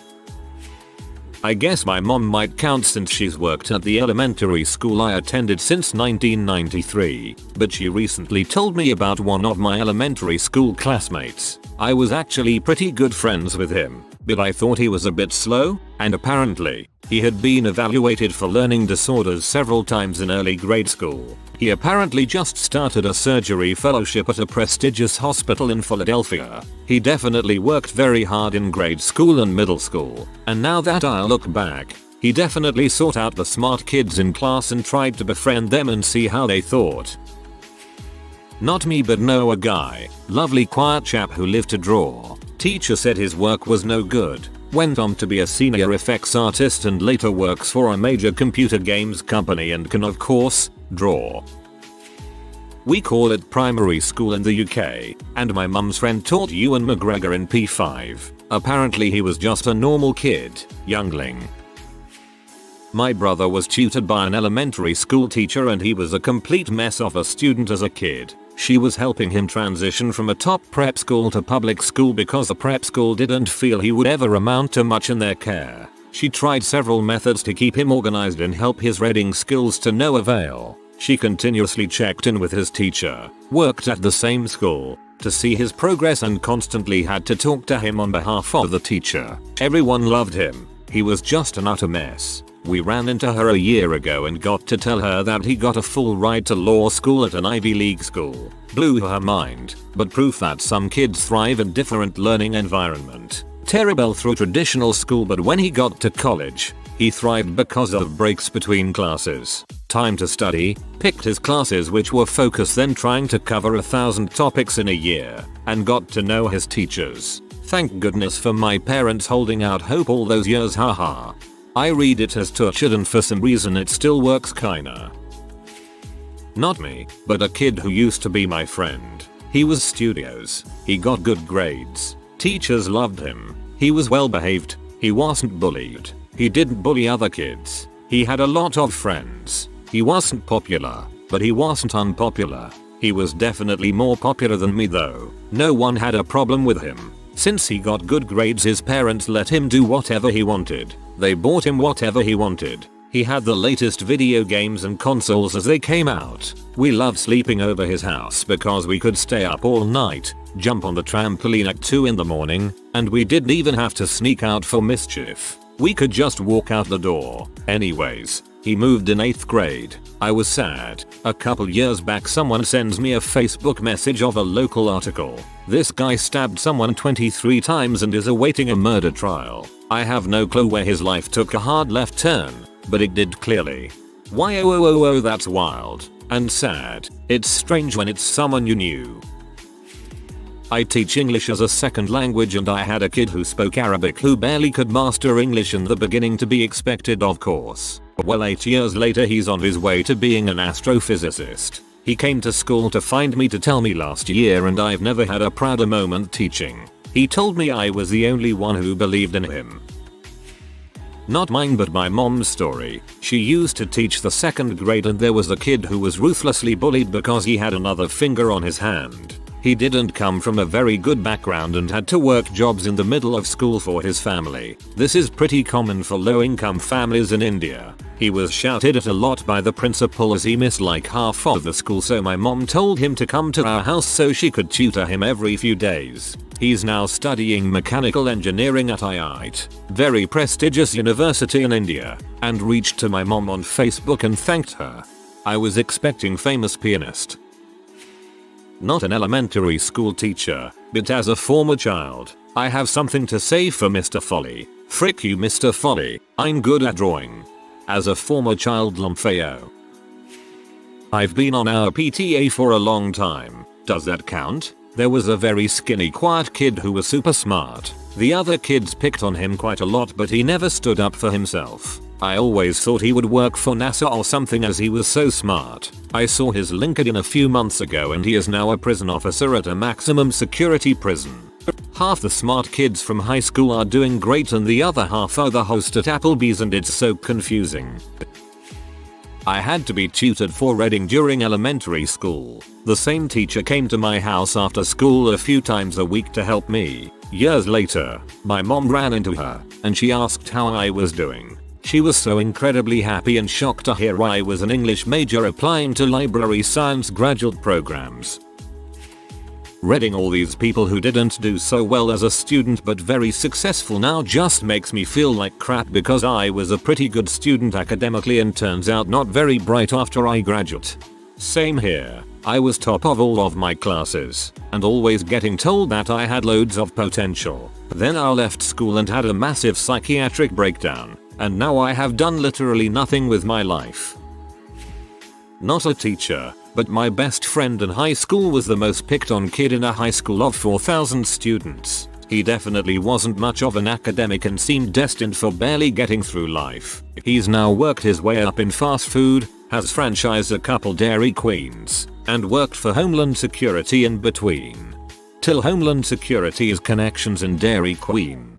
I guess my mom might count since she's worked at the elementary school I attended since 1993, but she recently told me about one of my elementary school classmates. I was actually pretty good friends with him, but I thought he was a bit slow, and apparently, he had been evaluated for learning disorders several times in early grade school. He apparently just started a surgery fellowship at a prestigious hospital in Philadelphia. He definitely worked very hard in grade school and middle school, and now that I look back, he definitely sought out the smart kids in class and tried to befriend them and see how they thought. Not me, but know a guy, lovely quiet chap who lived to draw. Teacher said his work was no good. Went on to be a senior effects artist and later works for a major computer games company and can of course draw. We call it primary school in the UK, and my mum's friend taught Ewan McGregor in P5. Apparently he was just a normal kid, youngling. My brother was tutored by an elementary school teacher and he was a complete mess of a student as a kid. She was helping him transition from a top prep school to public school because the prep school didn't feel he would ever amount to much in their care. She tried several methods to keep him organized and help his reading skills to no avail. She continuously checked in with his teacher, worked at the same school, to see his progress, and constantly had to talk to him on behalf of the teacher. Everyone loved him. He was just an utter mess. We ran into her a year ago and got to tell her that he got a full ride to law school at an Ivy League school. Blew her mind, but proof that some kids thrive in different learning environment. Terrible through traditional school, but when he got to college, he thrived because of breaks between classes. Time to study, picked his classes which were focused, then trying to cover 1,000 topics in a year, and got to know his teachers. Thank goodness for my parents holding out hope all those years, haha. I read it as tortured and for some reason it still works kinda. Not me, but a kid who used to be my friend. He was studios. He got good grades. Teachers loved him. He was well behaved. He wasn't bullied. He didn't bully other kids. He had a lot of friends. He wasn't popular, but he wasn't unpopular. He was definitely more popular than me though. No one had a problem with him. Since he got good grades, his parents let him do whatever he wanted. They bought him whatever he wanted. He had the latest video games and consoles as they came out. We loved sleeping over his house because we could stay up all night, jump on the trampoline at 2 in the morning, and we didn't even have to sneak out for mischief. We could just walk out the door. Anyways, he moved in 8th grade. I was sad. A couple years back someone sends me a Facebook message of a local article. This guy stabbed someone 23 times and is awaiting a murder trial. I have no clue where his life took a hard left turn, but it did clearly. Why oh that's wild and sad. It's strange when it's someone you knew. I teach English as a second language and I had a kid who spoke Arabic who barely could master English in the beginning, to be expected of course. Well, 8 years later he's on his way to being an astrophysicist. He came to school to find me to tell me last year and I've never had a prouder moment teaching. He told me I was the only one who believed in him. Not mine but my mom's story. She used to teach the 2nd grade and there was a kid who was ruthlessly bullied because he had another finger on his hand. He didn't come from a very good background and had to work jobs in the middle of school for his family. This is pretty common for low-income families in India. He was shouted at a lot by the principal as he missed like half of the school, so my mom told him to come to our house so she could tutor him every few days. He's now studying mechanical engineering at IIT, very prestigious university in India, and reached to my mom on Facebook and thanked her. I was expecting famous pianist. Not an elementary school teacher, but as a former child, I have something to say for Mr. Folly. Frick you Mr. Folly, I'm good at drawing. As a former child Lumpheo. I've been on our PTA for a long time. Does that count? There was a very skinny quiet kid who was super smart. The other kids picked on him quite a lot but he never stood up for himself. I always thought he would work for NASA or something as he was so smart. I saw his LinkedIn a few months ago and he is now a prison officer at a maximum security prison. Half the smart kids from high school are doing great and the other half are the host at Applebee's and it's so confusing. I had to be tutored for reading during elementary school. The same teacher came to my house after school a few times a week to help me. Years later, my mom ran into her and she asked how I was doing. She was so incredibly happy and shocked to hear I was an English major applying to library science graduate programs. Reading all these people who didn't do so well as a student but very successful now just makes me feel like crap because I was a pretty good student academically and turns out not very bright after I graduate. Same here. I was top of all of my classes and always getting told that I had loads of potential. Then I left school and had a massive psychiatric breakdown. And now I have done literally nothing with my life. Not a teacher, but my best friend in high school was the most picked on kid in a high school of 4,000 students. He definitely wasn't much of an academic and seemed destined for barely getting through life. He's now worked his way up in fast food, has franchised a couple Dairy Queens, and worked for Homeland Security in between. Till Homeland Security's connections in Dairy Queen.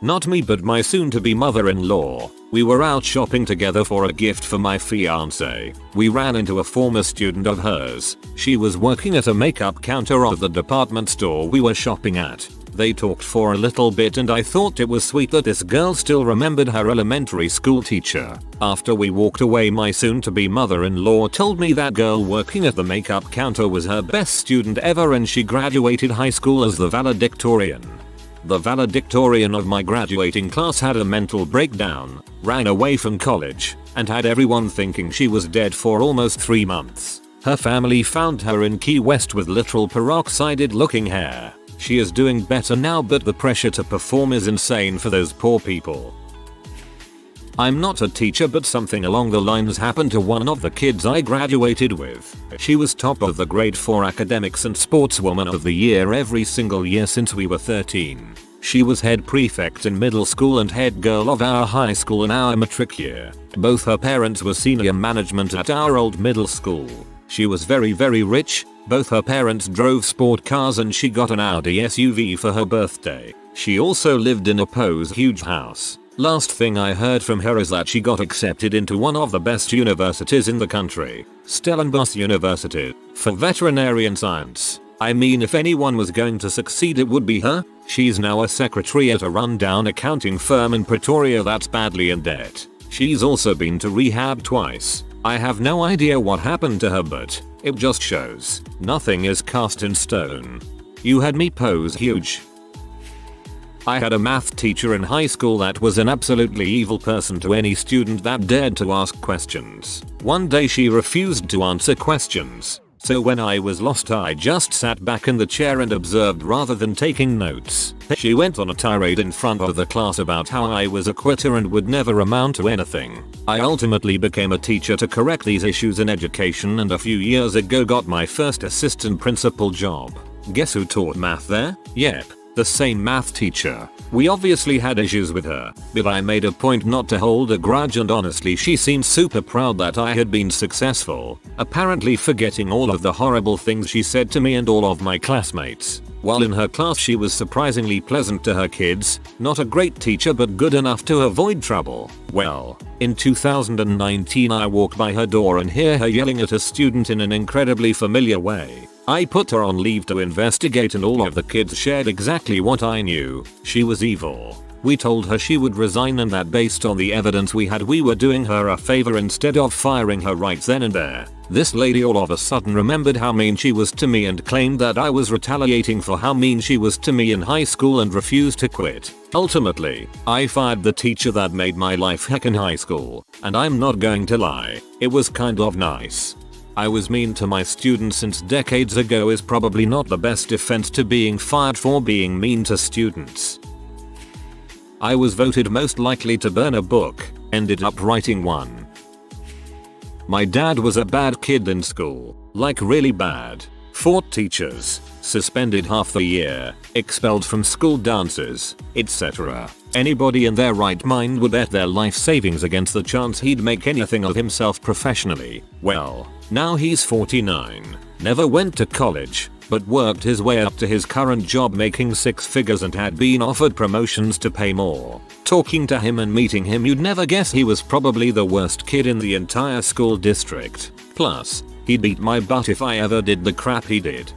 Not me but my soon-to-be mother-in-law. We were out shopping together for a gift for my fiance. We ran into a former student of hers. She was working at a makeup counter of the department store we were shopping at. They talked for a little bit and I thought it was sweet that this girl still remembered her elementary school teacher. After we walked away, my soon-to-be mother-in-law told me that girl working at the makeup counter was her best student ever and she graduated high school as the valedictorian. The valedictorian of my graduating class had a mental breakdown, ran away from college, and had everyone thinking she was dead for almost 3 months. Her family found her in Key West with literal peroxided looking hair. She is doing better now but the pressure to perform is insane for those poor people. I'm not a teacher but something along the lines happened to one of the kids I graduated with. She was top of the grade 4 academics and sportswoman of the year every single year since we were 13. She was head prefect in middle school and head girl of our high school in our matric year. Both her parents were senior management at our old middle school. She was very rich. Both her parents drove sport cars and she got an Audi SUV for her birthday. She also lived in a Poe's huge house. Last thing I heard from her is that she got accepted into one of the best universities in the country, Stellenbosch University, for veterinarian science. I mean, if anyone was going to succeed it would be her. She's now a secretary at a rundown accounting firm in Pretoria that's badly in debt. She's also been to rehab twice. I have no idea what happened to her but it just shows nothing is cast in stone. You had me Poe's huge. I had a math teacher in high school that was an absolutely evil person to any student that dared to ask questions. One day she refused to answer questions. So when I was lost I just sat back in the chair and observed rather than taking notes. She went on a tirade in front of the class about how I was a quitter and would never amount to anything. I ultimately became a teacher to correct these issues in education and a few years ago got my first assistant principal job. Guess who taught math there? Yep, the same math teacher. We obviously had issues with her, but I made a point not to hold a grudge and honestly she seemed super proud that I had been successful, apparently forgetting all of the horrible things she said to me and all of my classmates. While in her class she was surprisingly pleasant to her kids, not a great teacher but good enough to avoid trouble. Well, in 2019 I walk by her door and hear her yelling at a student in an incredibly familiar way. I put her on leave to investigate and all of the kids shared exactly what I knew. She was evil. We told her she would resign and that based on the evidence we had we were doing her a favor instead of firing her right then and there. This lady all of a sudden remembered how mean she was to me and claimed that I was retaliating for how mean she was to me in high school and refused to quit. Ultimately, I fired the teacher that made my life heck in high school, and I'm not going to lie, it was kind of nice. I was mean to my students since decades ago is probably not the best defense to being fired for being mean to students. I was voted most likely to burn a book, ended up writing one. My dad was a bad kid in school, like really bad. Fought teachers, suspended half the year, expelled from school dances, etc. Anybody in their right mind would bet their life savings against the chance he'd make anything of himself professionally. Well, now he's 49, never went to college, but worked his way up to his current job making six figures and had been offered promotions to pay more. Talking to him and meeting him you'd never guess he was probably the worst kid in the entire school district. Plus, he'd beat my butt if I ever did the crap he did.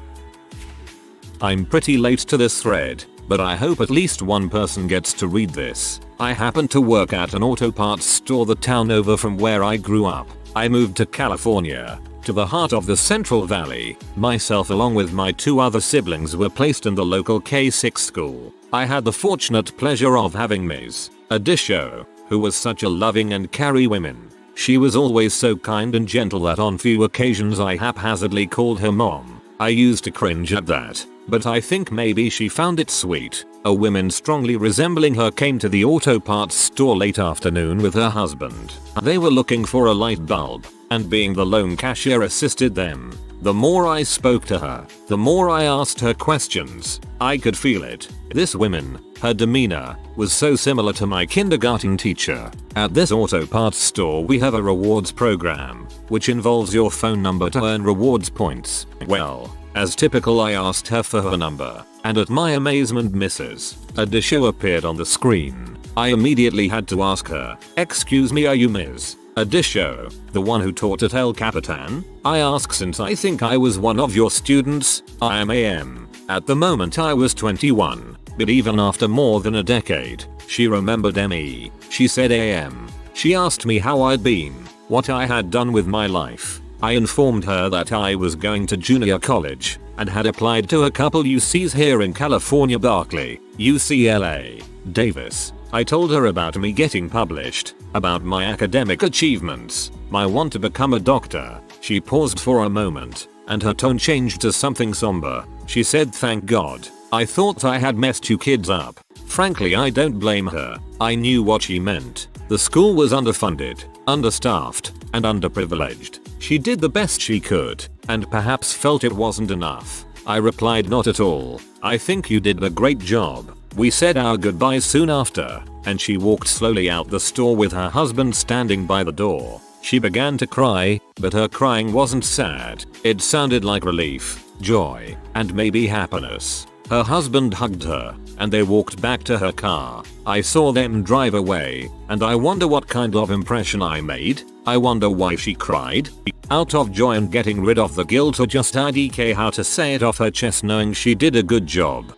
I'm pretty late to this thread, but I hope at least one person gets to read this. I happen to work at an auto parts store the town over from where I grew up. I moved to California, to the heart of the Central Valley. Myself along with my two other siblings were placed in the local K-6 school. I had the fortunate pleasure of having Ms. Adisho, who was such a loving and caring woman. She was always so kind and gentle that on few occasions I haphazardly called her mom. I used to cringe at that, but I think maybe she found it sweet. A woman strongly resembling her came to the auto parts store late afternoon with her husband. They were looking for a light bulb, and being the lone cashier assisted them. The more I spoke to her, the more I asked her questions. I could feel it. This woman, her demeanor, was so similar to my kindergarten teacher. At this auto parts store we have a rewards program, which involves your phone number to earn rewards points. Well, as typical I asked her for her number, and at my amazement Mrs. Adisho appeared on the screen. I immediately had to ask her, "Excuse me, are you Ms. Adisho, the one who taught at El Capitan?" I ask since I think I was one of your students. I am. At the moment I was 21, but even after more than a decade, she remembered me. She said am. She asked me how I'd been, what I had done with my life. I informed her that I was going to junior college and had applied to a couple UCs here in California, Berkeley, UCLA, Davis. I told her about me getting published, about my academic achievements, my want to become a doctor. She paused for a moment, and her tone changed to something somber. She said, "Thank God. I thought I had messed you kids up." Frankly, I don't blame her. I knew what she meant. The school was underfunded, understaffed, and underprivileged. She did the best she could, and perhaps felt it wasn't enough. I replied, "Not at all. I think you did a great job." We said our goodbyes soon after, and she walked slowly out the store with her husband standing by the door. She began to cry, but her crying wasn't sad. It sounded like relief, joy, and maybe happiness. Her husband hugged her, and they walked back to her car. I saw them drive away, and I wonder what kind of impression I made. I wonder why she cried. Out of joy and getting rid of the guilt, or just IDK how to say it off her chest knowing she did a good job.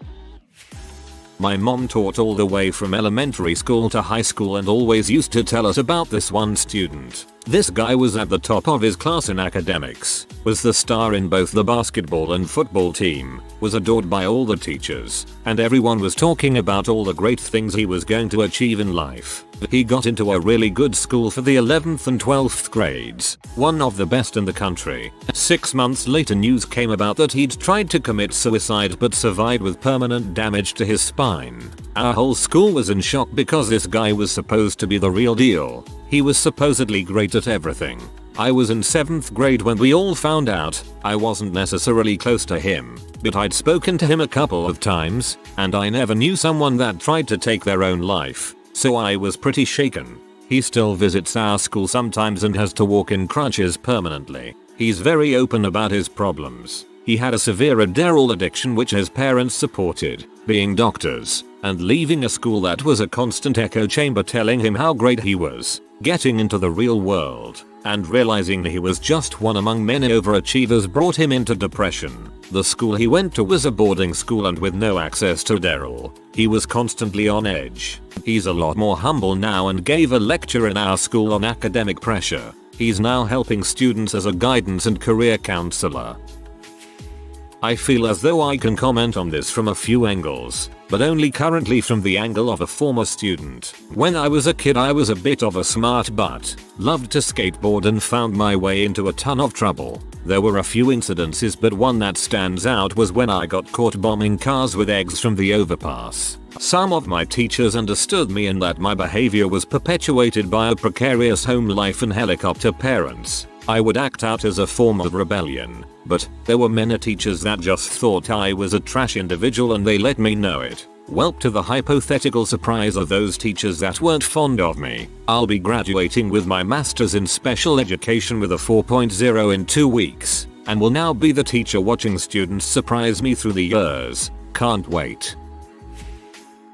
My mom taught all the way from elementary school to high school and always used to tell us about this one student. This guy was at the top of his class in academics, was the star in both the basketball and football team, was adored by all the teachers, and everyone was talking about all the great things he was going to achieve in life. He got into a really good school for the 11th and 12th grades, one of the best in the country. 6 months later news came about that he'd tried to commit suicide but survived with permanent damage to his spine. Our whole school was in shock because this guy was supposed to be the real deal. He was supposedly great at everything. I was in 7th grade when we all found out. I wasn't necessarily close to him, but I'd spoken to him a couple of times, and I never knew someone that tried to take their own life, so I was pretty shaken. He still visits our school sometimes and has to walk in crutches permanently. He's very open about his problems. He had a severe Adderall addiction which his parents supported, being doctors, and leaving a school that was a constant echo chamber telling him how great he was, getting into the real world, and realizing he was just one among many overachievers brought him into depression. The school he went to was a boarding school and with no access to Adderall. He was constantly on edge. He's a lot more humble now and gave a lecture in our school on academic pressure. He's now helping students as a guidance and career counselor. I feel as though I can comment on this from a few angles, but only currently from the angle of a former student. When I was a kid I was a bit of a smart butt, loved to skateboard and found my way into a ton of trouble. There were a few incidences but one that stands out was when I got caught bombing cars with eggs from the overpass. Some of my teachers understood me and that my behavior was perpetuated by a precarious home life and helicopter parents. I would act out as a form of rebellion, but there were many teachers that just thought I was a trash individual and they let me know it. Welp to the hypothetical surprise of those teachers that weren't fond of me. I'll be graduating with my master's in special education with a 4.0 in 2 weeks, and will now be the teacher watching students surprise me through the years. Can't wait.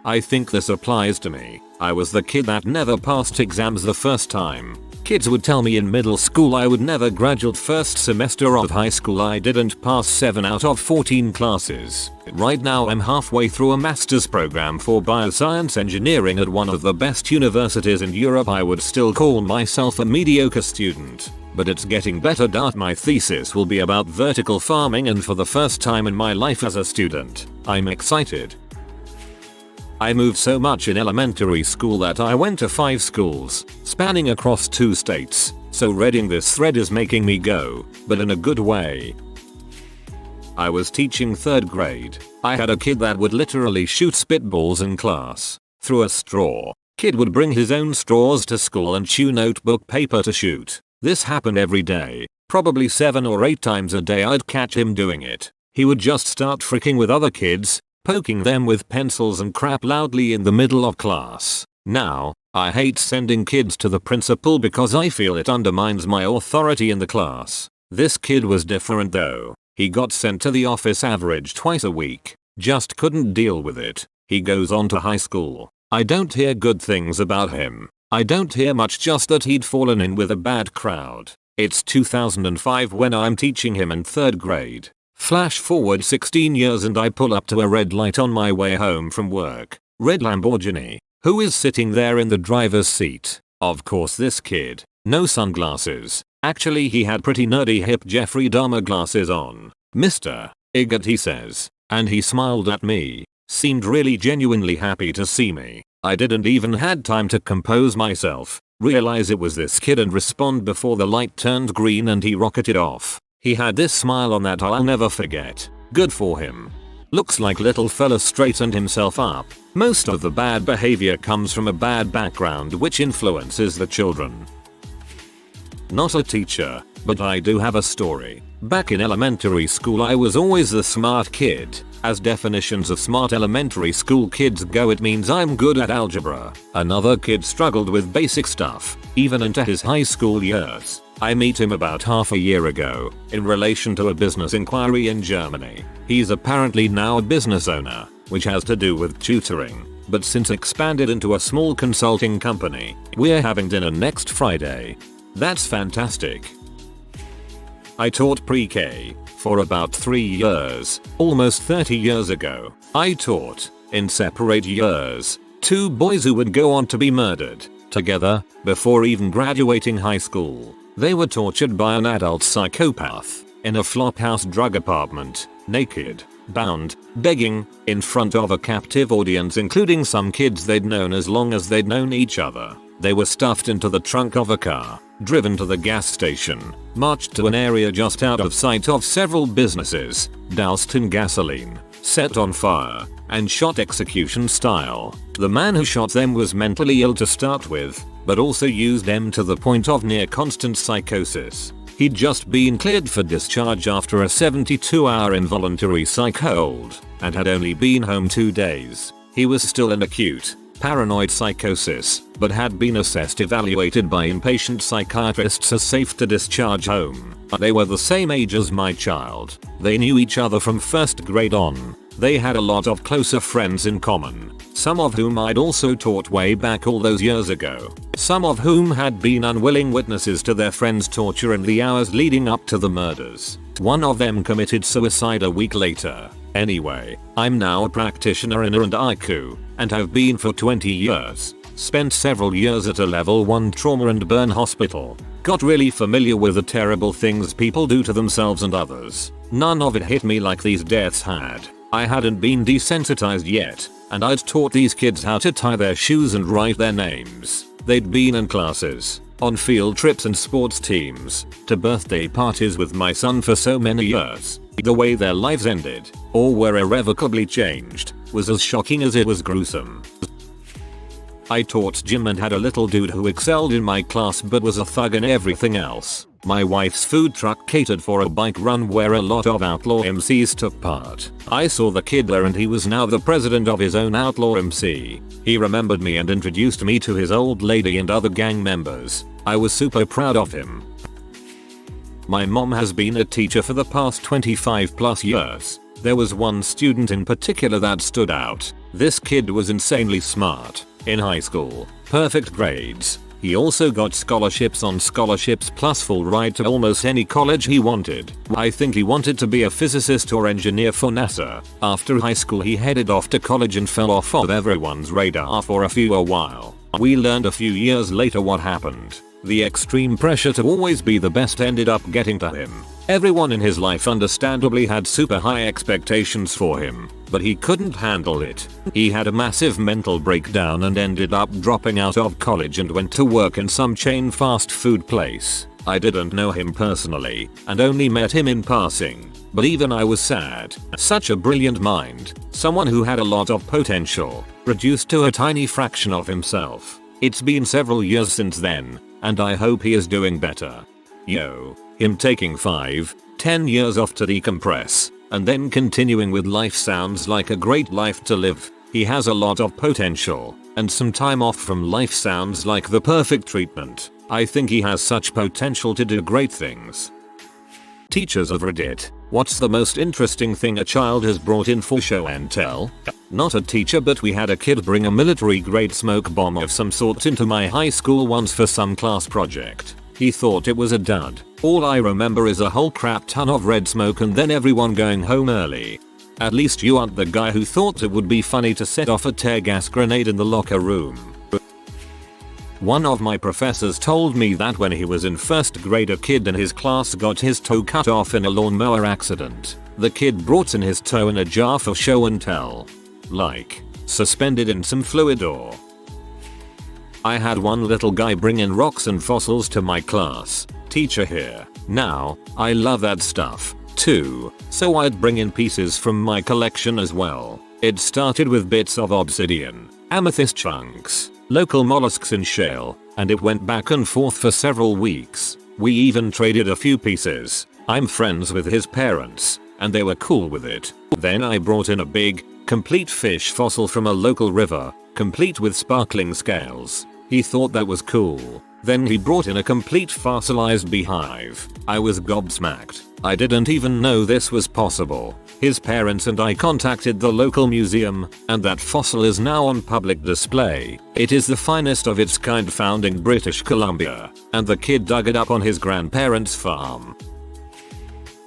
I think this applies to me. I was the kid that never passed exams the first time. Kids would tell me in middle school I would never graduate first semester of high school. I didn't pass 7 out of 14 classes. Right now I'm halfway through a master's program for bioscience engineering at one of the best universities in Europe. I would still call myself a mediocre student, but it's getting better. My thesis will be about vertical farming and for the first time in my life as a student, I'm excited. I moved so much in elementary school that I went to 5 schools, spanning across 2 states, so reading this thread is making me go, but in a good way. I was teaching 3rd grade. I had a kid that would literally shoot spitballs in class, through a straw. Kid would bring his own straws to school and chew notebook paper to shoot. This happened every day, probably 7 or 8 times a day I'd catch him doing it. He would just start freaking with other kids, poking them with pencils and crap loudly in the middle of class. Now, I hate sending kids to the principal because I feel it undermines my authority in the class. This kid was different though. He got sent to the office average twice a week. Just couldn't deal with it. He goes on to high school. I don't hear good things about him. I don't hear much, just that he'd fallen in with a bad crowd. It's 2005 when I'm teaching him in 3rd grade. Flash forward 16 years and I pull up to a red light on my way home from work. Red Lamborghini. Who is sitting there in the driver's seat? Of course this kid. No sunglasses. Actually he had pretty nerdy hip Jeffrey Dahmer glasses on. Mr. Igot, he says. And he smiled at me. Seemed really genuinely happy to see me. I didn't even had time to compose myself, realize it was this kid and respond before the light turned green and he rocketed off. He had this smile on that I'll never forget. Good for him. Looks like little fella straightened himself up. Most of the bad behavior comes from a bad background which influences the children. Not a teacher, but I do have a story. Back in elementary school I was always the smart kid. As definitions of smart elementary school kids go, it means I'm good at algebra. Another kid struggled with basic stuff, even into his high school years. I meet him about half a year ago, in relation to a business inquiry in Germany. He's apparently now a business owner, which has to do with tutoring, but since expanded into a small consulting company. We're having dinner next Friday. That's fantastic. I taught pre-K for about 3 years. Almost 30 years ago, I taught, in separate years, 2 boys who would go on to be murdered. together, before even graduating high school. They were tortured by an adult psychopath in a flophouse drug apartment, naked, bound, begging, in front of a captive audience including some kids they'd known as long as they'd known each other. They were stuffed into the trunk of a car, driven to the gas station, marched to an area just out of sight of several businesses, doused in gasoline, set on fire, and shot execution style. The man who shot them was mentally ill to start with, but also used them to the point of near constant psychosis. He'd just been cleared for discharge after a 72-hour involuntary psych hold, and had only been home 2 days. He was still in acute, paranoid psychosis, but had been assessed evaluated by inpatient psychiatrists as safe to discharge home. They were the same age as my child. They knew each other from first grade on. They had a lot of closer friends in common, some of whom I'd also taught way back all those years ago, some of whom had been unwilling witnesses to their friends' torture in the hours leading up to the murders. One of them committed suicide a week later. Anyway, I'm now a practitioner in Iku, and have been for 20 years. Spent several years at a level 1 trauma and burn hospital. Got really familiar with the terrible things people do to themselves and others. None of it hit me like these deaths had. I hadn't been desensitized yet, and I'd taught these kids how to tie their shoes and write their names. They'd been in classes, on field trips and sports teams, to birthday parties with my son for so many years. The way their lives ended, or were irrevocably changed, was as shocking as it was gruesome. I taught gym and had a little dude who excelled in my class but was a thug in everything else. My wife's food truck catered for a bike run where a lot of outlaw MCs took part. I saw the kid there and he was now the president of his own outlaw MC. He remembered me and introduced me to his old lady and other gang members. I was super proud of him. My mom has been a teacher for the past 25 plus years. There was one student in particular that stood out. This kid was insanely smart. In high school, perfect grades. He also got scholarships on scholarships plus full ride to almost any college he wanted. I think he wanted to be a physicist or engineer for NASA. After high school he headed off to college and fell off of everyone's radar for a while. We learned a few years later what happened. The extreme pressure to always be the best ended up getting to him. Everyone in his life understandably had super high expectations for him, but he couldn't handle it. He had a massive mental breakdown and ended up dropping out of college and went to work in some chain fast food place. I didn't know him personally and only met him in passing, but even I was sad. Such a brilliant mind, someone who had a lot of potential, reduced to a tiny fraction of himself. It's been several years since then, and I hope he is doing better. Him taking 5-10 years off to decompress, and then continuing with life sounds like a great life to live. He has a lot of potential, and some time off from life sounds like the perfect treatment. I think he has such potential to do great things. Teachers of Reddit, what's the most interesting thing a child has brought in for show and tell? Not a teacher, but we had a kid bring a military grade smoke bomb of some sort into my high school once for some class project. He thought it was a dud. All I remember is a whole crap ton of red smoke and then everyone going home early. At least you aren't the guy who thought it would be funny to set off a tear gas grenade in the locker room. One of my professors told me that when he was in first grade a kid in his class got his toe cut off in a lawnmower accident. The kid brought in his toe in a jar for show and tell. Like, suspended in some fluid or... I had one little guy bring in rocks and fossils to my class. Teacher here. Now, I love that stuff, too, so I'd bring in pieces from my collection as well. It started with bits of obsidian, amethyst chunks, local mollusks in shale, and it went back and forth for several weeks. We even traded a few pieces. I'm friends with his parents, and they were cool with it. Then I brought in a big, complete fish fossil from a local river, complete with sparkling scales. He thought that was cool. Then he brought in a complete fossilized beehive. I was gobsmacked. I didn't even know this was possible. His parents and I contacted the local museum, and that fossil is now on public display. It is the finest of its kind found in British Columbia, and the kid dug it up on his grandparents' farm.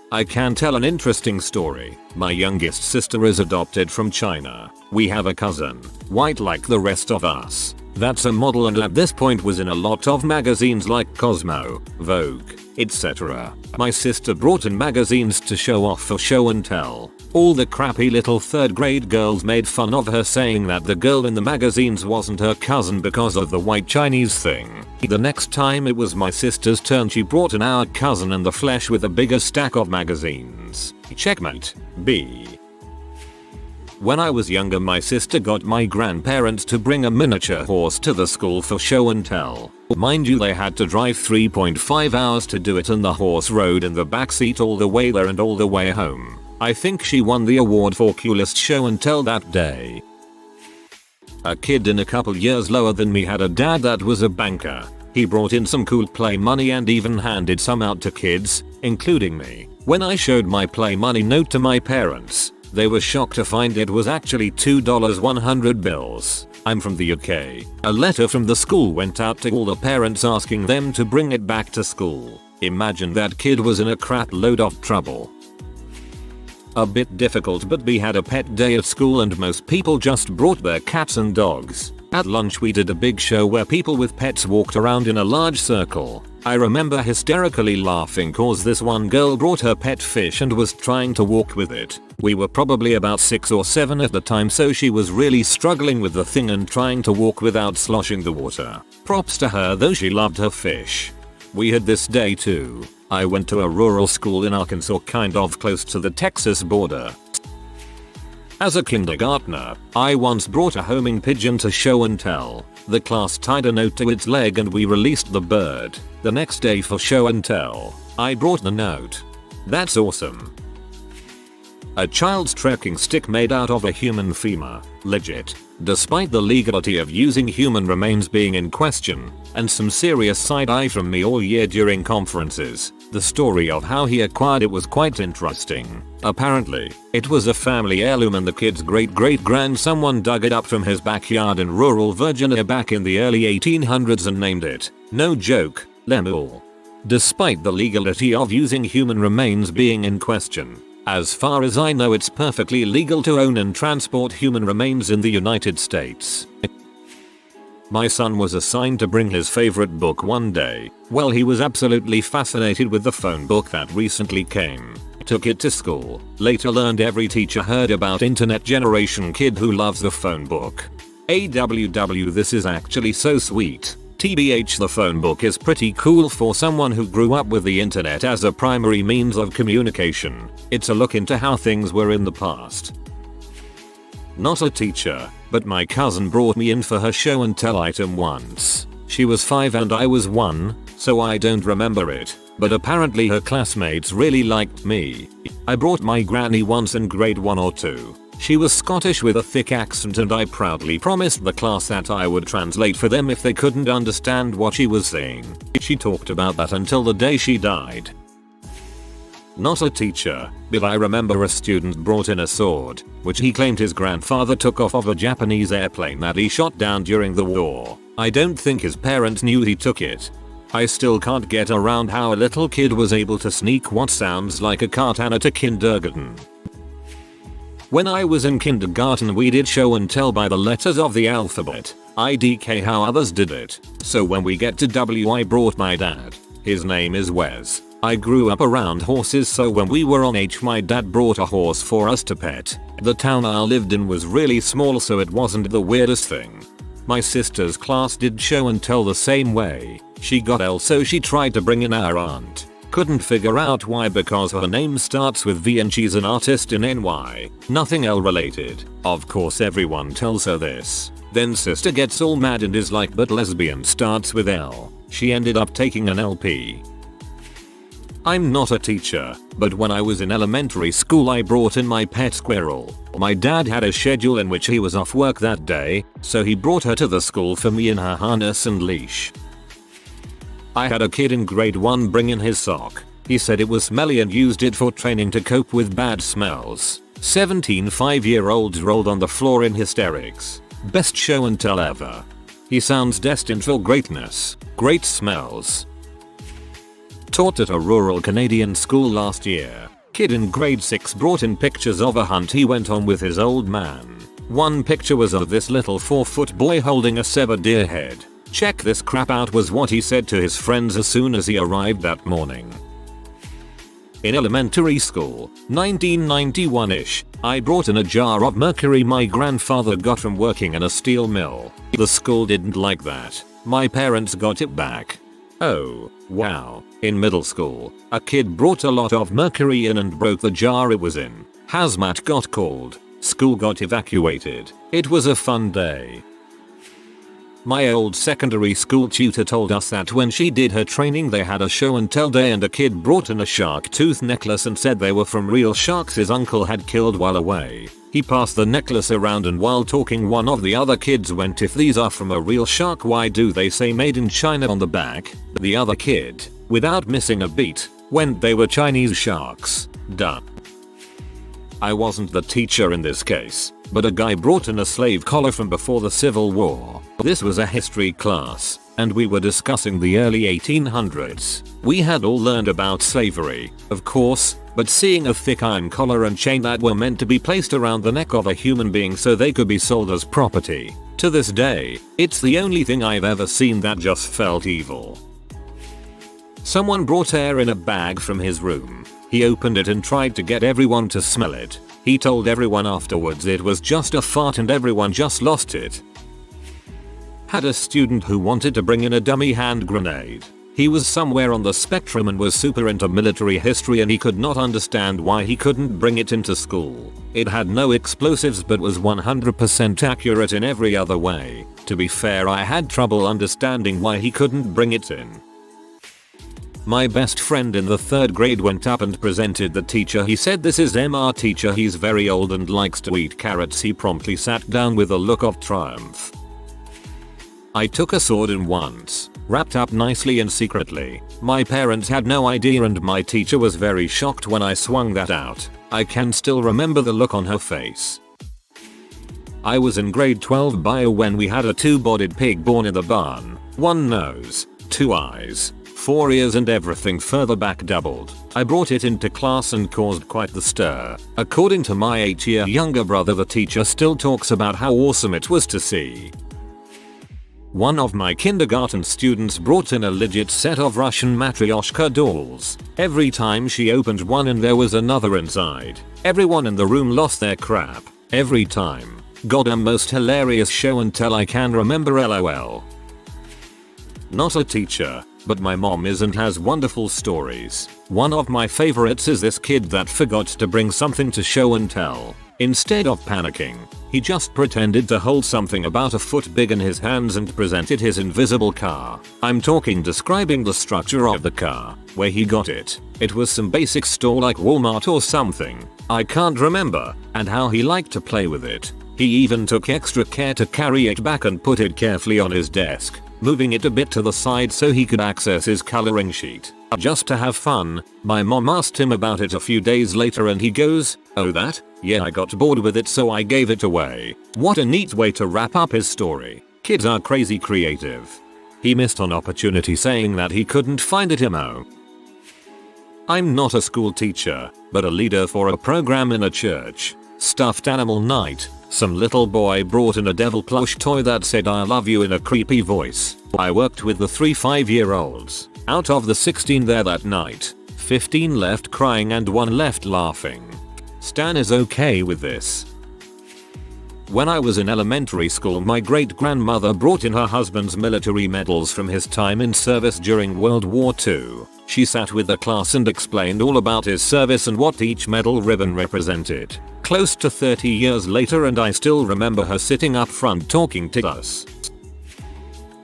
I can tell an interesting story. My youngest sister is adopted from China. We have a cousin, white like the rest of us. that's a model and at this point was in a lot of magazines like Cosmo, Vogue, etc. My sister brought in magazines to show off for show and tell. All the crappy little 3rd grade girls made fun of her saying that the girl in the magazines wasn't her cousin because of the white Chinese thing. The next time it was my sister's turn, she brought in our cousin in the flesh with a bigger stack of magazines. Checkmate. B. When I was younger, my sister got my grandparents to bring a miniature horse to the school for show and tell. Mind you, they had to drive 3.5 hours to do it and the horse rode in the backseat all the way there and all the way home. I think she won the award for coolest show and tell that day. A kid in a couple years lower than me had a dad that was a banker. He brought in some cool play money and even handed some out to kids, including me. When I showed my play money note to my parents, they were shocked to find it was actually $2 100 bills. I'm from the UK. A letter from the school went out to all the parents asking them to bring it back to school. Imagine that kid was in a crap load of trouble. A bit difficult, but we had a pet day at school and most people just brought their cats and dogs. At lunch we did a big show where people with pets walked around in a large circle. I remember hysterically laughing cause this one girl brought her pet fish and was trying to walk with it. We were probably about 6 or 7 at the time, so she was really struggling with the thing and trying to walk without sloshing the water. Props to her though, she loved her fish. We had this day too. I went to a rural school in Arkansas, kind of close to the Texas border. As a kindergartner, I once brought a homing pigeon to show and tell. The class tied a note to its leg and we released the bird. The next day for show and tell, I brought the note. That's awesome. A child's trekking stick made out of a human femur. Legit. Despite the legality of using human remains being in question, and some serious side-eye from me all year during conferences, the story of how he acquired it was quite interesting. Apparently, it was a family heirloom and the kid's great-great-grandson dug it up from his backyard in rural Virginia back in the early 1800s and named it, no joke, Lemuel. Despite the legality of using human remains being in question, as far as I know it's perfectly legal to own and transport human remains in the United States. My son was assigned to bring his favorite book one day. Well, he was absolutely fascinated with the phone book that recently came. Took it to school. Later learned every teacher heard about internet generation kid who loves the phone book. AWW, this is actually so sweet. TBH, the phone book is pretty cool for someone who grew up with the internet as a primary means of communication. It's a look into how things were in the past. Not a teacher, but my cousin brought me in for her show and tell item once. She was 5 and I was 1, so I don't remember it, but apparently her classmates really liked me. I brought my granny once in grade 1 or 2. She was Scottish with a thick accent and I proudly promised the class that I would translate for them if they couldn't understand what she was saying. She talked about that until the day she died. Not a teacher, but I remember a student brought in a sword, which he claimed his grandfather took off of a Japanese airplane that he shot down during the war. I don't think his parents knew he took it. I still can't get around how a little kid was able to sneak what sounds like a katana to kindergarten. When I was in kindergarten we did show and tell by the letters of the alphabet. IDK how others did it. So when we get to W I brought my dad. His name is Wes. I grew up around horses, so when we were on H my dad brought a horse for us to pet. The town I lived in was really small, so it wasn't the weirdest thing. My sister's class did show and tell the same way. She got L, so she tried to bring in our aunt. Couldn't figure out why because her name starts with V and she's an artist in NY. Nothing L related. Of course everyone tells her this. Then sister gets all mad and is like, but lesbian starts with L. She ended up taking an LP. I'm not a teacher, but when I was in elementary school I brought in my pet squirrel. My dad had a schedule in which he was off work that day, so he brought her to the school for me in her harness and leash. I had a kid in grade 1 bring in his sock. He said it was smelly and used it for training to cope with bad smells. 17 5-year-olds rolled on the floor in hysterics. Best show and tell ever. He sounds destined for greatness. Great smells. Taught at a rural Canadian school last year. Kid in grade 6 brought in pictures of a hunt he went on with his old man. One picture was of this little 4-foot boy holding a severed deer head. "Check this crap out," was what he said to his friends as soon as he arrived that morning. In elementary school, 1991-ish, I brought in a jar of mercury my grandfather got from working in a steel mill. The school didn't like that. My parents got it back. Oh, wow. In middle school, a kid brought a lot of mercury in and broke the jar it was in. Hazmat got called. School got evacuated. It was a fun day. My old secondary school tutor told us that when she did her training they had a show and tell day and a kid brought in a shark tooth necklace and said they were from real sharks his uncle had killed while away. He passed the necklace around and while talking one of the other kids went, "If these are from a real shark, why do they say made in China on the back?" The other kid, without missing a beat, went, "They were Chinese sharks. Duh." I wasn't the teacher in this case, but a guy brought in a slave collar from before the Civil War. This was a history class, and we were discussing the early 1800s. We had all learned about slavery, of course, but seeing a thick iron collar and chain that were meant to be placed around the neck of a human being so they could be sold as property. To this day, it's the only thing I've ever seen that just felt evil. Someone brought air in a bag from his room. He opened it and tried to get everyone to smell it. He told everyone afterwards it was just a fart and everyone just lost it. Had a student who wanted to bring in a dummy hand grenade. He was somewhere on the spectrum and was super into military history and he could not understand why he couldn't bring it into school. It had no explosives but was 100% accurate in every other way. To be fair, I had trouble understanding why he couldn't bring it in. My best friend in the 3rd grade went up and presented the teacher. He said, "This is our teacher. He's very old and likes to eat carrots." He promptly sat down with a look of triumph. I took a sword in once, wrapped up nicely and secretly. My parents had no idea and my teacher was very shocked when I swung that out. I can still remember the look on her face. I was in grade 12 bio when we had a 2-bodied pig born in the barn. 1 nose, 2 eyes, 4 ears and everything further back doubled. I brought it into class and caused quite the stir. According to my 8-year younger brother, the teacher still talks about how awesome it was to see. One of my kindergarten students brought in a legit set of Russian matryoshka dolls. Every time she opened one and there was another inside, everyone in the room lost their crap. Every time. Goddamn, most hilarious show and tell I can remember, lol. Not a teacher, but my mom is and has wonderful stories. One of my favorites is this kid that forgot to bring something to show and tell. Instead of panicking, he just pretended to hold something about a foot big in his hands and presented his invisible car. I'm talking describing the structure of the car, where he got it. It was some basic store like Walmart or something. I can't remember, and how he liked to play with it. He even took extra care to carry it back and put it carefully on his desk, moving it a bit to the side so he could access his coloring sheet. Just to have fun. My mom asked him about it a few days later and he goes, "Oh, that? Yeah, I got bored with it so I gave it away." What a neat way to wrap up his story. Kids are crazy creative. He missed an opportunity saying that he couldn't find it emo. I'm not a school teacher, but a leader for a program in a church. Stuffed animal night. Some little boy brought in a devil plush toy that said "I love you" in a creepy voice. I worked with the 3-5-year-olds. Out of the 16 there that night, 15 left crying and 1 left laughing. Stan is okay with this. When I was in elementary school, my great-grandmother brought in her husband's military medals from his time in service during World War II. She sat with the class and explained all about his service and what each medal ribbon represented. Close to 30 years later and I still remember her sitting up front talking to us.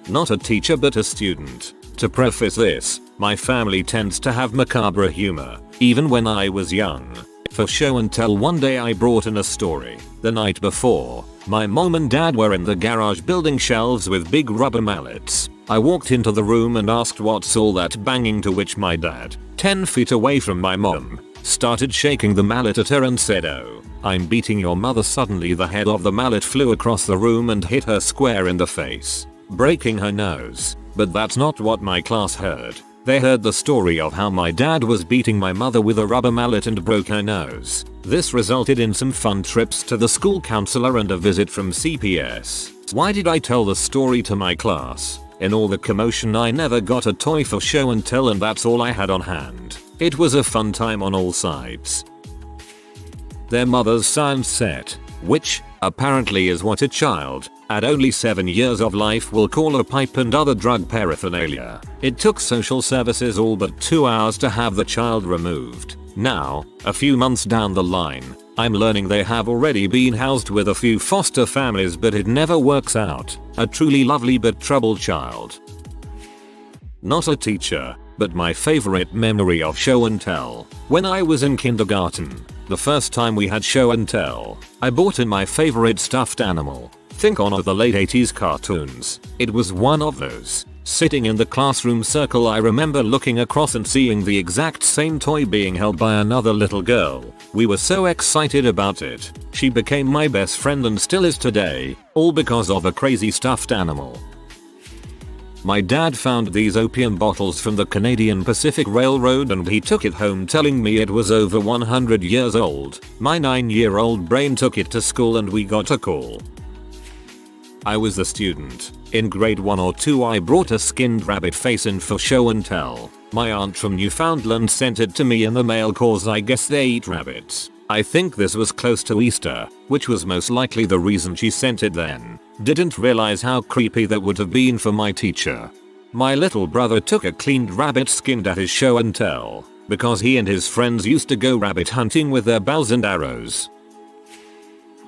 Not a teacher but a student. To preface this, my family tends to have macabre humor, even when I was young. For show and tell, one day I brought in a story. The night before, my mom and dad were in the garage building shelves with big rubber mallets. I walked into the room and asked what's all that banging, to which my dad, 10 feet away from my mom, started shaking the mallet at her and said, "Oh, I'm beating your mother." Suddenly the head of the mallet flew across the room and hit her square in the face, breaking her nose. But that's not what my class heard. They heard the story of how my dad was beating my mother with a rubber mallet and broke her nose. This resulted in some fun trips to the school counselor and a visit from CPS. Why did I tell the story to my class? In all the commotion I never got a toy for show and tell, and that's all I had on hand. It was a fun time on all sides. Their mother's science set, which apparently is what a child at only 7 years of life will call a pipe and other drug paraphernalia. It took social services all but 2 hours to have the child removed. Now, a few months down the line, I'm learning they have already been housed with a few foster families, but it never works out. A truly lovely but troubled child. Not a teacher, but my favorite memory of show and tell. When I was in kindergarten, the first time we had show and tell, I bought in my favorite stuffed animal. Think on the late 80s cartoons. It was one of those. Sitting in the classroom circle, I remember looking across and seeing the exact same toy being held by another little girl. We were so excited about it. She became my best friend and still is today, all because of a crazy stuffed animal. My dad found these opium bottles from the Canadian Pacific Railroad and he took it home telling me it was over 100 years old. My 9-year-old brain took it to school and we got a call. I was the student. In grade 1 or 2 I brought a skinned rabbit face in for show and tell. My aunt from Newfoundland sent it to me in the mail cause I guess they eat rabbits. I think this was close to Easter, which was most likely the reason she sent it then. Didn't realize how creepy that would have been for my teacher. My little brother took a cleaned rabbit skinned at his show and tell, because he and his friends used to go rabbit hunting with their bows and arrows.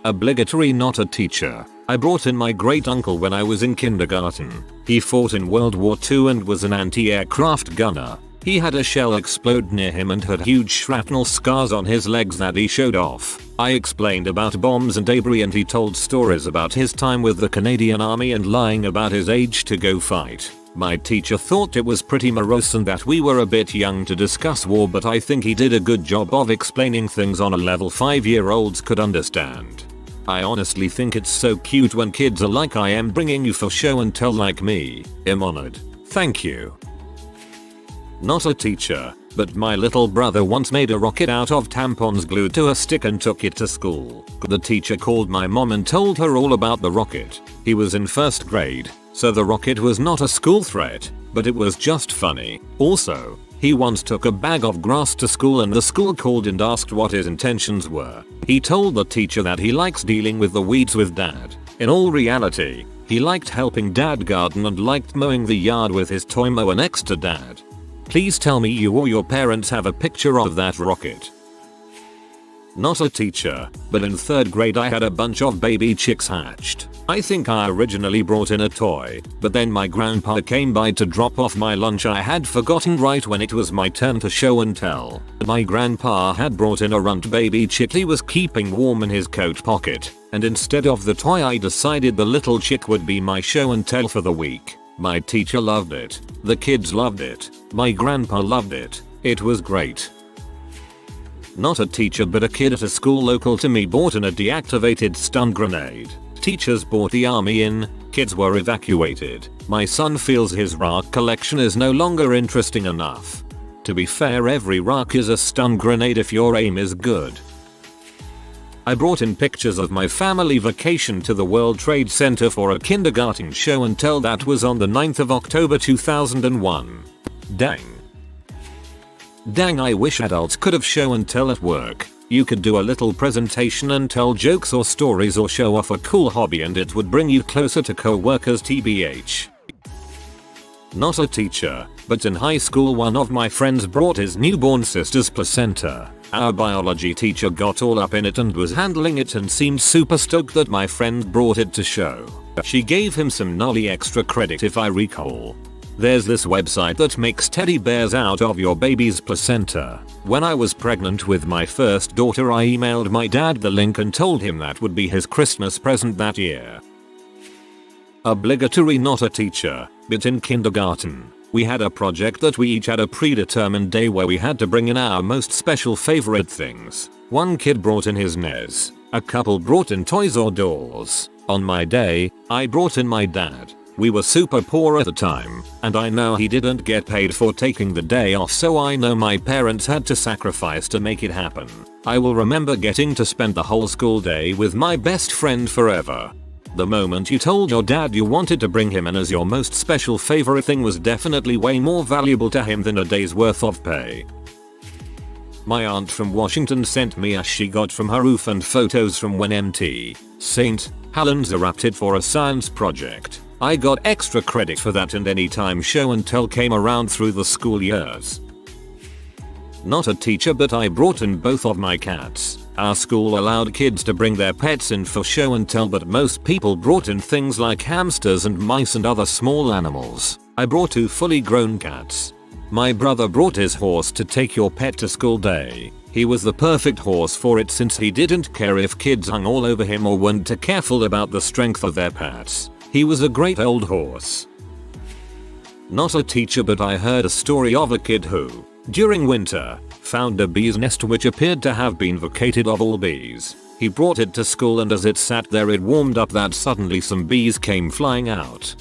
Obligatory not a teacher. I brought in my great uncle when I was in kindergarten. He fought in World War II and was an anti-aircraft gunner. He had a shell explode near him and had huge shrapnel scars on his legs that he showed off. I explained about bombs and debris and he told stories about his time with the Canadian Army and lying about his age to go fight. My teacher thought it was pretty morose and that we were a bit young to discuss war, but I think he did a good job of explaining things on a level 5-year-olds could understand. I honestly think it's so cute when kids are like, I am bringing you for show and tell like me. I'm honored. Thank you. Not a teacher, but my little brother once made a rocket out of tampons glued to a stick and took it to school. The teacher called my mom and told her all about the rocket. He was in 1st grade, so the rocket was not a school threat, but it was just funny. Also, he once took a bag of grass to school and the school called and asked what his intentions were. He told the teacher that he likes dealing with the weeds with dad. In all reality, he liked helping dad garden and liked mowing the yard with his toy mower next to dad. Please tell me you or your parents have a picture of that rocket. Not a teacher, but in 3rd grade I had a bunch of baby chicks hatched. I think I originally brought in a toy, but then my grandpa came by to drop off my lunch. I had forgotten right when it was my turn to show and tell. My grandpa had brought in a runt baby chick he was keeping warm in his coat pocket, and instead of the toy I decided the little chick would be my show and tell for the week. My teacher loved it. The kids loved it. My grandpa loved it. It was great. Not a teacher but a kid at a school local to me bought in a deactivated stun grenade. Teachers bought the army in, kids were evacuated. My son feels his rock collection is no longer interesting enough. To be fair, every rock is a stun grenade if your aim is good. I brought in pictures of my family vacation to the World Trade Center for a kindergarten show and tell that was on the 9th of October 2001. Dang, I wish adults could have show and tell at work. You could do a little presentation and tell jokes or stories or show off a cool hobby and it would bring you closer to co-workers tbh. Not a teacher, but in high school one of my friends brought his newborn sister's placenta. Our biology teacher got all up in it and was handling it and seemed super stoked that my friend brought it to show. She gave him some gnarly extra credit if I recall. There's this website that makes teddy bears out of your baby's placenta. When I was pregnant with my first daughter I emailed my dad the link and told him that would be his Christmas present that year. Obligatory not a teacher, but in kindergarten, we had a project that we each had a predetermined day where we had to bring in our most special favorite things. One kid brought in his NES, a couple brought in toys or dolls. On my day, I brought in my dad. We were super poor at the time, and I know he didn't get paid for taking the day off, so I know my parents had to sacrifice to make it happen. I will remember getting to spend the whole school day with my best friend forever. The moment you told your dad you wanted to bring him in as your most special favorite thing was definitely way more valuable to him than a day's worth of pay. My aunt from Washington sent me a she got from her roof and photos from when Mt. St. Helens erupted for a science project. I got extra credit for that, and anytime show and tell came around through the school years. Not a teacher, but I brought in both of my cats. Our school allowed kids to bring their pets in for show and tell, but most people brought in things like hamsters and mice and other small animals. I brought 2 fully grown cats. My brother brought his horse to take your pet to school day. He was the perfect horse for it since he didn't care if kids hung all over him or weren't too careful about the strength of their pets. He was a great old horse. Not a teacher, but I heard a story of a kid who, during winter, found a bee's nest which appeared to have been vacated of all bees. He brought it to school, and as it sat there it warmed up that suddenly some bees came flying out.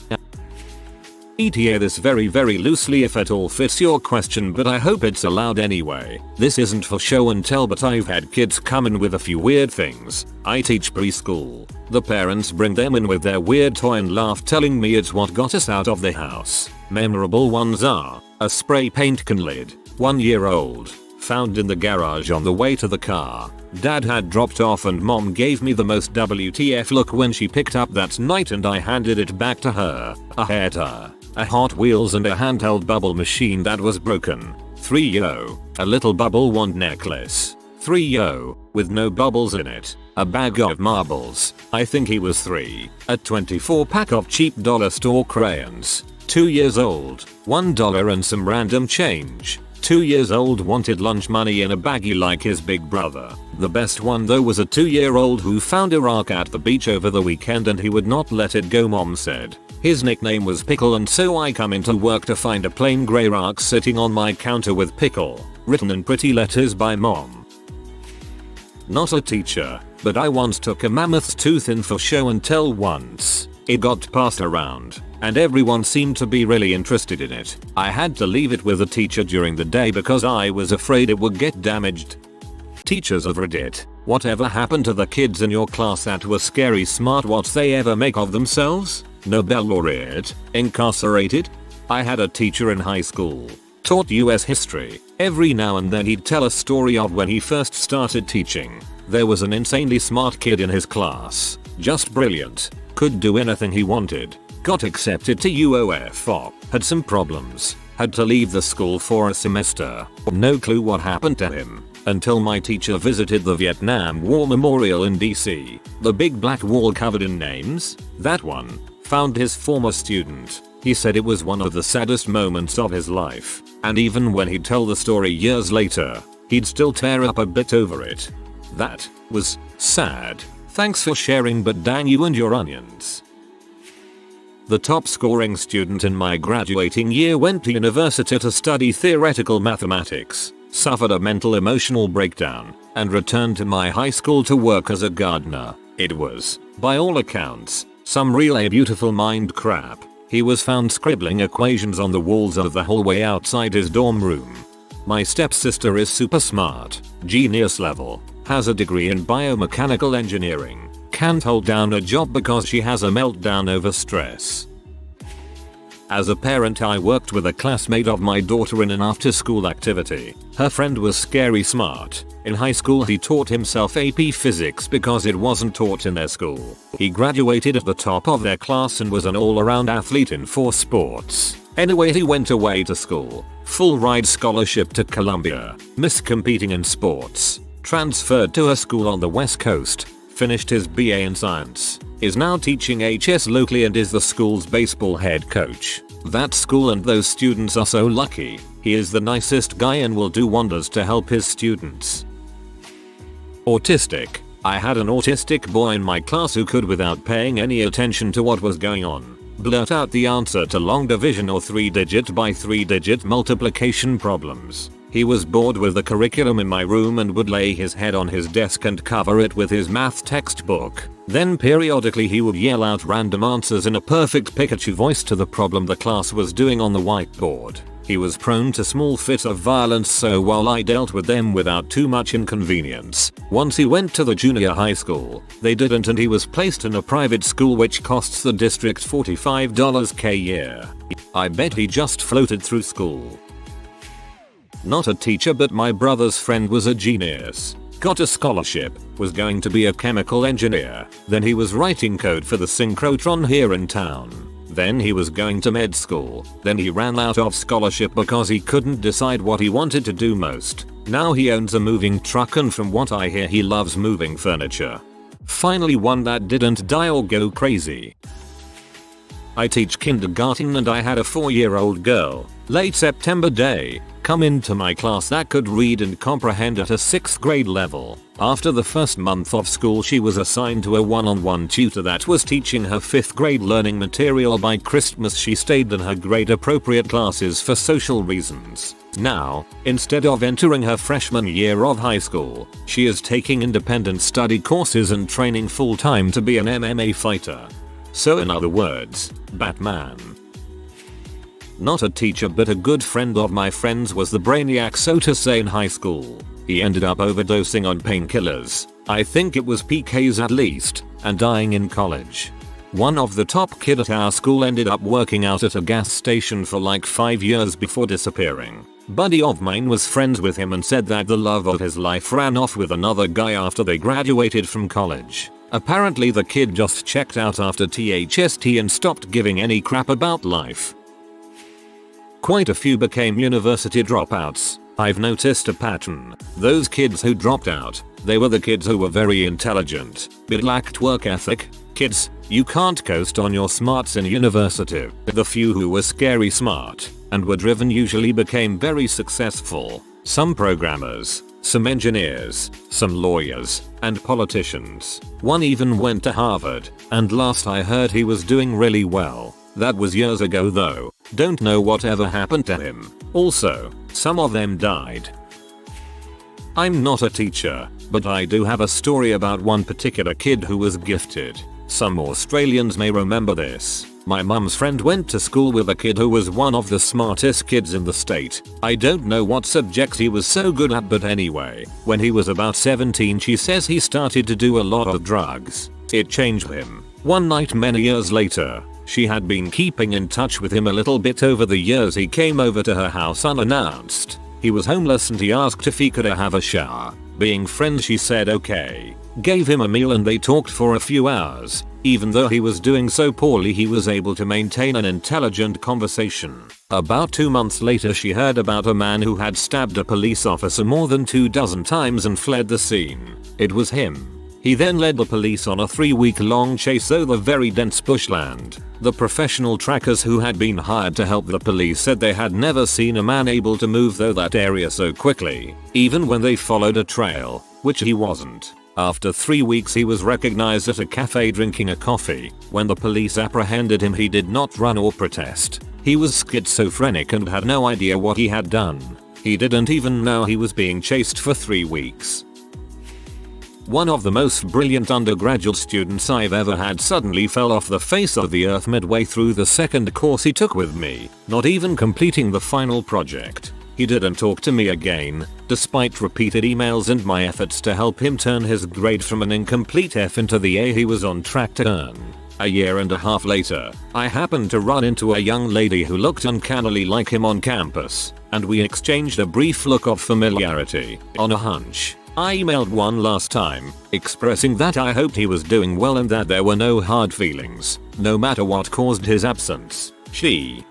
ETA this very loosely if at all fits your question, but I hope it's allowed anyway. This isn't for show and tell, but I've had kids come in with a few weird things. I teach preschool. The parents bring them in with their weird toy and laugh, telling me it's what got us out of the house. Memorable ones are a spray paint can lid, 1 year old, found in the garage on the way to the car. Dad had dropped off and mom gave me the most WTF look when she picked up that night and I handed it back to her. A hair tire, a Hot Wheels, and a handheld bubble machine that was broken. 3 yo, a little bubble wand necklace. 3 yo, with no bubbles in it. A bag of marbles. I think he was 3. A 24 pack of cheap dollar store crayons. 2 years old, $1 and some random change. 2 years old wanted lunch money in a baggie like his big brother. The best one though was a 2-year-old who found a rock at the beach over the weekend and he would not let it go, mom said. His nickname was Pickle, and so I come into work to find a plain grey rock sitting on my counter with Pickle written in pretty letters by mom. Not a teacher, but I once took a mammoth's tooth in for show and tell once. It got passed around, and everyone seemed to be really interested in it. I had to leave it with a teacher during the day because I was afraid it would get damaged. Teachers of Reddit, whatever happened to the kids in your class that were scary smart? What's they ever make of themselves? Nobel laureate, incarcerated? I had a teacher in high school, taught US history. Every now and then he'd tell a story of when he first started teaching. There was an insanely smart kid in his class, just brilliant, could do anything he wanted, got accepted to UOF, had some problems, had to leave the school for a semester. No clue what happened to him until my teacher visited the Vietnam War Memorial in DC. The big black wall covered in names, that one, found his former student. He said it was one of the saddest moments of his life, and even when he'd tell the story years later, he'd still tear up a bit over it. That was sad. Thanks for sharing, but dang you and your onions. The top scoring student in my graduating year went to university to study theoretical mathematics, suffered a mental emotional breakdown, and returned to my high school to work as a gardener. It was, by all accounts, some really beautiful mind crap. He was found scribbling equations on the walls of the hallway outside his dorm room. My stepsister is super smart, genius level, has a degree in biomechanical engineering, can't hold down a job because she has a meltdown over stress. As a parent, I worked with a classmate of my daughter in an after-school activity. Her friend was scary smart. In high school he taught himself AP Physics because it wasn't taught in their school. He graduated at the top of their class and was an all-around athlete in 4 sports. Anyway, he went away to school, full ride scholarship to Columbia, missed competing in sports, transferred to a school on the West Coast, finished his BA in science, is now teaching HS locally and is the school's baseball head coach. That school and those students are so lucky. He is the nicest guy and will do wonders to help his students. Autistic. I had an autistic boy in my class who could, without paying any attention to what was going on, blurt out the answer to long division or 3-digit by 3-digit multiplication problems. He was bored with the curriculum in my room and would lay his head on his desk and cover it with his math textbook. Then periodically he would yell out random answers in a perfect Pikachu voice to the problem the class was doing on the whiteboard. He was prone to small fits of violence, so while I dealt with them without too much inconvenience, once he went to the junior high school, they didn't, and he was placed in a private school which costs the district $45 a year. I bet he just floated through school. Not a teacher, but my brother's friend was a genius. Got a scholarship, was going to be a chemical engineer, then he was writing code for the synchrotron here in town. Then he was going to med school, then he ran out of scholarship because he couldn't decide what he wanted to do most. Now he owns a moving truck, and from what I hear he loves moving furniture. Finally one that didn't die or go crazy. I teach kindergarten and I had a 4-year-old girl, late September day, come into my class that could read and comprehend at a 6th grade level. After the first month of school she was assigned to a one-on-one tutor that was teaching her 5th grade learning material. By Christmas she stayed in her grade appropriate classes for social reasons. Now, instead of entering her freshman year of high school, she is taking independent study courses and training full-time to be an MMA fighter. So in other words, Batman. Not a teacher but a good friend of my friend's was the brainiac, so to say, in high school. He ended up overdosing on painkillers, I think it was PKs at least, and dying in college. One of the top kid at our school ended up working out at a gas station for like 5 years before disappearing. Buddy of mine was friends with him and said that the love of his life ran off with another guy after they graduated from college. Apparently the kid just checked out after THST and stopped giving any crap about life. Quite a few became university dropouts. I've noticed a pattern. Those kids who dropped out, they were the kids who were very intelligent, but lacked work ethic. Kids, you can't coast on your smarts in university. The few who were scary smart and were driven usually became very successful. Some programmers, some engineers, some lawyers, and politicians. One even went to Harvard, and last I heard he was doing really well. That was years ago though. Don't know whatever happened to him. Also, some of them died. I'm not a teacher, but I do have a story about one particular kid who was gifted. Some Australians may remember this. My mum's friend went to school with a kid who was one of the smartest kids in the state. I don't know what subjects he was so good at, but anyway, when he was about 17 she says he started to do a lot of drugs. It changed him. One night many years later, she had been keeping in touch with him a little bit over the years. He came over to her house unannounced. He was homeless and he asked if he could have a shower. Being friends she said okay. Gave him a meal and they talked for a few hours. Even though he was doing so poorly he was able to maintain an intelligent conversation. About 2 months later she heard about a man who had stabbed a police officer more than 24 times and fled the scene. It was him. He then led the police on a 3-week-long chase through the very dense bushland. The professional trackers who had been hired to help the police said they had never seen a man able to move through that area so quickly, even when they followed a trail, which he wasn't. After 3 weeks he was recognized at a cafe drinking a coffee. When the police apprehended him he did not run or protest. He was schizophrenic and had no idea what he had done. He didn't even know he was being chased for 3 weeks. One of the most brilliant undergraduate students I've ever had suddenly fell off the face of the earth midway through the second course he took with me, not even completing the final project. He didn't talk to me again, despite repeated emails and my efforts to help him turn his grade from an incomplete F into the A he was on track to earn. A year and a half later, I happened to run into a young lady who looked uncannily like him on campus, and we exchanged a brief look of familiarity. On a hunch, I emailed one last time, expressing that I hoped he was doing well and that there were no hard feelings, no matter what caused his absence. She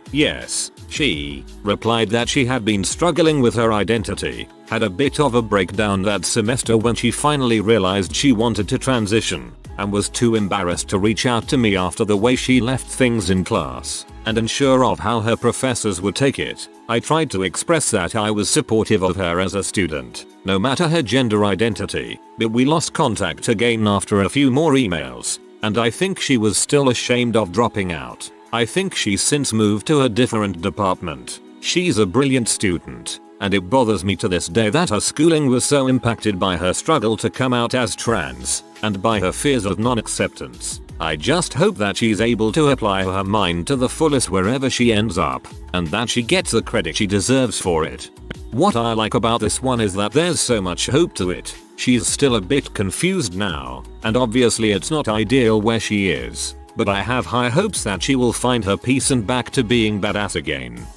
replied that she had been struggling with her identity, had a bit of a breakdown that semester when she finally realized she wanted to transition, and was too embarrassed to reach out to me after the way she left things in class, and unsure of how her professors would take it. I tried to express that I was supportive of her as a student, no matter her gender identity, but we lost contact again after a few more emails, and I think she was still ashamed of dropping out. I think she's since moved to a different department. She's a brilliant student, and it bothers me to this day that her schooling was so impacted by her struggle to come out as trans, and by her fears of non-acceptance. I just hope that she's able to apply her mind to the fullest wherever she ends up, and that she gets the credit she deserves for it. What I like about this one is that there's so much hope to it. She's still a bit confused now, and obviously it's not ideal where she is, but I have high hopes that she will find her peace and back to being badass again.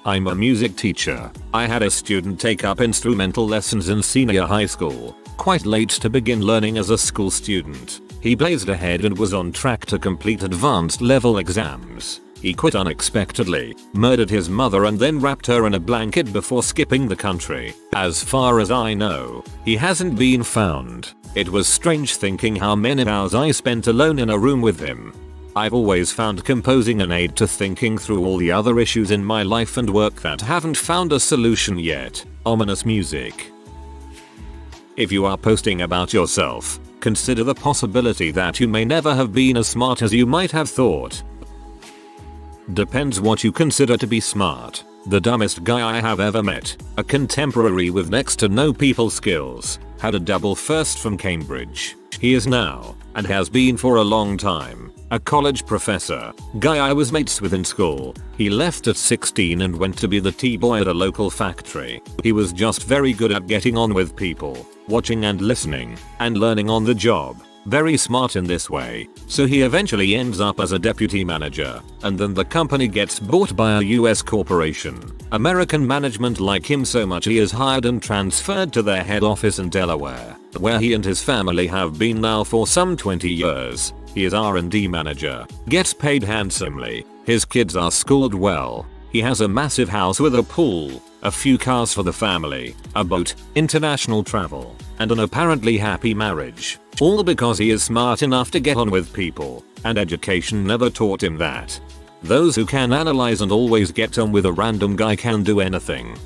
I'm a music teacher. I had a student take up instrumental lessons in senior high school, quite late to begin learning as a school student. He blazed ahead and was on track to complete advanced level exams. He quit unexpectedly, murdered his mother and then wrapped her in a blanket before skipping the country. As far as I know, he hasn't been found. It was strange thinking how many hours I spent alone in a room with him. I've always found composing an aid to thinking through all the other issues in my life and work that haven't found a solution yet. Ominous music. If you are posting about yourself, consider the possibility that you may never have been as smart as you might have thought. Depends what you consider to be smart. The dumbest guy I have ever met, a contemporary with next to no people skills, had a double first from Cambridge. He is now, and has been for a long time, a college professor, guy I was mates with in school. He left at 16 and went to be the tea boy at a local factory. He was just very good at getting on with people, watching and listening, and learning on the job. Very smart in this way, so he eventually ends up as a deputy manager, and then the company gets bought by a US corporation. American management like him so much he is hired and transferred to their head office in Delaware, where he and his family have been now for some 20 years. He is R&D manager, gets paid handsomely, his kids are schooled well, he has a massive house with a pool, a few cars for the family, a boat, international travel, and an apparently happy marriage. All because he is smart enough to get on with people, and education never taught him that. Those who can analyze and always get on with a random guy can do anything.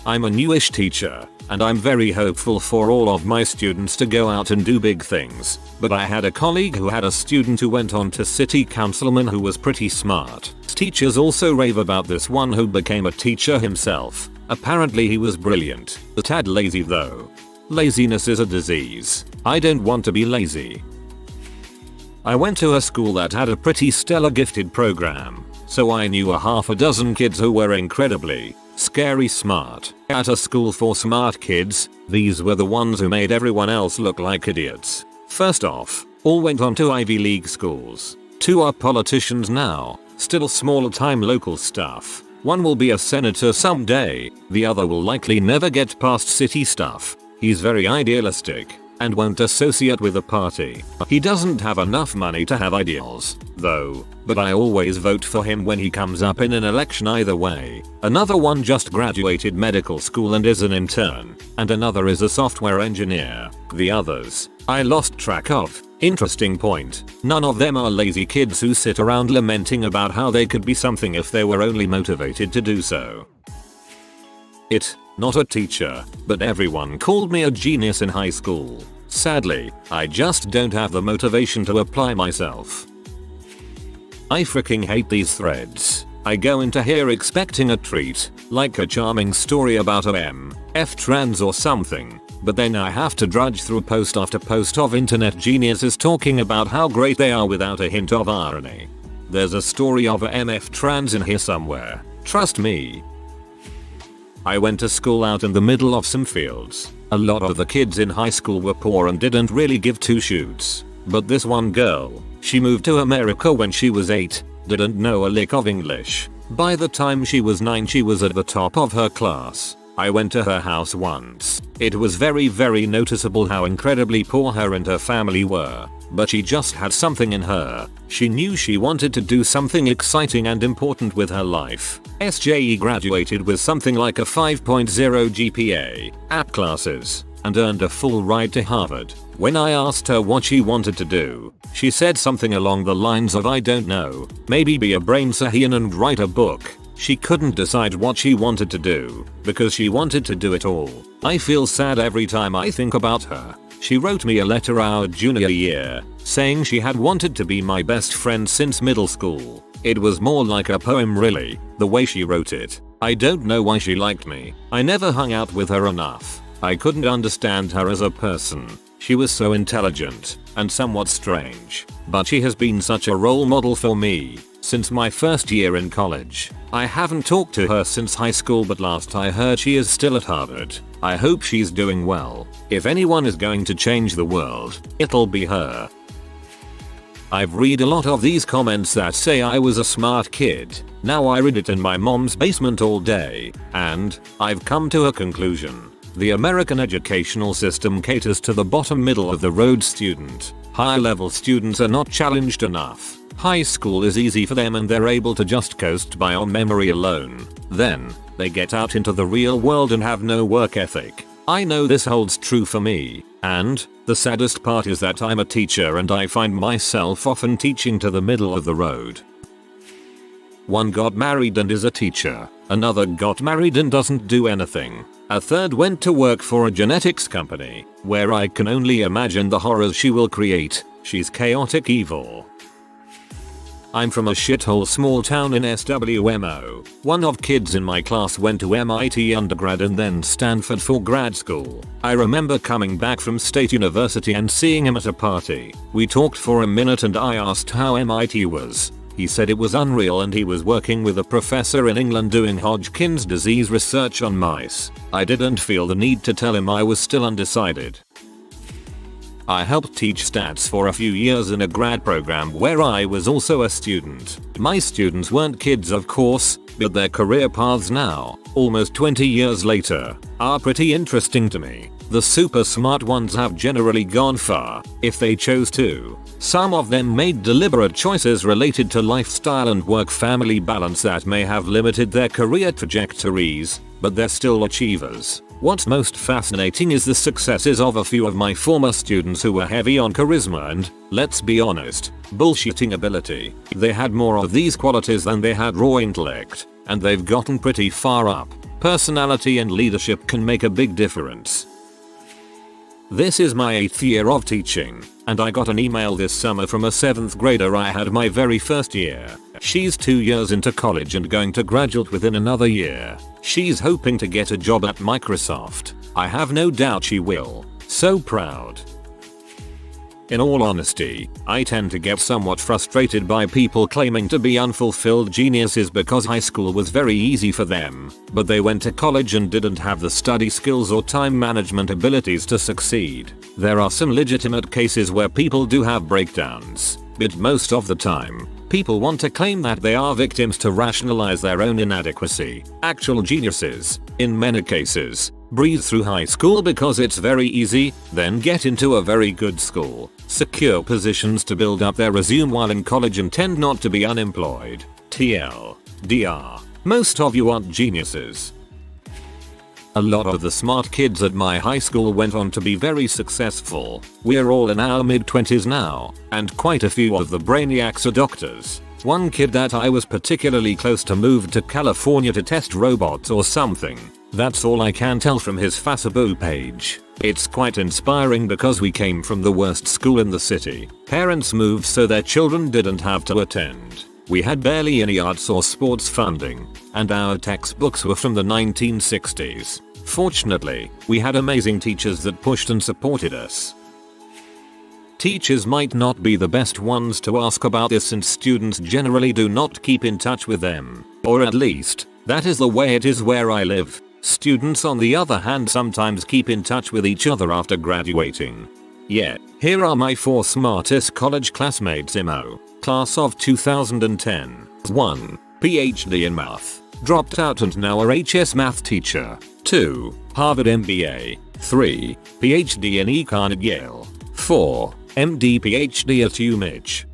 I'm a newish teacher, and I'm very hopeful for all of my students to go out and do big things, but I had a colleague who had a student who went on to city councilman who was pretty smart. Teachers also rave about this one who became a teacher himself. Apparently he was brilliant, a tad lazy though. Laziness is a disease. I don't want to be lazy. I went to a school that had a pretty stellar gifted program, so I knew a half a dozen kids who were incredibly, scary smart. At a school for smart kids, these were the ones who made everyone else look like idiots. First off, all went on to Ivy League schools. 2 are politicians now, still small time local stuff. One will be a senator someday, the other will likely never get past city stuff. He's very idealistic, and won't associate with the party. He doesn't have enough money to have ideals, though, but I always vote for him when he comes up in an election either way. Another one just graduated medical school and is an intern, and another is a software engineer. The others, I lost track of. Interesting point. None of them are lazy kids who sit around lamenting about how they could be something if they were only motivated to do so. Not a teacher, but everyone called me a genius in high school. Sadly, I just don't have the motivation to apply myself. I freaking hate these threads. I go into here expecting a treat, like a charming story about a MF trans or something, but then I have to drudge through post after post of internet geniuses talking about how great they are without a hint of irony. There's a story of a MF trans in here somewhere, trust me. I went to school out in the middle of some fields. A lot of the kids in high school were poor and didn't really give two shoots. But this one girl, she moved to America when she was 8, didn't know a lick of English. By the time she was 9 she was at the top of her class. I went to her house once. It was very noticeable how incredibly poor her and her family were. But she just had something in her. She knew she wanted to do something exciting and important with her life. SJE graduated with something like a 5.0 GPA, AP classes, and earned a full ride to Harvard. When I asked her what she wanted to do, she said something along the lines of I don't know, maybe be a brain surgeon and write a book. She couldn't decide what she wanted to do, because she wanted to do it all. I feel sad every time I think about her. She wrote me a letter our junior year, saying she had wanted to be my best friend since middle school. It was more like a poem really, the way she wrote it. I don't know why she liked me. I never hung out with her enough. I couldn't understand her as a person. She was so intelligent and somewhat strange, but she has been such a role model for me since my first year in college. I haven't talked to her since high school, but last I heard she is still at Harvard. I hope she's doing well. If anyone is going to change the world, it'll be her. I've read a lot of these comments that say I was a smart kid. Now I read it in my mom's basement all day, and I've come to a conclusion. The American educational system caters to the bottom middle of the road student. High-level students are not challenged enough. High school is easy for them and they're able to just coast by on memory alone. Then, they get out into the real world and have no work ethic. I know this holds true for me, and the saddest part is that I'm a teacher and I find myself often teaching to the middle of the road. One got married and is a teacher. Another got married and doesn't do anything. A third went to work for a genetics company, where I can only imagine the horrors she will create. She's chaotic evil. I'm from a shithole small town in SWMO. One of kids in my class went to MIT undergrad and then Stanford for grad school. I remember coming back from State University and seeing him at a party. We talked for a minute and I asked how MIT was. He said it was unreal and he was working with a professor in England doing Hodgkin's disease research on mice. I didn't feel the need to tell him I was still undecided. I helped teach stats for a few years in a grad program where I was also a student. My students weren't kids of course, but their career paths now, almost 20 years later, are pretty interesting to me. The super smart ones have generally gone far, if they chose to. Some of them made deliberate choices related to lifestyle and work-family balance that may have limited their career trajectories, but they're still achievers. What's most fascinating is the successes of a few of my former students who were heavy on charisma and, let's be honest, bullshitting ability. They had more of these qualities than they had raw intellect, and they've gotten pretty far up. Personality and leadership can make a big difference. This is my 8th year of teaching, and I got an email this summer from a 7th grader I had my very first year. She's 2 years into college and going to graduate within another year. She's hoping to get a job at Microsoft. I have no doubt she will. So proud. In all honesty, I tend to get somewhat frustrated by people claiming to be unfulfilled geniuses because high school was very easy for them, but they went to college and didn't have the study skills or time management abilities to succeed. There are some legitimate cases where people do have breakdowns, but most of the time, people want to claim that they are victims to rationalize their own inadequacy. Actual geniuses, in many cases, breeze through high school because it's very easy, then get into a very good school, secure positions to build up their resume while in college and tend not to be unemployed. TLDR. Most of you aren't geniuses. A lot of the smart kids at my high school went on to be very successful. We're all in our mid-20s now, and quite a few of the brainiacs are doctors. One kid that I was particularly close to moved to California to test robots or something. That's all I can tell from his Facebook page. It's quite inspiring because we came from the worst school in the city. Parents moved so their children didn't have to attend. We had barely any arts or sports funding, and our textbooks were from the 1960s. Fortunately, we had amazing teachers that pushed and supported us. Teachers might not be the best ones to ask about this since students generally do not keep in touch with them, or at least, that is the way it is where I live. Students on the other hand sometimes keep in touch with each other after graduating. Yeah, here are my 4 smartest college classmates IMO. Class of 2010. 1. PhD in math. Dropped out and now a HS math teacher. 2. Harvard MBA. 3. PhD in econ at Yale. 4. MD PhD at UMich.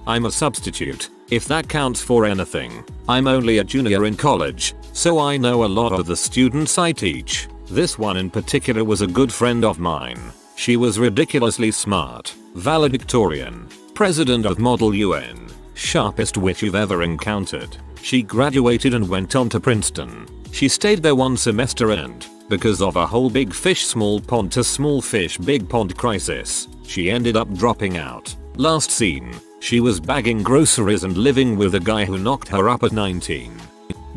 I'm a substitute, if that counts for anything. I'm only a junior in college, so I know a lot of the students I teach. This one in particular was a good friend of mine. She was ridiculously smart, valedictorian, president of Model UN, sharpest wit you've ever encountered. She graduated and went on to Princeton. She stayed there 1 semester and, because of a whole big fish small pond to small fish big pond crisis, she ended up dropping out. Last seen, she was bagging groceries and living with a guy who knocked her up at 19.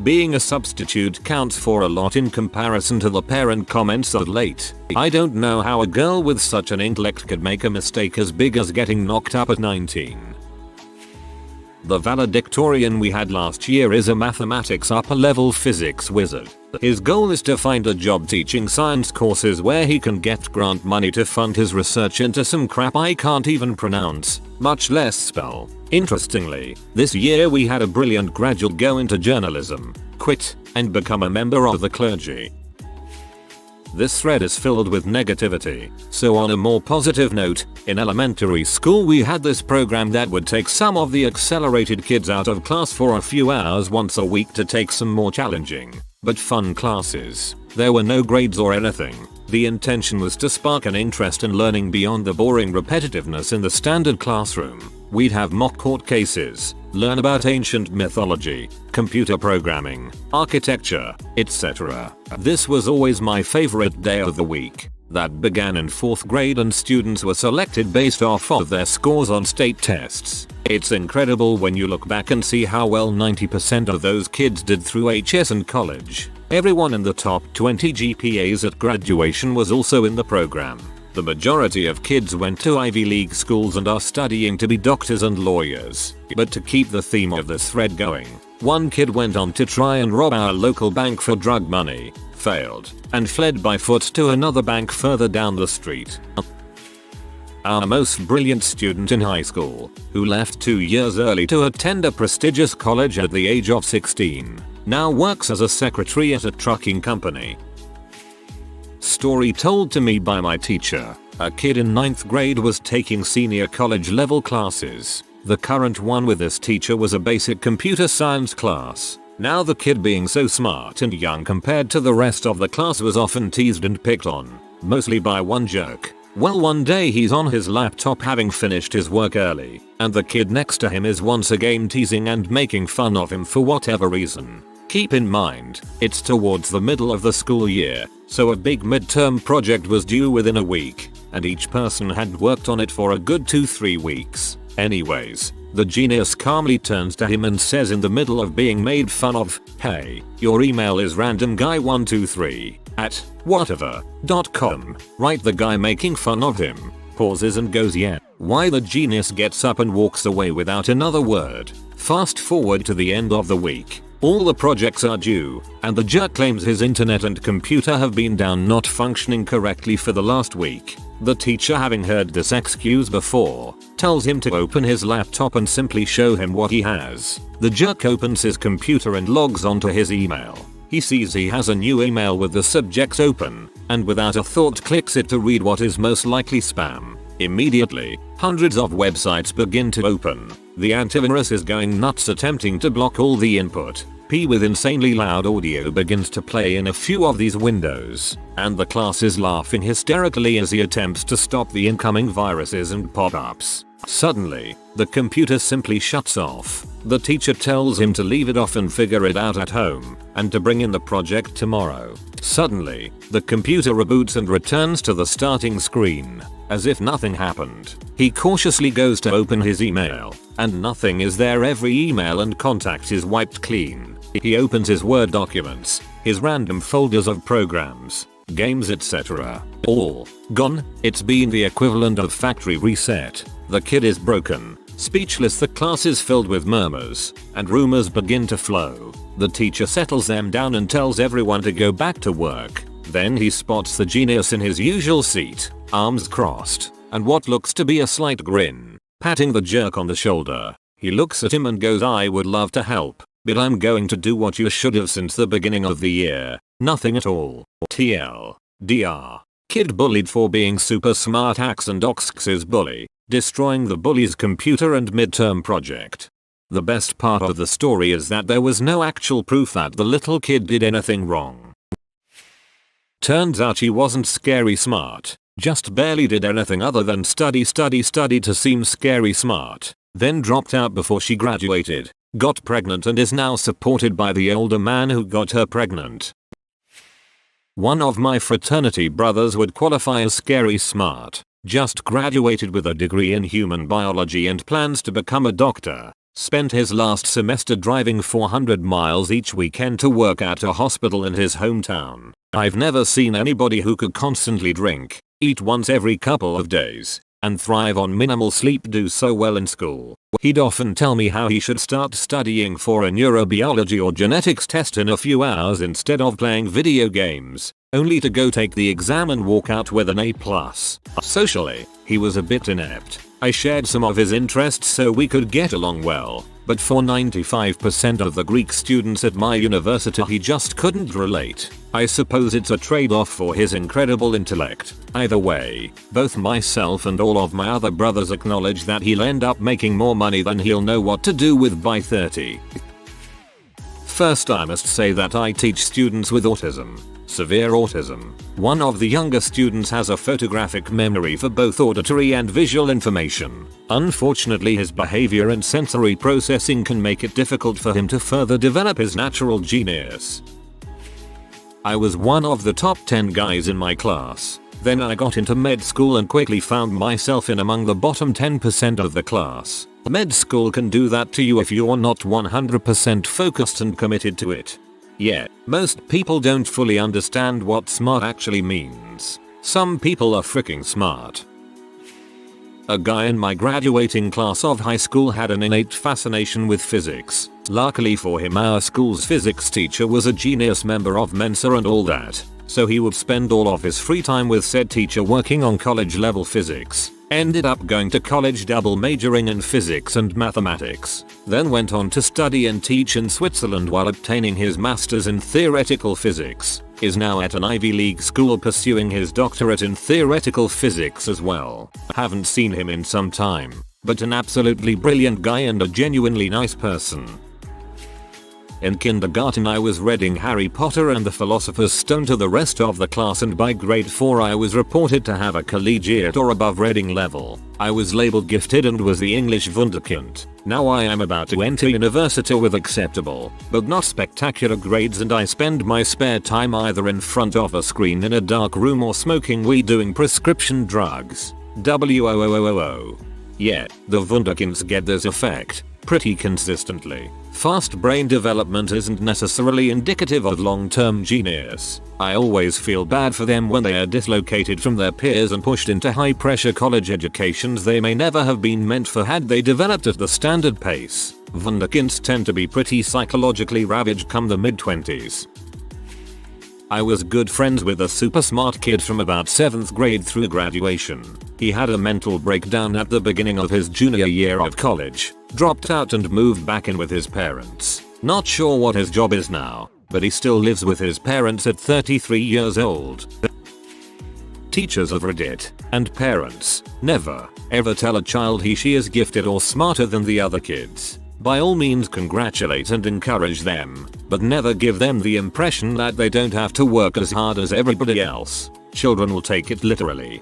Being a substitute counts for a lot in comparison to the parent comments of late. I don't know how a girl with such an intellect could make a mistake as big as getting knocked up at 19. The valedictorian we had last year is a mathematics upper level physics wizard. His goal is to find a job teaching science courses where he can get grant money to fund his research into some crap I can't even pronounce, much less spell. Interestingly, this year we had a brilliant graduate go into journalism, quit, and become a member of the clergy. This thread is filled with negativity, so on a more positive note, in elementary school we had this program that would take some of the accelerated kids out of class for a few hours once a week to take some more challenging, but fun classes. There were no grades or anything. The intention was to spark an interest in learning beyond the boring repetitiveness in the standard classroom. We'd have mock court cases, learn about ancient mythology, computer programming, architecture, etc. This was always my favorite day of the week. That began in 4th grade and students were selected based off of their scores on state tests. It's incredible when you look back and see how well 90% of those kids did through HS and college. Everyone in the top 20 GPAs at graduation was also in the program. The majority of kids went to Ivy League schools and are studying to be doctors and lawyers. But to keep the theme of this thread going, one kid went on to try and rob our local bank for drug money, failed, and fled by foot to another bank further down the street. Our most brilliant student in high school, who left 2 years early to attend a prestigious college at the age of 16, now works as a secretary at a trucking company. Story told to me by my teacher. A kid in 9th grade was taking senior college level classes. The current one with this teacher was a basic computer science class. Now the kid, being so smart and young compared to the rest of the class, was often teased and picked on, mostly by one jerk. Well, one day he's on his laptop having finished his work early, and the kid next to him is once again teasing and making fun of him for whatever reason. Keep in mind, it's towards the middle of the school year, so a big midterm project was due within a week, and each person had worked on it for a good 2-3 weeks. Anyways, the genius calmly turns to him and says in the middle of being made fun of, "Hey, your email is randomguy123 at whatever.com, right?" The guy making fun of him pauses and goes, "Yeah." Why? The genius gets up and walks away without another word. Fast forward to the end of the week. All the projects are due, and the jerk claims his internet and computer have been down, not functioning correctly for the last week. The teacher, having heard this excuse before, tells him to open his laptop and simply show him what he has. The jerk opens his computer and logs onto his email. He sees he has a new email with the subject open, and without a thought clicks it to read what is most likely spam. Immediately, hundreds of websites begin to open. The antivirus is going nuts, attempting to block all the input. P with insanely loud audio begins to play in a few of these windows, and the class is laughing hysterically as he attempts to stop the incoming viruses and pop-ups. Suddenly, the computer simply shuts off. The teacher tells him to leave it off and figure it out at home, and to bring in the project tomorrow. Suddenly, the computer reboots and returns to the starting screen, as if nothing happened. He cautiously goes to open his email, and nothing is there. Every email and contact is wiped clean. He opens his Word documents, his random folders of programs, games, etc. All gone. It's been the equivalent of factory reset. The kid is broken, speechless. The class is filled with murmurs, and rumors begin to flow. The teacher settles them down and tells everyone to go back to work. Then he spots the genius in his usual seat, arms crossed, and what looks to be a slight grin, patting the jerk on the shoulder. He looks at him and goes, "I would love to help, but I'm going to do what you should have since the beginning of the year. Nothing at all. TLDR. Kid bullied for being super smart hacks and doxes bully, destroying the bully's computer and midterm project." The best part of the story is that there was no actual proof that the little kid did anything wrong. Turns out he wasn't scary smart, just barely did anything other than study to seem scary smart, then dropped out before she graduated, got pregnant, and is now supported by the older man who got her pregnant. One of my fraternity brothers would qualify as scary smart, just graduated with a degree in human biology and plans to become a doctor. Spent his last semester driving 400 miles each weekend to work at a hospital in his hometown. I've never seen anybody who could constantly drink, eat once every couple of days, and thrive on minimal sleep do so well in school. He'd often tell me how he should start studying for a neurobiology or genetics test in a few hours instead of playing video games, only to go take the exam and walk out with an A+. Socially, he was a bit inept. I shared some of his interests so we could get along well, but for 95% of the Greek students at my university he just couldn't relate. I suppose it's a trade-off for his incredible intellect. Either way, both myself and all of my other brothers acknowledge that he'll end up making more money than he'll know what to do with by 30. First, I must say that I teach students with autism. Severe autism. One of the younger students has a photographic memory for both auditory and visual information. Unfortunately, his behavior and sensory processing can make it difficult for him to further develop his natural genius. I was one of the top 10 guys in my class. Then I got into med school and quickly found myself in among the bottom 10% of the class. Med school can do that to you if you're not 100% focused and committed to it. Yet, most people don't fully understand what smart actually means. Some people are freaking smart. A guy in my graduating class of high school had an innate fascination with physics. Luckily for him, our school's physics teacher was a genius member of Mensa and all that, so he would spend all of his free time with said teacher working on college level physics. Ended up going to college double majoring in physics and mathematics. Then went on to study and teach in Switzerland while obtaining his master's in theoretical physics. Is now at an Ivy League school pursuing his doctorate in theoretical physics as well. Haven't seen him in some time, but an absolutely brilliant guy and a genuinely nice person. In kindergarten I was reading Harry Potter and the Philosopher's Stone to the rest of the class, and by grade 4 I was reported to have a collegiate or above reading level. I was labeled gifted and was the English Wunderkind. Now I am about to enter university with acceptable, but not spectacular grades, and I spend my spare time either in front of a screen in a dark room or smoking weed doing prescription drugs. WOOOOO. Yet, the Wunderkinds get this effect pretty consistently. Fast brain development isn't necessarily indicative of long-term genius. I always feel bad for them when they are dislocated from their peers and pushed into high-pressure college educations they may never have been meant for had they developed at the standard pace. Wunderkinds tend to be pretty psychologically ravaged come the mid-20s. I was good friends with a super smart kid from about 7th grade through graduation. He had a mental breakdown at the beginning of his junior year of college, dropped out and moved back in with his parents. Not sure what his job is now, but he still lives with his parents at 33 years old. Teachers of Reddit and parents, never ever tell a child he/she is gifted or smarter than the other kids. By all means congratulate and encourage them, but never give them the impression that they don't have to work as hard as everybody else. Children will take it literally.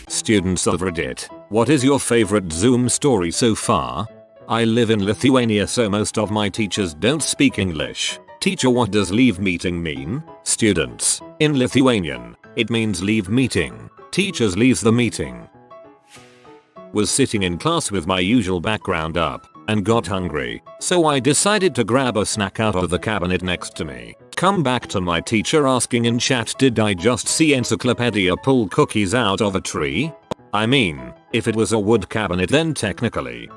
Students of Reddit, what is your favorite Zoom story so far? I live in Lithuania, so most of my teachers don't speak English. Teacher, what does leave meeting mean? Students, in Lithuanian, it means leave meeting. Teachers leaves the meeting. Was sitting in class with my usual background up and got hungry, so I decided to grab a snack out of the cabinet next to me. Come back to my teacher asking in chat, did I just see Encyclopedia pull cookies out of a tree? I mean, if it was a wood cabinet then technically.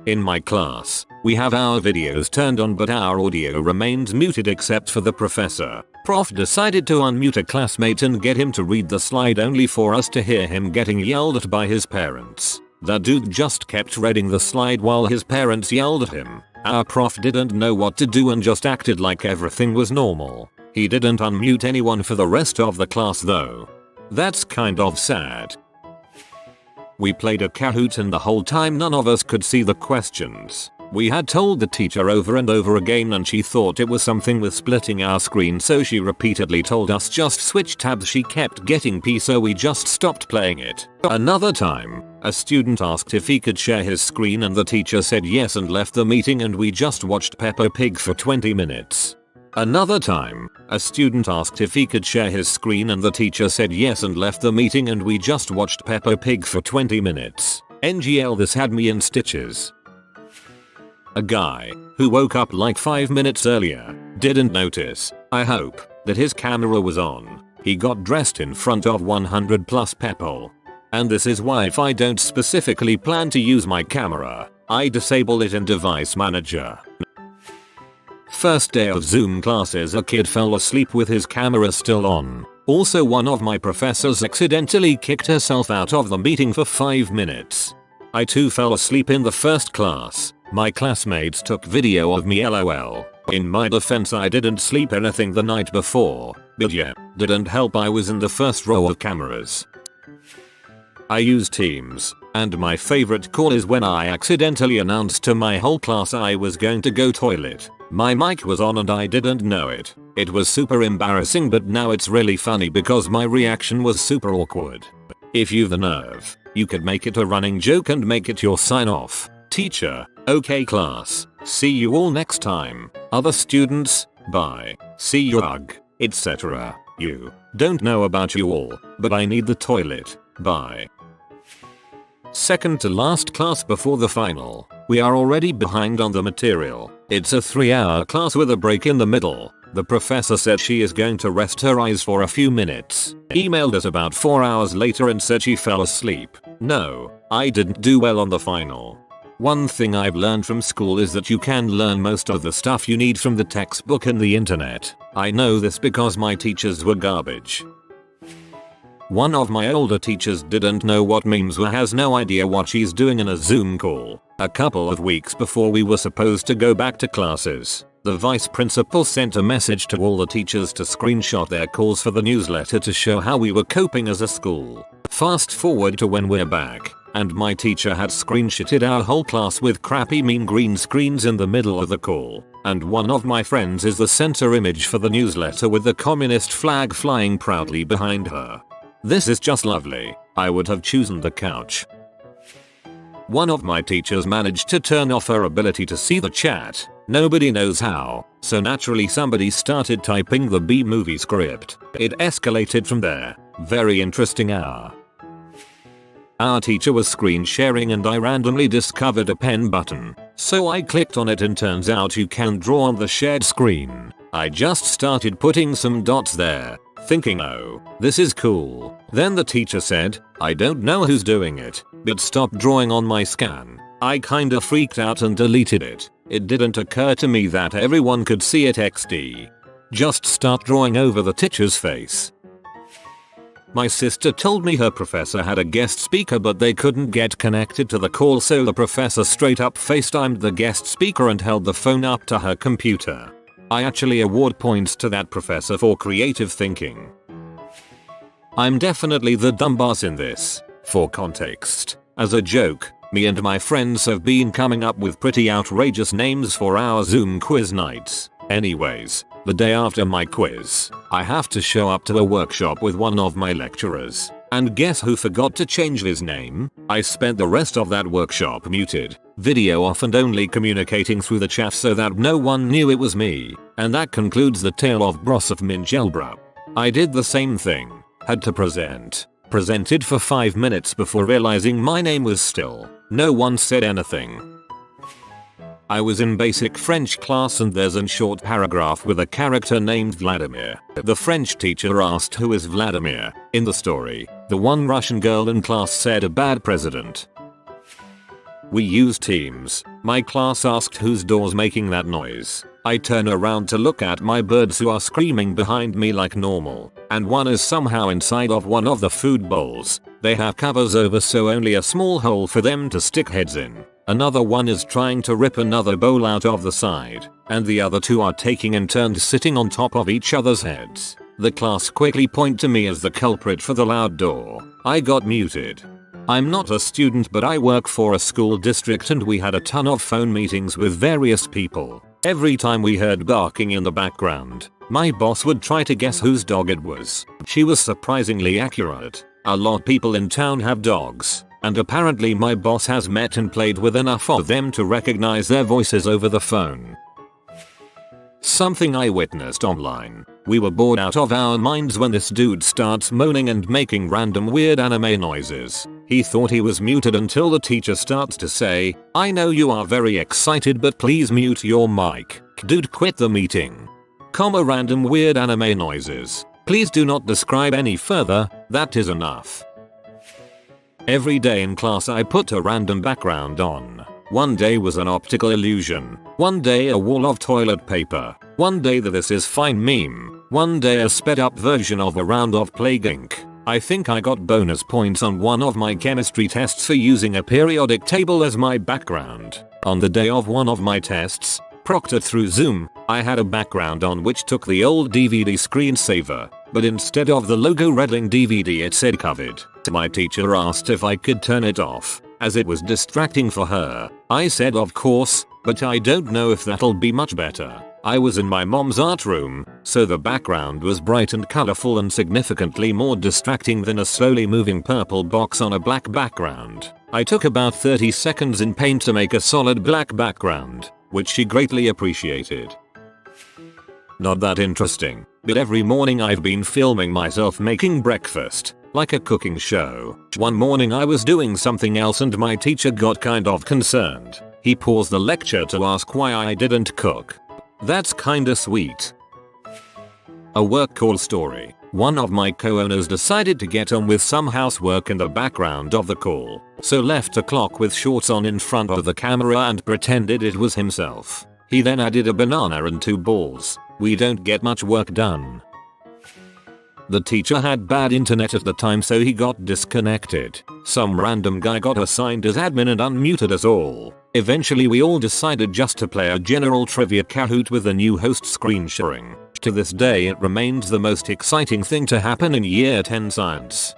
In my class, we have our videos turned on but our audio remains muted except for the professor. Prof decided to unmute a classmate and get him to read the slide only for us to hear him getting yelled at by his parents. That dude just kept reading the slide while his parents yelled at him. Our prof didn't know what to do and just acted like everything was normal. He didn't unmute anyone for the rest of the class though. That's kind of sad. We played a Kahoot and the whole time none of us could see the questions. We had told the teacher over and over again and she thought it was something with splitting our screen, so she repeatedly told us just switch tabs. She kept getting pee, so we just stopped playing it. Another time, a student asked if he could share his screen and the teacher said yes and left the meeting and we just watched Peppa Pig for 20 minutes. Another time, a student asked if he could share his screen and the teacher said yes and left the meeting and we just watched Peppa Pig for 20 minutes. NGL, this had me in stitches. A guy who woke up like 5 minutes earlier didn't notice, I hope, that his camera was on. He got dressed in front of 100 plus people. And this is why if I don't specifically plan to use my camera, I disable it in Device Manager. First day of Zoom classes, a kid fell asleep with his camera still on. Also, one of my professors accidentally kicked herself out of the meeting for 5 minutes. I too fell asleep in the first class. My classmates took video of me lol. In my defense, I didn't sleep anything the night before, but yeah, didn't help I was in the first row of cameras. I use Teams, and my favorite call is when I accidentally announced to my whole class I was going to go toilet. My mic was on and I didn't know it. It was super embarrassing, but now it's really funny because my reaction was super awkward. If you've the nerve, you could make it a running joke and make it your sign off. Teacher, okay class, see you all next time. Other students, bye, see you ugh, etc. You, don't know about you all, but I need the toilet, bye. Second to last class before the final. We are already behind on the material. It's a 3-hour class with a break in the middle. The professor said she is going to rest her eyes for a few minutes. Emailed us about 4 hours later and said she fell asleep. No, I didn't do well on the final. One thing I've learned from school is that you can learn most of the stuff you need from the textbook and the internet. I know this because my teachers were garbage. One of my older teachers didn't know what memes were, has no idea what she's doing in a Zoom call. A couple of weeks before we were supposed to go back to classes, the vice principal sent a message to all the teachers to screenshot their calls for the newsletter to show how we were coping as a school. Fast forward to when we're back, and my teacher had screenshotted our whole class with crappy meme green screens in the middle of the call, and one of my friends is the center image for the newsletter with the communist flag flying proudly behind her. This is just lovely. I would have chosen the couch. One of my teachers managed to turn off her ability to see the chat. Nobody knows how, so naturally somebody started typing the B-movie script. It escalated from there. Very interesting hour. Our teacher was screen sharing and I randomly discovered a pen button. So I clicked on it and turns out you can draw on the shared screen. I just started putting some dots there, thinking oh, this is cool. Then the teacher said, I don't know who's doing it, but stop drawing on my scan. I kinda freaked out and deleted it. It didn't occur to me that everyone could see it XD. Just start drawing over the teacher's face. My sister told me her professor had a guest speaker but they couldn't get connected to the call, so the professor straight up FaceTimed the guest speaker and held the phone up to her computer. I actually award points to that professor for creative thinking. I'm definitely the dumb boss in this. For context, as a joke, me and my friends have been coming up with pretty outrageous names for our Zoom quiz nights. Anyways, the day after my quiz, I have to show up to a workshop with one of my lecturers. And guess who forgot to change his name? I spent the rest of that workshop muted, video off and only communicating through the chat so that no one knew it was me. And that concludes the tale of Broseph Minjelbra. I did the same thing. Had to presented for 5 minutes before realizing my name was still. No one said anything. I was in basic French class and there's a short paragraph with a character named Vladimir. The French teacher asked who is Vladimir. In the story, the one Russian girl in class said a bad president. We use Teams. My class asked whose door's making that noise. I turn around to look at my birds who are screaming behind me like normal, and one is somehow inside of one of the food bowls. They have covers over so only a small hole for them to stick heads in. Another one is trying to rip another bowl out of the side, and the other two are taking in turns sitting on top of each other's heads. The class quickly point to me as the culprit for the loud door. I got muted. I'm not a student but I work for a school district and we had a ton of phone meetings with various people. Every time we heard barking in the background, my boss would try to guess whose dog it was. She was surprisingly accurate. A lot of people in town have dogs, and apparently my boss has met and played with enough of them to recognize their voices over the phone. Something I witnessed online. We were bored out of our minds when this dude starts moaning and making random weird anime noises. He thought he was muted until the teacher starts to say, "I know you are very excited, but please mute your mic." Dude quit the meeting. Random weird anime noises. Please do not describe any further, that is enough. Every day in class I put a random background on. One day was an optical illusion. One day a wall of toilet paper. One day the "this is fine" meme. One day a sped up version of a round of Plague Inc. I think I got bonus points on one of my chemistry tests for using a periodic table as my background. On the day of one of my tests, proctored through Zoom, I had a background on which took the old DVD screensaver, but instead of the logo Redling DVD it said "covered." My teacher asked if I could turn it off, as it was distracting for her. I said of course, but I don't know if that'll be much better. I was in my mom's art room, so the background was bright and colorful and significantly more distracting than a slowly moving purple box on a black background. I took about 30 seconds in Paint to make a solid black background, which she greatly appreciated. Not that interesting, but every morning I've been filming myself making breakfast, like a cooking show. One morning I was doing something else and my teacher got kind of concerned. He paused the lecture to ask why I didn't cook. That's kinda sweet. A work call story. One of my co-owners decided to get on with some housework in the background of the call, so left a clock with shorts on in front of the camera and pretended it was himself. He then added a banana and 2 balls. We don't get much work done. The teacher had bad internet at the time, so he got disconnected. Some random guy got assigned as admin and unmuted us all. Eventually we all decided just to play a general trivia Kahoot with the new host screen sharing. To this day it remains the most exciting thing to happen in year 10 science.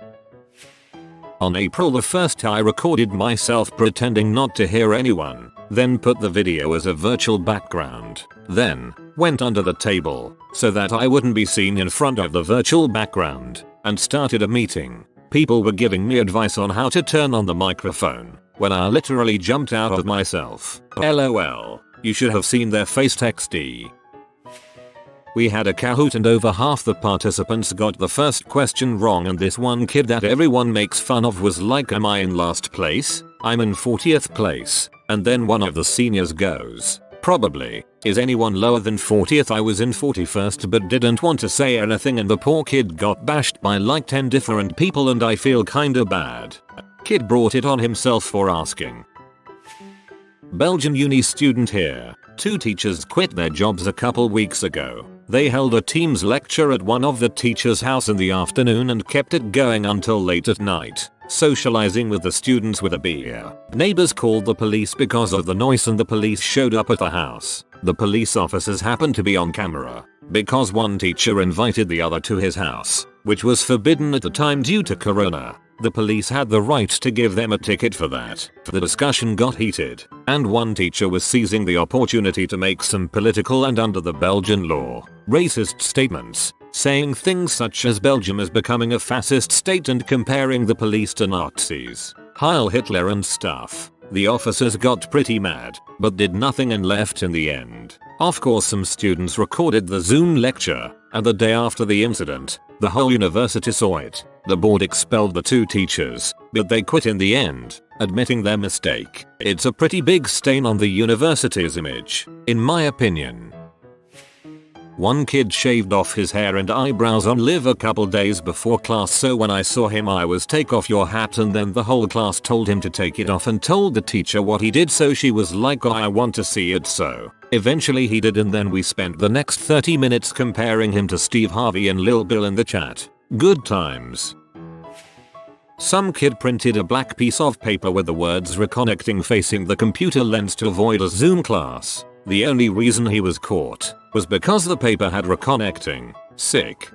On April the 1st I recorded myself pretending not to hear anyone, then put the video as a virtual background, then went under the table so that I wouldn't be seen in front of the virtual background, and started a meeting. People were giving me advice on how to turn on the microphone, when I literally jumped out of myself. LOL. You should have seen their face XD. We had a Kahoot and over half the participants got the first question wrong, and this one kid that everyone makes fun of was like, "Am I in last place? I'm in 40th place." And then one of the seniors goes, "Probably. Is anyone lower than 40th? I was in 41st but didn't want to say anything, and the poor kid got bashed by like 10 different people and I feel kinda bad." Kid brought it on himself for asking. Belgian uni student here. 2 teachers quit their jobs a couple weeks ago. They held a Teams lecture at one of the teacher's house in the afternoon and kept it going until late at night, socializing with the students with a beer. Neighbors called the police because of the noise and the police showed up at the house. The police officers happened to be on camera because one teacher invited the other to his house, which was forbidden at the time due to corona. The police had the right to give them a ticket for that. The discussion got heated, and one teacher was seizing the opportunity to make some political and, under the Belgian law, racist statements, saying things such as Belgium is becoming a fascist state and comparing the police to Nazis, Heil Hitler and stuff. The officers got pretty mad, but did nothing and left in the end. Of course some students recorded the Zoom lecture, and the day after the incident, the whole university saw it. The board expelled the 2 teachers, but they quit in the end, admitting their mistake. It's a pretty big stain on the university's image, in my opinion. One kid shaved off his hair and eyebrows on live a couple days before class, so when I saw him I was "Take off your hat," and then the whole class told him to take it off and told the teacher what he did, so she was like, "Oh, I want to see it," so eventually he did, and then we spent the next 30 minutes comparing him to Steve Harvey and Lil Bill in the chat. Good times. Some kid printed a black piece of paper with the words "reconnecting" facing the computer lens to avoid a Zoom class. The only reason he was caught was because the paper had "reconnecting." Sick.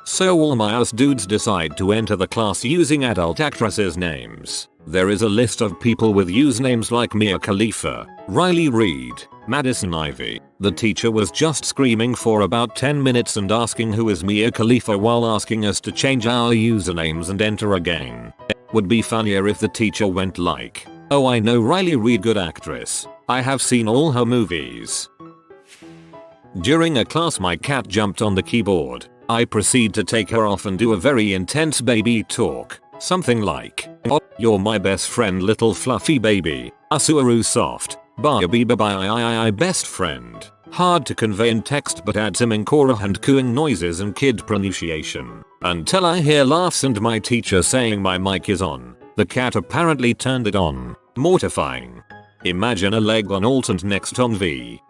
So all my ass dudes decide to enter the class using adult actresses' names. There is a list of people with usernames like Mia Khalifa, Riley Reid, Madison Ivy. The teacher was just screaming for about 10 minutes and asking who is Mia Khalifa while asking us to change our usernames and enter again. Would be funnier if the teacher went like, "Oh, I know Riley Reid, good actress. I have seen all her movies." During a class my cat jumped on the keyboard. I proceed to take her off and do a very intense baby talk. Something like, "Oh, you're my best friend little fluffy baby. Asuaru soft. Bye bye bye best friend." Hard to convey in text but adds some encore and cooing noises and kid pronunciation. Until I hear laughs and my teacher saying my mic is on. The cat apparently turned it on. Mortifying. Imagine a leg on Alt and next on V.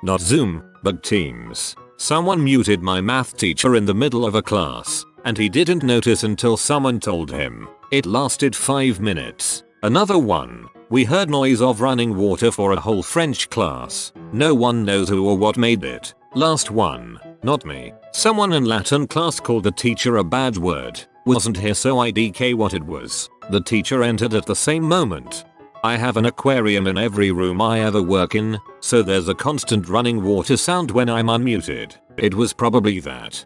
Not Zoom, but Teams. Someone muted my math teacher in the middle of a class, and he didn't notice until someone told him. It lasted 5 minutes. Another one. We heard noise of running water for a whole French class. No one knows who or what made it. Last one. Not me. Someone in Latin class called the teacher a bad word. Wasn't here so I DK what it was. The teacher entered at the same moment. I have an aquarium in every room I ever work in, so there's a constant running water sound when I'm unmuted. It was probably that.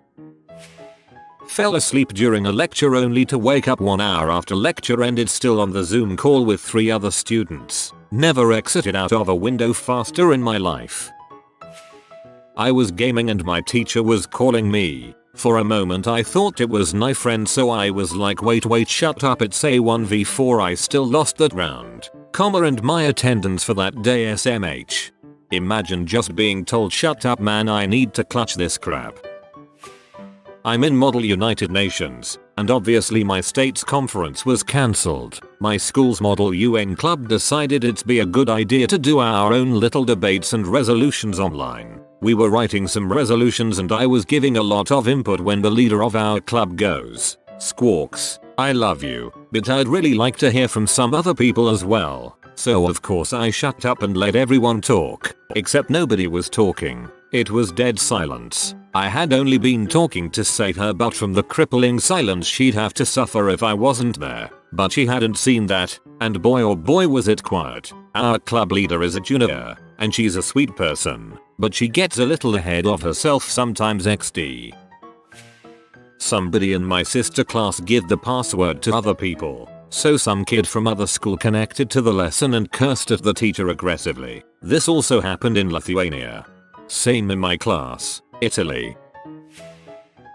Fell asleep during a lecture only to wake up 1 hour after lecture ended still on the Zoom call with 3 other students. Never exited out of a window faster in my life. I was gaming and my teacher was calling me. For a moment I thought it was my friend so I was like wait shut up it's a 1v4 I still lost that round. Comma and my attendance for that day SMH. Imagine just being told shut up man I need to clutch this crap. I'm in Model United Nations, and obviously my state's conference was cancelled. My school's Model UN club decided it'd be a good idea to do our own little debates and resolutions online. We were writing some resolutions and I was giving a lot of input when the leader of our club goes, "Squawks, I love you, but I'd really like to hear from some other people as well." So of course I shut up and let everyone talk, except nobody was talking. It was dead silence. I had only been talking to save her butt from the crippling silence she'd have to suffer if I wasn't there. But she hadn't seen that, and boy oh boy was it quiet. Our club leader is a junior, and she's a sweet person, but she gets a little ahead of herself sometimes XD. Somebody in my sister class give the password to other people, so some kid from other school connected to the lesson and cursed at the teacher aggressively. This also happened in Lithuania. Same in my class, Italy.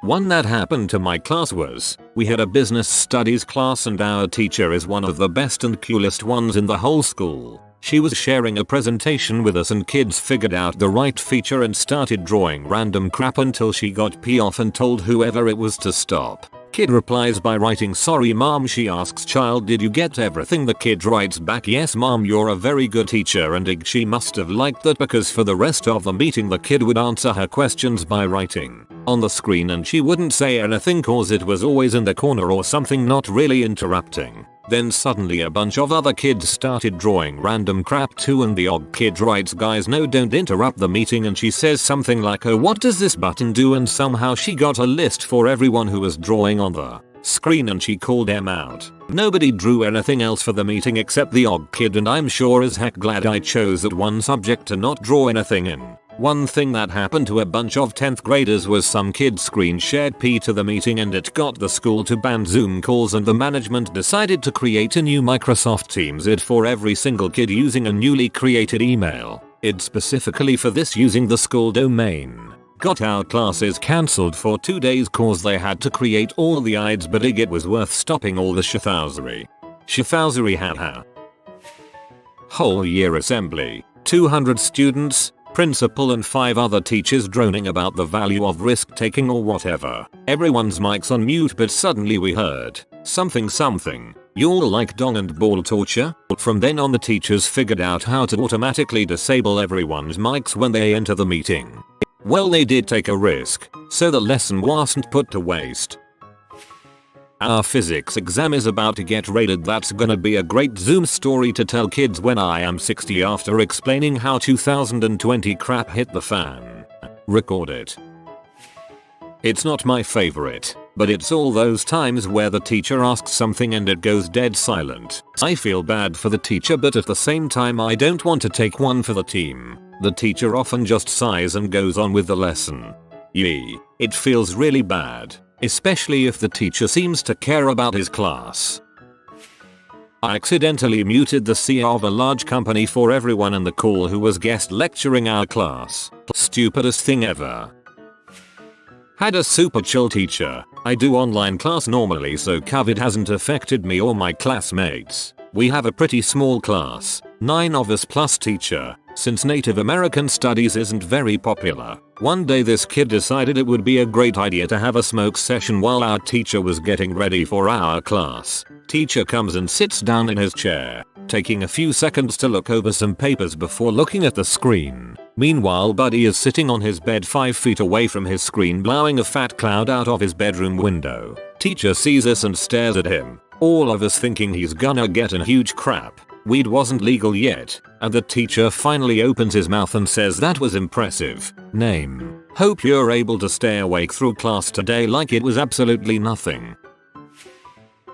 One that happened to my class was, we had a business studies class and our teacher is one of the best and coolest ones in the whole school. She was sharing a presentation with us and kids figured out the right feature and started drawing random crap until she got pee off and told whoever it was to stop. Kid replies by writing "Sorry mom." She asks child, "Did you get everything?" The kid writes back, "Yes mom, you're a very good teacher," and she must have liked that because for the rest of the meeting the kid would answer her questions by writing on the screen and she wouldn't say anything cause it was always in the corner or something not really interrupting. Then suddenly a bunch of other kids started drawing random crap too and the odd kid writes, "Guys no, don't interrupt the meeting," and she says something like, "Oh what does this button do?" and somehow she got a list for everyone who was drawing on the screen and she called them out. Nobody drew anything else for the meeting except the odd kid and I'm sure as heck glad I chose that one subject to not draw anything in. One thing that happened to a bunch of 10th graders was some kid screen shared P to the meeting and it got the school to ban Zoom calls and the management decided to create a new Microsoft Teams ID for every single kid using a newly created email ID specifically for this using the school domain. Got our classes cancelled for 2 days cause they had to create all the IDs but it was worth stopping all the shithousery. Shithousery haha. Whole year assembly, 200 students, principal and 5 other teachers droning about the value of risk taking or whatever. Everyone's mics on mute but suddenly we heard something. "You'll like dong and ball torture?" From then on the teachers figured out how to automatically disable everyone's mics when they enter the meeting. Well they did take a risk, so the lesson wasn't put to waste. Our physics exam is about to get rated. That's gonna be a great Zoom story to tell kids when I am 60 after explaining how 2020 crap hit the fan. Record it. It's not my favorite, but it's all those times where the teacher asks something and it goes dead silent. I feel bad for the teacher but at the same time I don't want to take one for the team. The teacher often just sighs and goes on with the lesson. Yee, it feels really bad. Especially if the teacher seems to care about his class. I accidentally muted the CEO of a large company for everyone in the call who was guest lecturing our class. Stupidest thing ever. Had a super chill teacher. I do online class normally, so COVID hasn't affected me or my classmates. We have a pretty small class, 9 of us plus teacher, since Native American studies isn't very popular. One day this kid decided it would be a great idea to have a smoke session while our teacher was getting ready for our class. Teacher comes and sits down in his chair, taking a few seconds to look over some papers before looking at the screen. Meanwhile, Buddy is sitting on his bed 5 feet away from his screen, blowing a fat cloud out of his bedroom window. Teacher sees us and stares at him, all of us thinking he's gonna get in huge crap. Weed wasn't legal yet, and the teacher finally opens his mouth and says, "That was impressive. Name. Hope you're able to stay awake through class today," like it was absolutely nothing.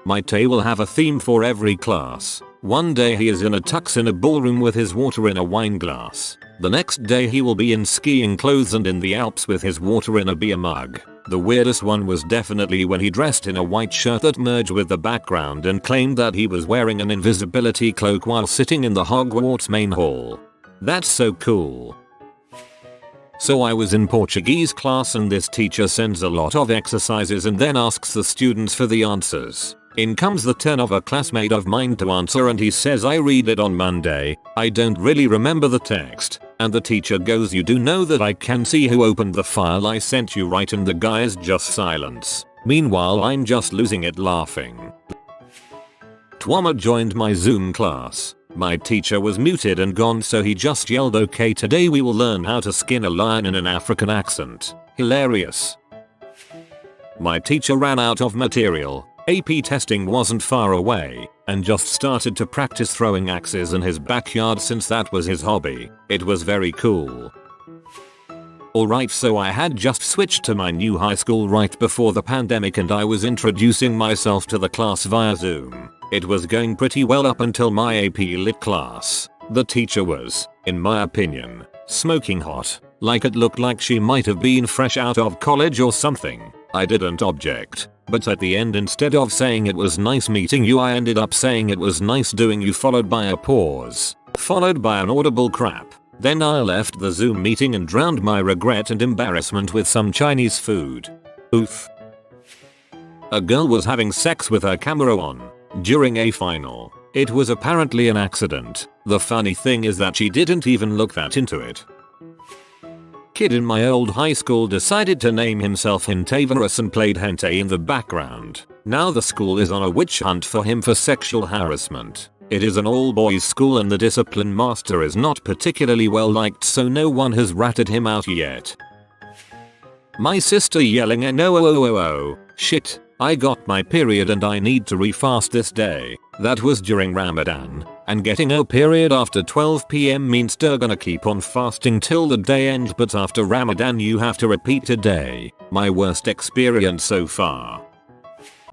My tay will have a theme for every class. One day he is in a tux in a ballroom with his water in a wine glass. The next day he will be in skiing clothes and in the Alps with his water in a beer mug. The weirdest one was definitely when he dressed in a white shirt that merged with the background and claimed that he was wearing an invisibility cloak while sitting in the Hogwarts main hall. That's so cool. So I was in Portuguese class and this teacher sends a lot of exercises and then asks the students for the answers. In comes the turn of a classmate of mine to answer and he says, "I read it on Monday. I don't really remember the text." And the teacher goes, "You do know that I can see who opened the file I sent you, right?" And the guy is just silence. Meanwhile I'm just losing it laughing. Twama joined my Zoom class. My teacher was muted and gone, so he just yelled, "Okay, today we will learn how to skin a lion in an African accent." Hilarious. My teacher ran out of material. AP testing wasn't far away, and just started to practice throwing axes in his backyard since that was his hobby. It was very cool. Alright, so I had just switched to my new high school right before the pandemic and I was introducing myself to the class via Zoom. It was going pretty well up until my AP Lit class. The teacher was, in my opinion, smoking hot. Like it looked like she might have been fresh out of college or something. I didn't object. But at the end, instead of saying "It was nice meeting you," I ended up saying "It was nice doing you," followed by a pause, followed by an audible crap. Then I left the Zoom meeting and drowned my regret and embarrassment with some Chinese food. Oof. A girl was having sex with her camera on during a final. It was apparently an accident. The funny thing is that she didn't even look that into it. Kid in my old high school decided to name himself Hintavirus and played hentai in the background. Now the school is on a witch hunt for him for sexual harassment. It is an all-boys school and the discipline master is not particularly well liked, so no one has ratted him out yet. My sister yelling and oh shit, I got my period and I need to refast this day. That was during Ramadan, and getting a period after 12 PM means they're gonna keep on fasting till the day ends, but after Ramadan you have to repeat a day. My worst experience so far.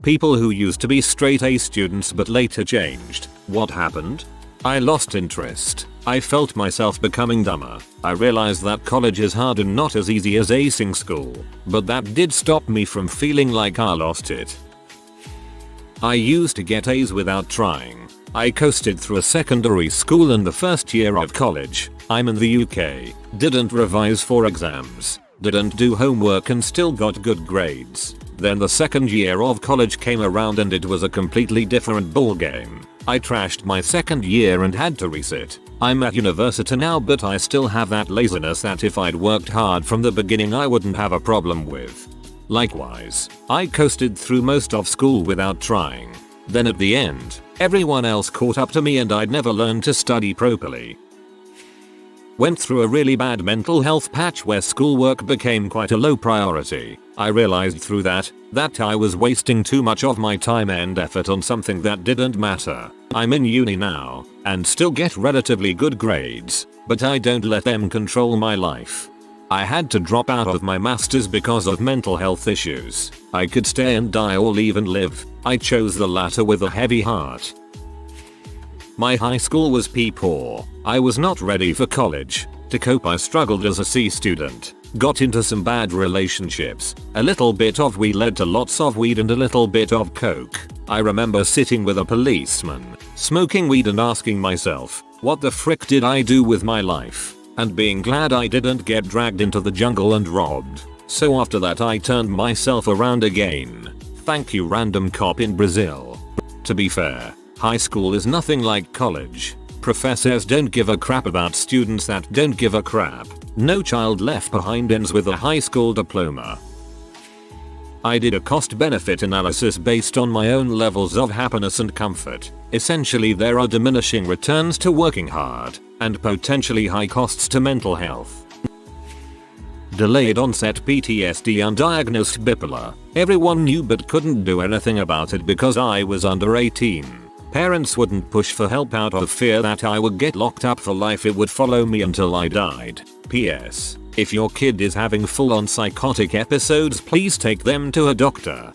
People who used to be straight A students but later changed. What happened? I lost interest. I felt myself becoming dumber. I realized that college is hard and not as easy as acing school, but that did stop me from feeling like I lost it. I used to get A's without trying. I coasted through a secondary school in the first year of college. I'm in the UK. Didn't revise for exams. Didn't do homework and still got good grades. Then the second year of college came around and it was a completely different ballgame. I trashed my second year and had to resit. I'm at university now, but I still have that laziness that if I'd worked hard from the beginning I wouldn't have a problem with. Likewise, I coasted through most of school without trying. Then at the end, everyone else caught up to me and I'd never learned to study properly. Went through a really bad mental health patch where schoolwork became quite a low priority. I realized through that I was wasting too much of my time and effort on something that didn't matter. I'm in uni now, and still get relatively good grades, but I don't let them control my life. I had to drop out of my masters because of mental health issues. I could stay and die or leave and live. I chose the latter with a heavy heart. My high school was poor. I was not ready for college. To cope I struggled as a C student. Got into some bad relationships. A little bit of weed led to lots of weed and a little bit of coke. I remember sitting with a policeman, smoking weed and asking myself, what the frick did I do with my life? And being glad I didn't get dragged into the jungle and robbed. So after that I turned myself around again. Thank you, random cop in Brazil. To be fair, high school is nothing like college. Professors don't give a crap about students that don't give a crap. No child left behind ends with a high school diploma. I did a cost-benefit analysis based on my own levels of happiness and comfort. Essentially, there are diminishing returns to working hard, and potentially high costs to mental health. Delayed onset PTSD, undiagnosed bipolar. Everyone knew but couldn't do anything about it because I was under 18. Parents wouldn't push for help out of fear that I would get locked up for life. It would follow me until I died. P.S. If your kid is having full-on psychotic episodes, please take them to a doctor.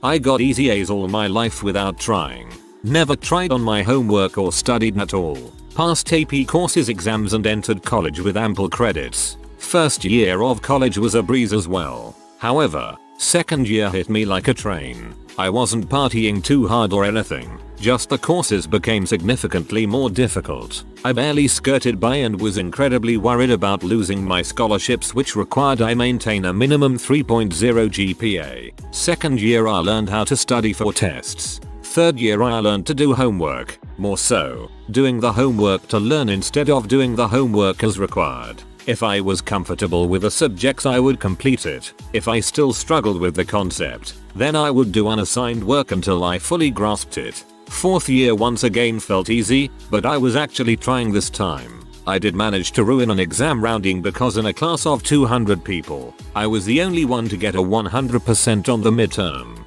I got easy A's all my life without trying. Never tried on my homework or studied at all. Passed AP courses, exams and entered college with ample credits. First year of college was a breeze as well. However, second year hit me like a train. I wasn't partying too hard or anything, just the courses became significantly more difficult. I barely skirted by and was incredibly worried about losing my scholarships, which required I maintain a minimum 3.0 GPA. Second year I learned how to study for tests. Third year I learned to do homework, more so, doing the homework to learn instead of doing the homework as required. If I was comfortable with the subjects I would complete it. If I still struggled with the concept, then I would do unassigned work until I fully grasped it. Fourth year once again felt easy, but I was actually trying this time. I did manage to ruin an exam rounding because in a class of 200 people, I was the only one to get a 100% on the midterm.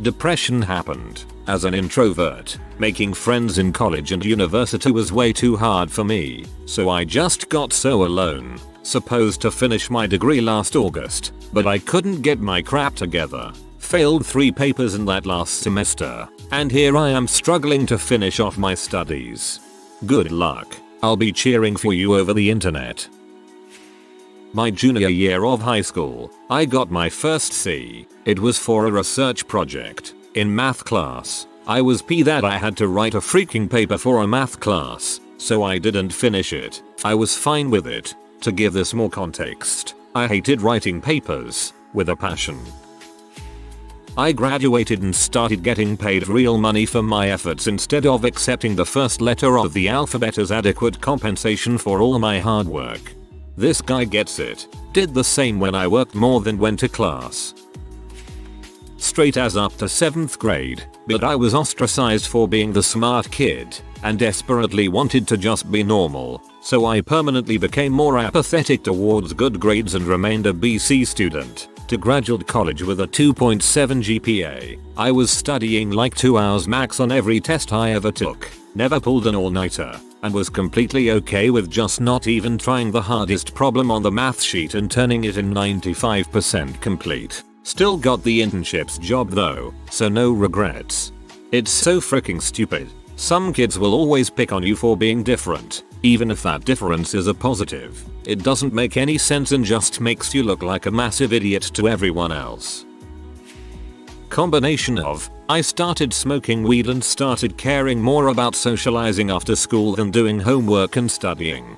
Depression happened. As an introvert, making friends in college and university was way too hard for me, so I just got so alone. Supposed to finish my degree last August, but I couldn't get my crap together. Failed 3 papers in that last semester, and here I am struggling to finish off my studies. Good luck. I'll be cheering for you over the internet. My junior year of high school, I got my first C. It was for a research project. In math class, I was P that I had to write a freaking paper for a math class, so I didn't finish it. I was fine with it. To give this more context, I hated writing papers, with a passion. I graduated and started getting paid real money for my efforts instead of accepting the first letter of the alphabet as adequate compensation for all my hard work. This guy gets it. Did the same when I worked more than went to class. Straight as up to 7th grade, but I was ostracized for being the smart kid, and desperately wanted to just be normal, so I permanently became more apathetic towards good grades and remained a BC student. To graduate college with a 2.7 GPA, I was studying like 2 hours max on every test I ever took, never pulled an all-nighter, and was completely okay with just not even trying the hardest problem on the math sheet and turning it in 95% complete. Still got the internship's job though, so no regrets. It's so freaking stupid. Some kids will always pick on you for being different, even if that difference is a positive. It doesn't make any sense and just makes you look like a massive idiot to everyone else. Combination of, I started smoking weed and started caring more about socializing after school than doing homework and studying.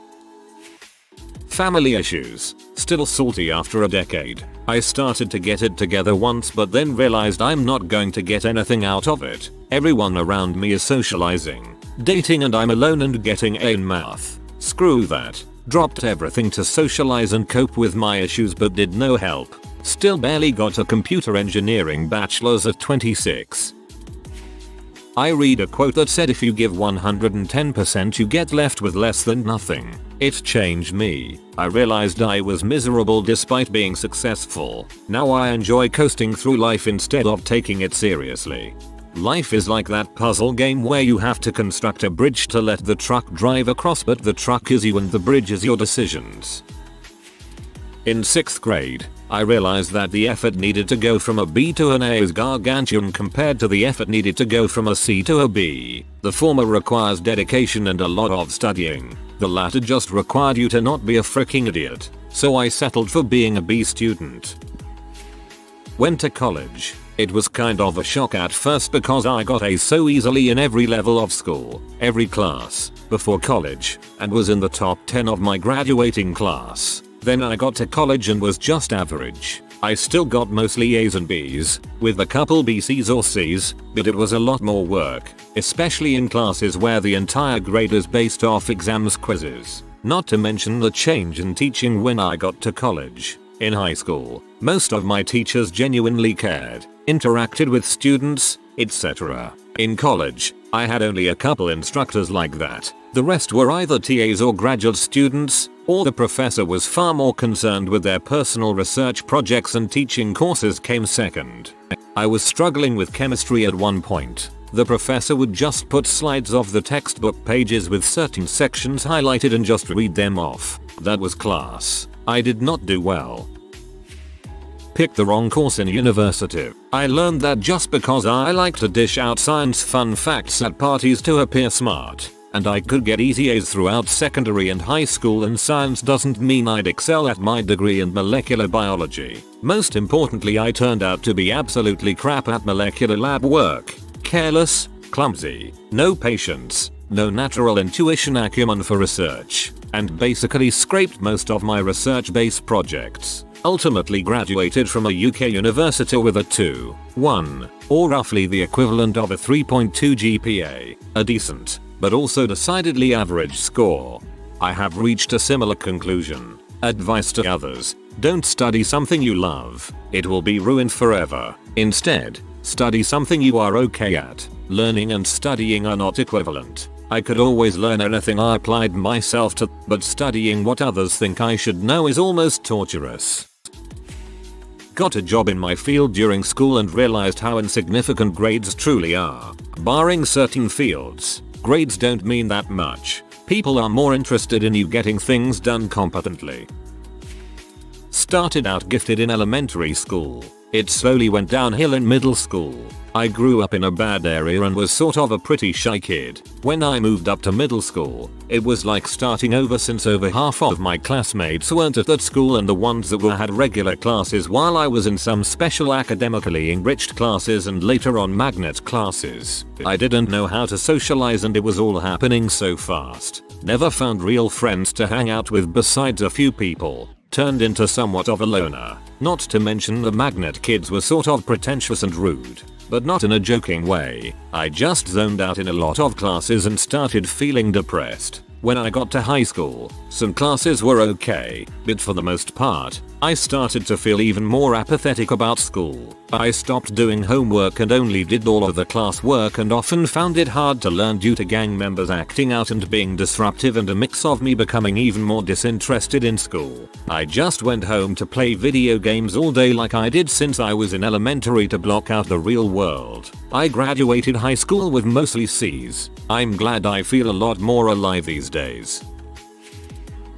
Family issues. Still salty after a decade. I started to get it together once but then realized I'm not going to get anything out of it. Everyone around me is socializing, dating, and I'm alone and getting A in math. Screw that. Dropped everything to socialize and cope with my issues but did no help. Still barely got a computer engineering bachelor's at 26. I read a quote that said if you give 110% you get left with less than nothing. It changed me. I realized I was miserable despite being successful. Now I enjoy coasting through life instead of taking it seriously. Life is like that puzzle game where you have to construct a bridge to let the truck drive across, but the truck is you and the bridge is your decisions. In 6th grade, I realized that the effort needed to go from a B to an A is gargantuan compared to the effort needed to go from a C to a B. The former requires dedication and a lot of studying. The latter just required you to not be a freaking idiot. So I settled for being a B student. Went to college. It was kind of a shock at first because I got A's so easily in every level of school, every class, before college, and was in the top 10 of my graduating class. Then I got to college and was just average. I still got mostly A's and B's, with a couple BC's or C's, but it was a lot more work, especially in classes where the entire grade is based off exams quizzes. Not to mention the change in teaching when I got to college. In high school, most of my teachers genuinely cared, interacted with students, etc. In college, I had only a couple instructors like that. The rest were either TAs or graduate students, or the professor was far more concerned with their personal research projects and teaching courses came second. I was struggling with chemistry at one point. The professor would just put slides of the textbook pages with certain sections highlighted and just read them off. That was class. I did not do well. Picked the wrong course in university. I learned that just because I like to dish out science fun facts at parties to appear smart, and I could get easy A's throughout secondary and high school in science doesn't mean I'd excel at my degree in molecular biology. Most importantly, I turned out to be absolutely crap at molecular lab work. Careless, clumsy, no patience, no natural intuition acumen for research, and basically scraped most of my research-based projects. Ultimately graduated from a UK university with a 2.1, or roughly the equivalent of a 3.2 GPA, a decent, but also decidedly average score. I have reached a similar conclusion. Advice to others: don't study something you love, it will be ruined forever. Instead, study something you are okay at. Learning and studying are not equivalent. I could always learn anything I applied myself to, but studying what others think I should know is almost torturous. Got a job in my field during school and realized how insignificant grades truly are. Barring certain fields, grades don't mean that much. People are more interested in you getting things done competently. Started out gifted in elementary school. It slowly went downhill in middle school. I grew up in a bad area and was sort of a pretty shy kid. When I moved up to middle school, it was like starting over since over half of my classmates weren't at that school and the ones that were had regular classes while I was in some special academically enriched classes and later on magnet classes. I didn't know how to socialize and it was all happening so fast. Never found real friends to hang out with besides a few people. Turned into somewhat of a loner. Not to mention the magnet kids were sort of pretentious and rude. But not in a joking way. I just zoned out in a lot of classes and started feeling depressed. When I got to high school, some classes were okay, but for the most part, I started to feel even more apathetic about school. I stopped doing homework and only did all of the class work and often found it hard to learn due to gang members acting out and being disruptive and a mix of me becoming even more disinterested in school. I just went home to play video games all day like I did since I was in elementary to block out the real world. I graduated high school with mostly C's. I'm glad I feel a lot more alive these days.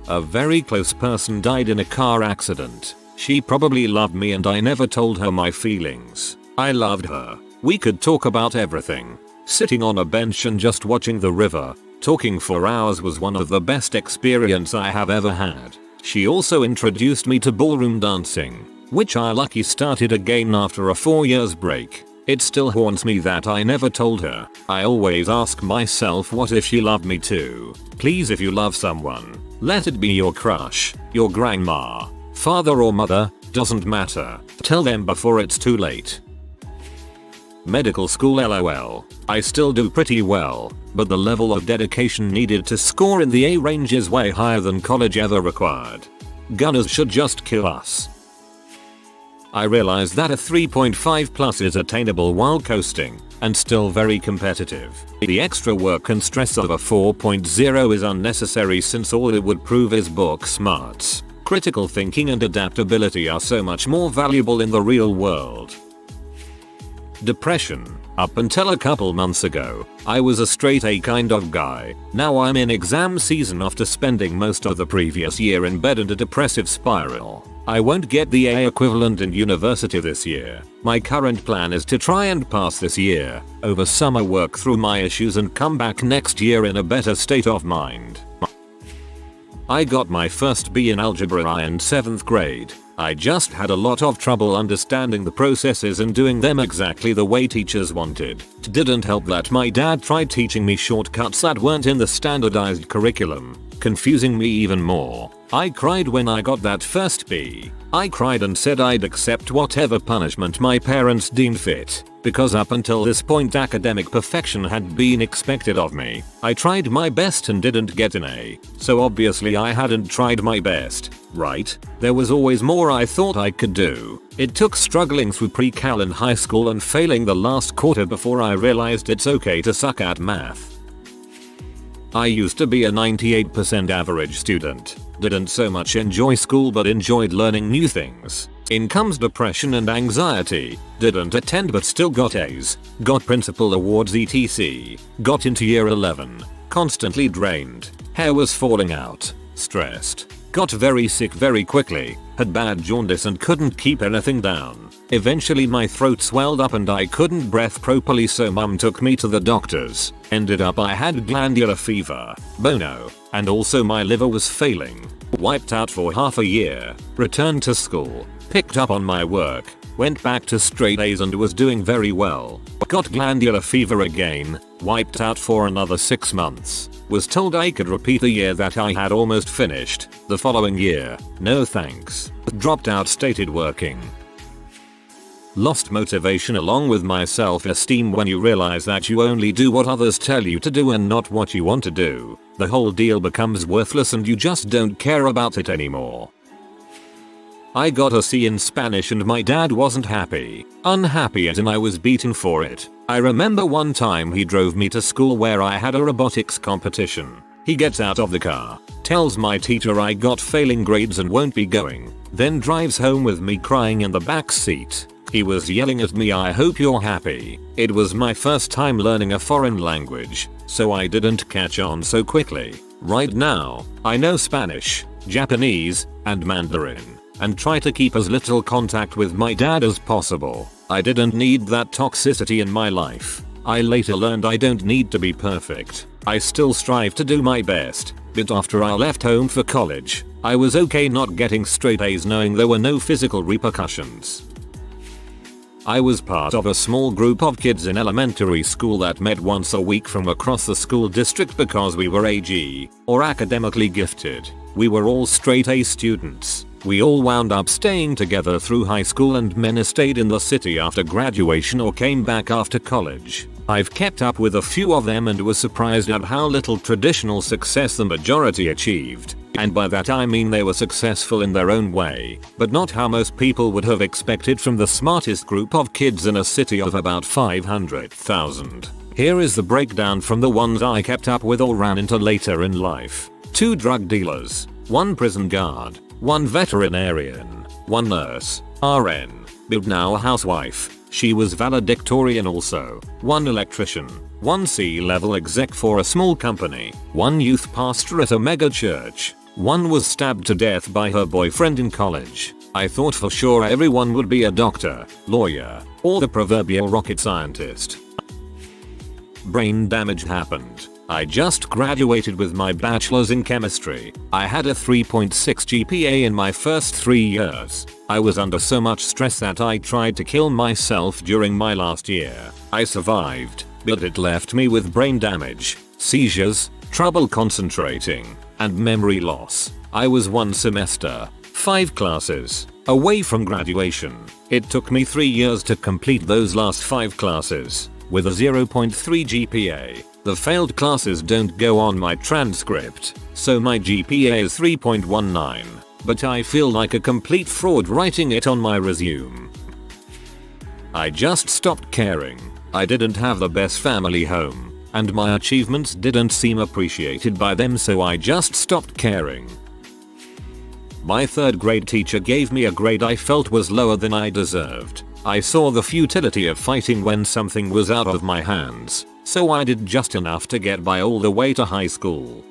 A very close person died in a car accident. She probably loved me and I never told her my feelings. I loved her. We could talk about everything. Sitting on a bench and just watching the river, talking for hours was one of the best experiences I have ever had. She also introduced me to ballroom dancing, which I lucky started again after a 4 years break. It still haunts me that I never told her. I always ask myself, what if she loved me too? Please, if you love someone, let it be your crush, your grandma, father or mother, doesn't matter. Tell them before it's too late. Medical school LOL. I still do pretty well, but the level of dedication needed to score in the A range is way higher than college ever required. Gunners should just kill us. I realized that a 3.5 plus is attainable while coasting, and still very competitive. The extra work and stress of a 4.0 is unnecessary since all it would prove is book smarts. Critical thinking and adaptability are so much more valuable in the real world. Depression. Up until a couple months ago, I was a straight A kind of guy. Now I'm in exam season after spending most of the previous year in bed and a depressive spiral. I won't get the A equivalent in university this year. My current plan is to try and pass this year, over summer work through my issues and come back next year in a better state of mind. I got my first B in algebra in 7th grade. I just had a lot of trouble understanding the processes and doing them exactly the way teachers wanted. It didn't help that my dad tried teaching me shortcuts that weren't in the standardized curriculum, confusing me even more. I cried when I got that first B. I cried and said I'd accept whatever punishment my parents deemed fit, because up until this point academic perfection had been expected of me. I tried my best and didn't get an A, so obviously I hadn't tried my best, right? There was always more I thought I could do. It took struggling through pre-cal and high school and failing the last quarter before I realized it's okay to suck at math. I used to be a 98% average student. Didn't so much enjoy school but enjoyed learning new things. In comes depression and anxiety. Didn't attend but still got A's. Got principal awards etc. Got into year 11. Constantly drained. Hair was falling out. Stressed. Got very sick very quickly. Had bad jaundice and couldn't keep anything down. Eventually my throat swelled up and I couldn't breathe properly, so mum took me to the doctors. Ended up I had glandular fever. Bono. And also my liver was failing. Wiped out for half a year. Returned to school. Picked up on my work. Went back to straight A's and was doing very well. Got glandular fever again. Wiped out for another 6 months. Was told I could repeat the year that I had almost finished. The following year. No thanks. Dropped out, stated working. Lost motivation along with my self-esteem when you realize that you only do what others tell you to do and not what you want to do. The whole deal becomes worthless and you just don't care about it anymore. I got a C in Spanish and my dad wasn't happy. Unhappy as in I was beaten for it. I remember one time he drove me to school where I had a robotics competition. He gets out of the car, tells my teacher I got failing grades and won't be going, then drives home with me crying in the back seat. He was yelling at me, "I hope you're happy." It was my first time learning a foreign language, so I didn't catch on so quickly. Right now, I know Spanish, Japanese, and Mandarin, and try to keep as little contact with my dad as possible. I didn't need that toxicity in my life. I later learned I don't need to be perfect. I still strive to do my best, but after I left home for college, I was okay not getting straight A's knowing there were no physical repercussions. I was part of a small group of kids in elementary school that met once a week from across the school district because we were AG, or academically gifted. We were all straight A students. We all wound up staying together through high school and many stayed in the city after graduation or came back after college. I've kept up with a few of them and was surprised at how little traditional success the majority achieved. And by that I mean they were successful in their own way, but not how most people would have expected from the smartest group of kids in a city of about 500,000. Here is the breakdown from the ones I kept up with or ran into later in life. 2 drug dealers, 1 prison guard, 1 veterinarian, 1 nurse, RN, but now a housewife. She was valedictorian also. 1 electrician, 1 C-level exec for a small company, 1 youth pastor at a mega church. 1 was stabbed to death by her boyfriend in college. I thought for sure everyone would be a doctor, lawyer, or the proverbial rocket scientist. Brain damage happened. I just graduated with my bachelor's in chemistry. I had a 3.6 GPA in my first 3 years. I was under so much stress that I tried to kill myself during my last year. I survived, but it left me with brain damage, seizures, trouble concentrating, and memory loss. I was 1 semester, 5 classes, away from graduation. It took me 3 years to complete those last 5 classes, with a 0.3 GPA. The failed classes don't go on my transcript, so my GPA is 3.19, but I feel like a complete fraud writing it on my resume. I just stopped caring. I didn't have the best family home, and my achievements didn't seem appreciated by them, so I just stopped caring. My 3rd grade teacher gave me a grade I felt was lower than I deserved. I saw the futility of fighting when something was out of my hands, so I did just enough to get by all the way to high school.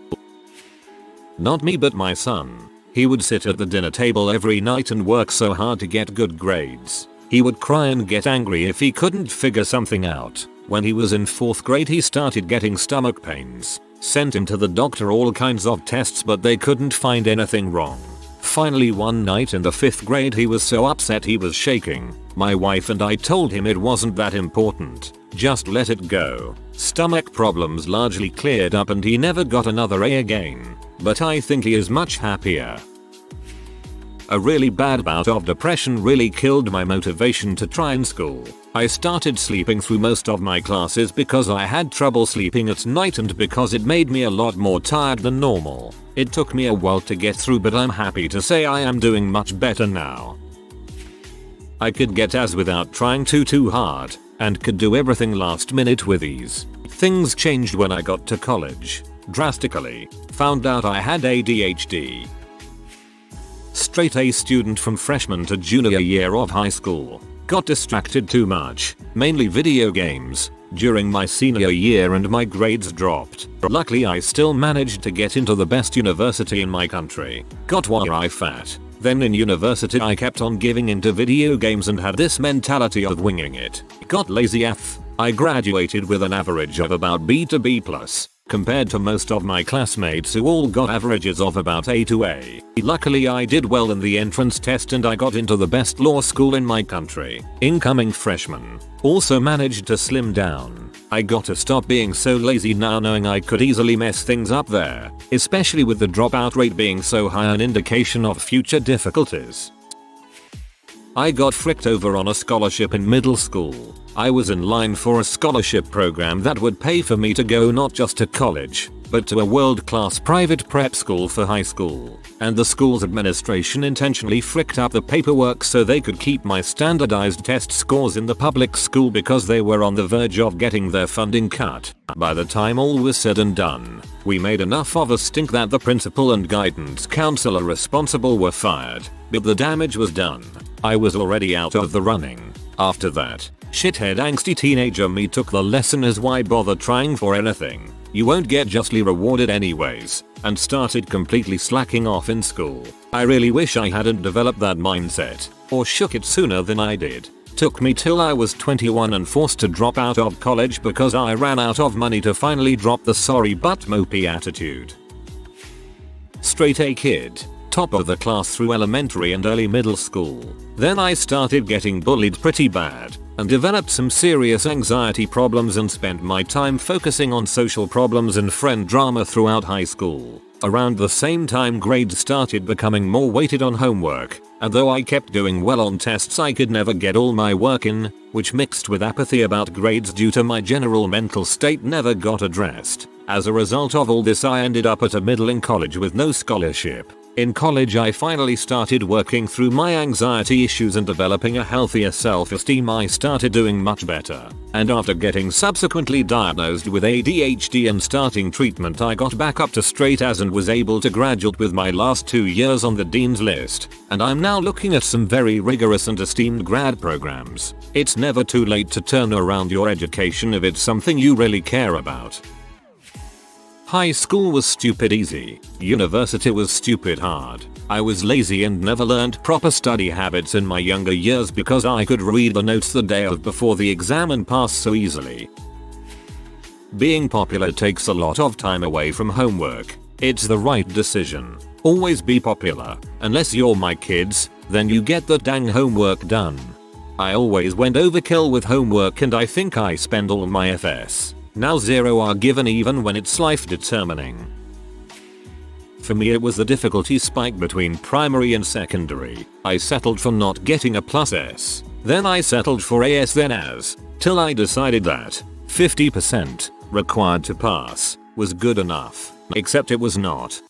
Not me but my son. He would sit at the dinner table every night and work so hard to get good grades. He would cry and get angry if he couldn't figure something out. When he was in 4th grade he started getting stomach pains. Sent him to the doctor, all kinds of tests, but they couldn't find anything wrong. Finally one night in the 5th grade he was so upset he was shaking. My wife and I told him it wasn't that important. Just let it go. Stomach problems largely cleared up and he never got another A again. But I think he is much happier. A really bad bout of depression really killed my motivation to try in school. I started sleeping through most of my classes because I had trouble sleeping at night and because it made me a lot more tired than normal. It took me a while to get through, but I'm happy to say I am doing much better now. I could get A's without trying too hard and could do everything last minute with ease. Things changed when I got to college. Drastically. Found out I had ADHD. Straight A student from freshman to junior year of high school. Got distracted too much, mainly video games, during my senior year and my grades dropped. Luckily I still managed to get into the best university in my country. Got where I fat. Then in university I kept on giving into video games and had this mentality of winging it. Got lazy F. I graduated with an average of about B to B+. Compared to most of my classmates who all got averages of about A to A. Luckily I did well in the entrance test and I got into the best law school in my country. Incoming freshman. Also managed to slim down. I got to stop being so lazy now, knowing I could easily mess things up there, especially with the dropout rate being so high, an indication of future difficulties. I got fricked over on a scholarship in middle school. I was in line for a scholarship program that would pay for me to go not just to college, but to a world-class private prep school for high school. And the school's administration intentionally fricked up the paperwork so they could keep my standardized test scores in the public school because they were on the verge of getting their funding cut. By the time all was said and done, we made enough of a stink that the principal and guidance counselor responsible were fired. But the damage was done. I was already out of the running. After that, shithead angsty teenager me took the lesson as why bother trying for anything. You won't get justly rewarded anyways, and started completely slacking off in school. I really wish I hadn't developed that mindset, or shook it sooner than I did. Took me till I was 21 and forced to drop out of college because I ran out of money to finally drop the sorry but mopey attitude. Straight A kid. Top of the class through elementary and early middle school. Then I started getting bullied pretty bad and developed some serious anxiety problems and spent my time focusing on social problems and friend drama throughout high school. Around the same time grades started becoming more weighted on homework, and though I kept doing well on tests I could never get all my work in, which mixed with apathy about grades due to my general mental state never got addressed. As a result of all this I ended up at a middling college with no scholarship. In college I finally started working through my anxiety issues and developing a healthier self-esteem. I started doing much better. And after getting subsequently diagnosed with ADHD and starting treatment I got back up to straight A's and was able to graduate with my last 2 years on the dean's list. And I'm now looking at some very rigorous and esteemed grad programs. It's never too late to turn around your education if it's something you really care about. High school was stupid easy. University was stupid hard. I was lazy and never learned proper study habits in my younger years because I could read the notes the day of before the exam and pass so easily. Being popular takes a lot of time away from homework. It's the right decision. Always be popular. Unless you're my kids, then you get the dang homework done. I always went overkill with homework and I think I spend all my FS. Now 0 are given even when it's life determining. For me it was the difficulty spike between primary and secondary. I settled for not getting a +S. Then I settled for AS then AS. Till I decided that 50% required to pass was good enough. Except it was not.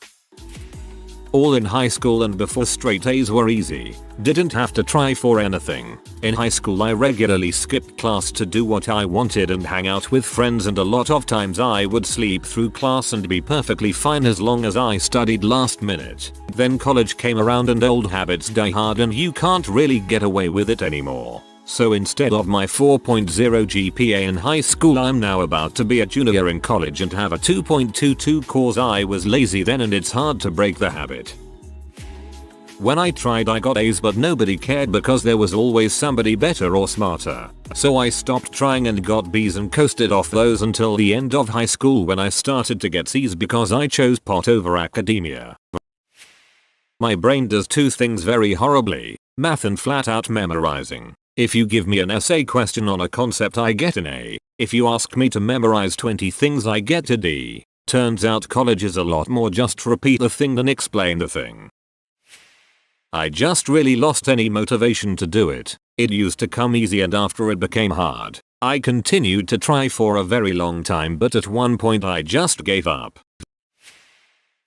All in high school and before straight A's were easy. Didn't have to try for anything. In high school I regularly skipped class to do what I wanted and hang out with friends, and a lot of times I would sleep through class and be perfectly fine as long as I studied last minute. Then college came around and old habits die hard and you can't really get away with it anymore. So instead of my 4.0 GPA in high school I'm now about to be a junior in college and have a 2.22 cause I was lazy then and it's hard to break the habit. When I tried I got A's but nobody cared because there was always somebody better or smarter. So I stopped trying and got B's and coasted off those until the end of high school when I started to get C's because I chose pot over academia. My brain does two things very horribly, math and flat out memorizing. If you give me an essay question on a concept I get an A. If you ask me to memorize 20 things I get a D. Turns out college is a lot more just repeat the thing than explain the thing. I just really lost any motivation to do it. It used to come easy and after it became hard. I continued to try for a very long time but at one point I just gave up.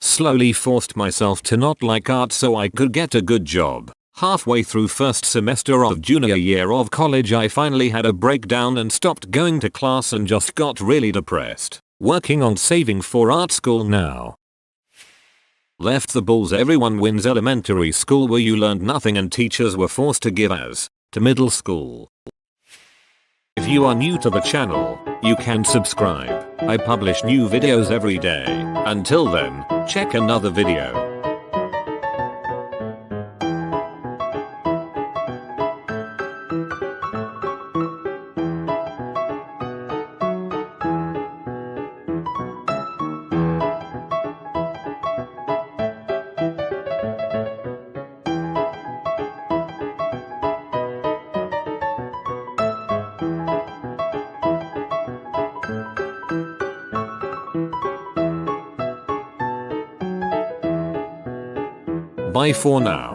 Slowly forced myself to not like art so I could get a good job. Halfway through first semester of junior year of college I finally had a breakdown and stopped going to class and just got really depressed. Working on saving for art school now. Left the bulls everyone wins elementary school where you learned nothing and teachers were forced to give A's. To middle school. If you are new to the channel, you can subscribe. I publish new videos every day. Until then, check another video. Bye for now.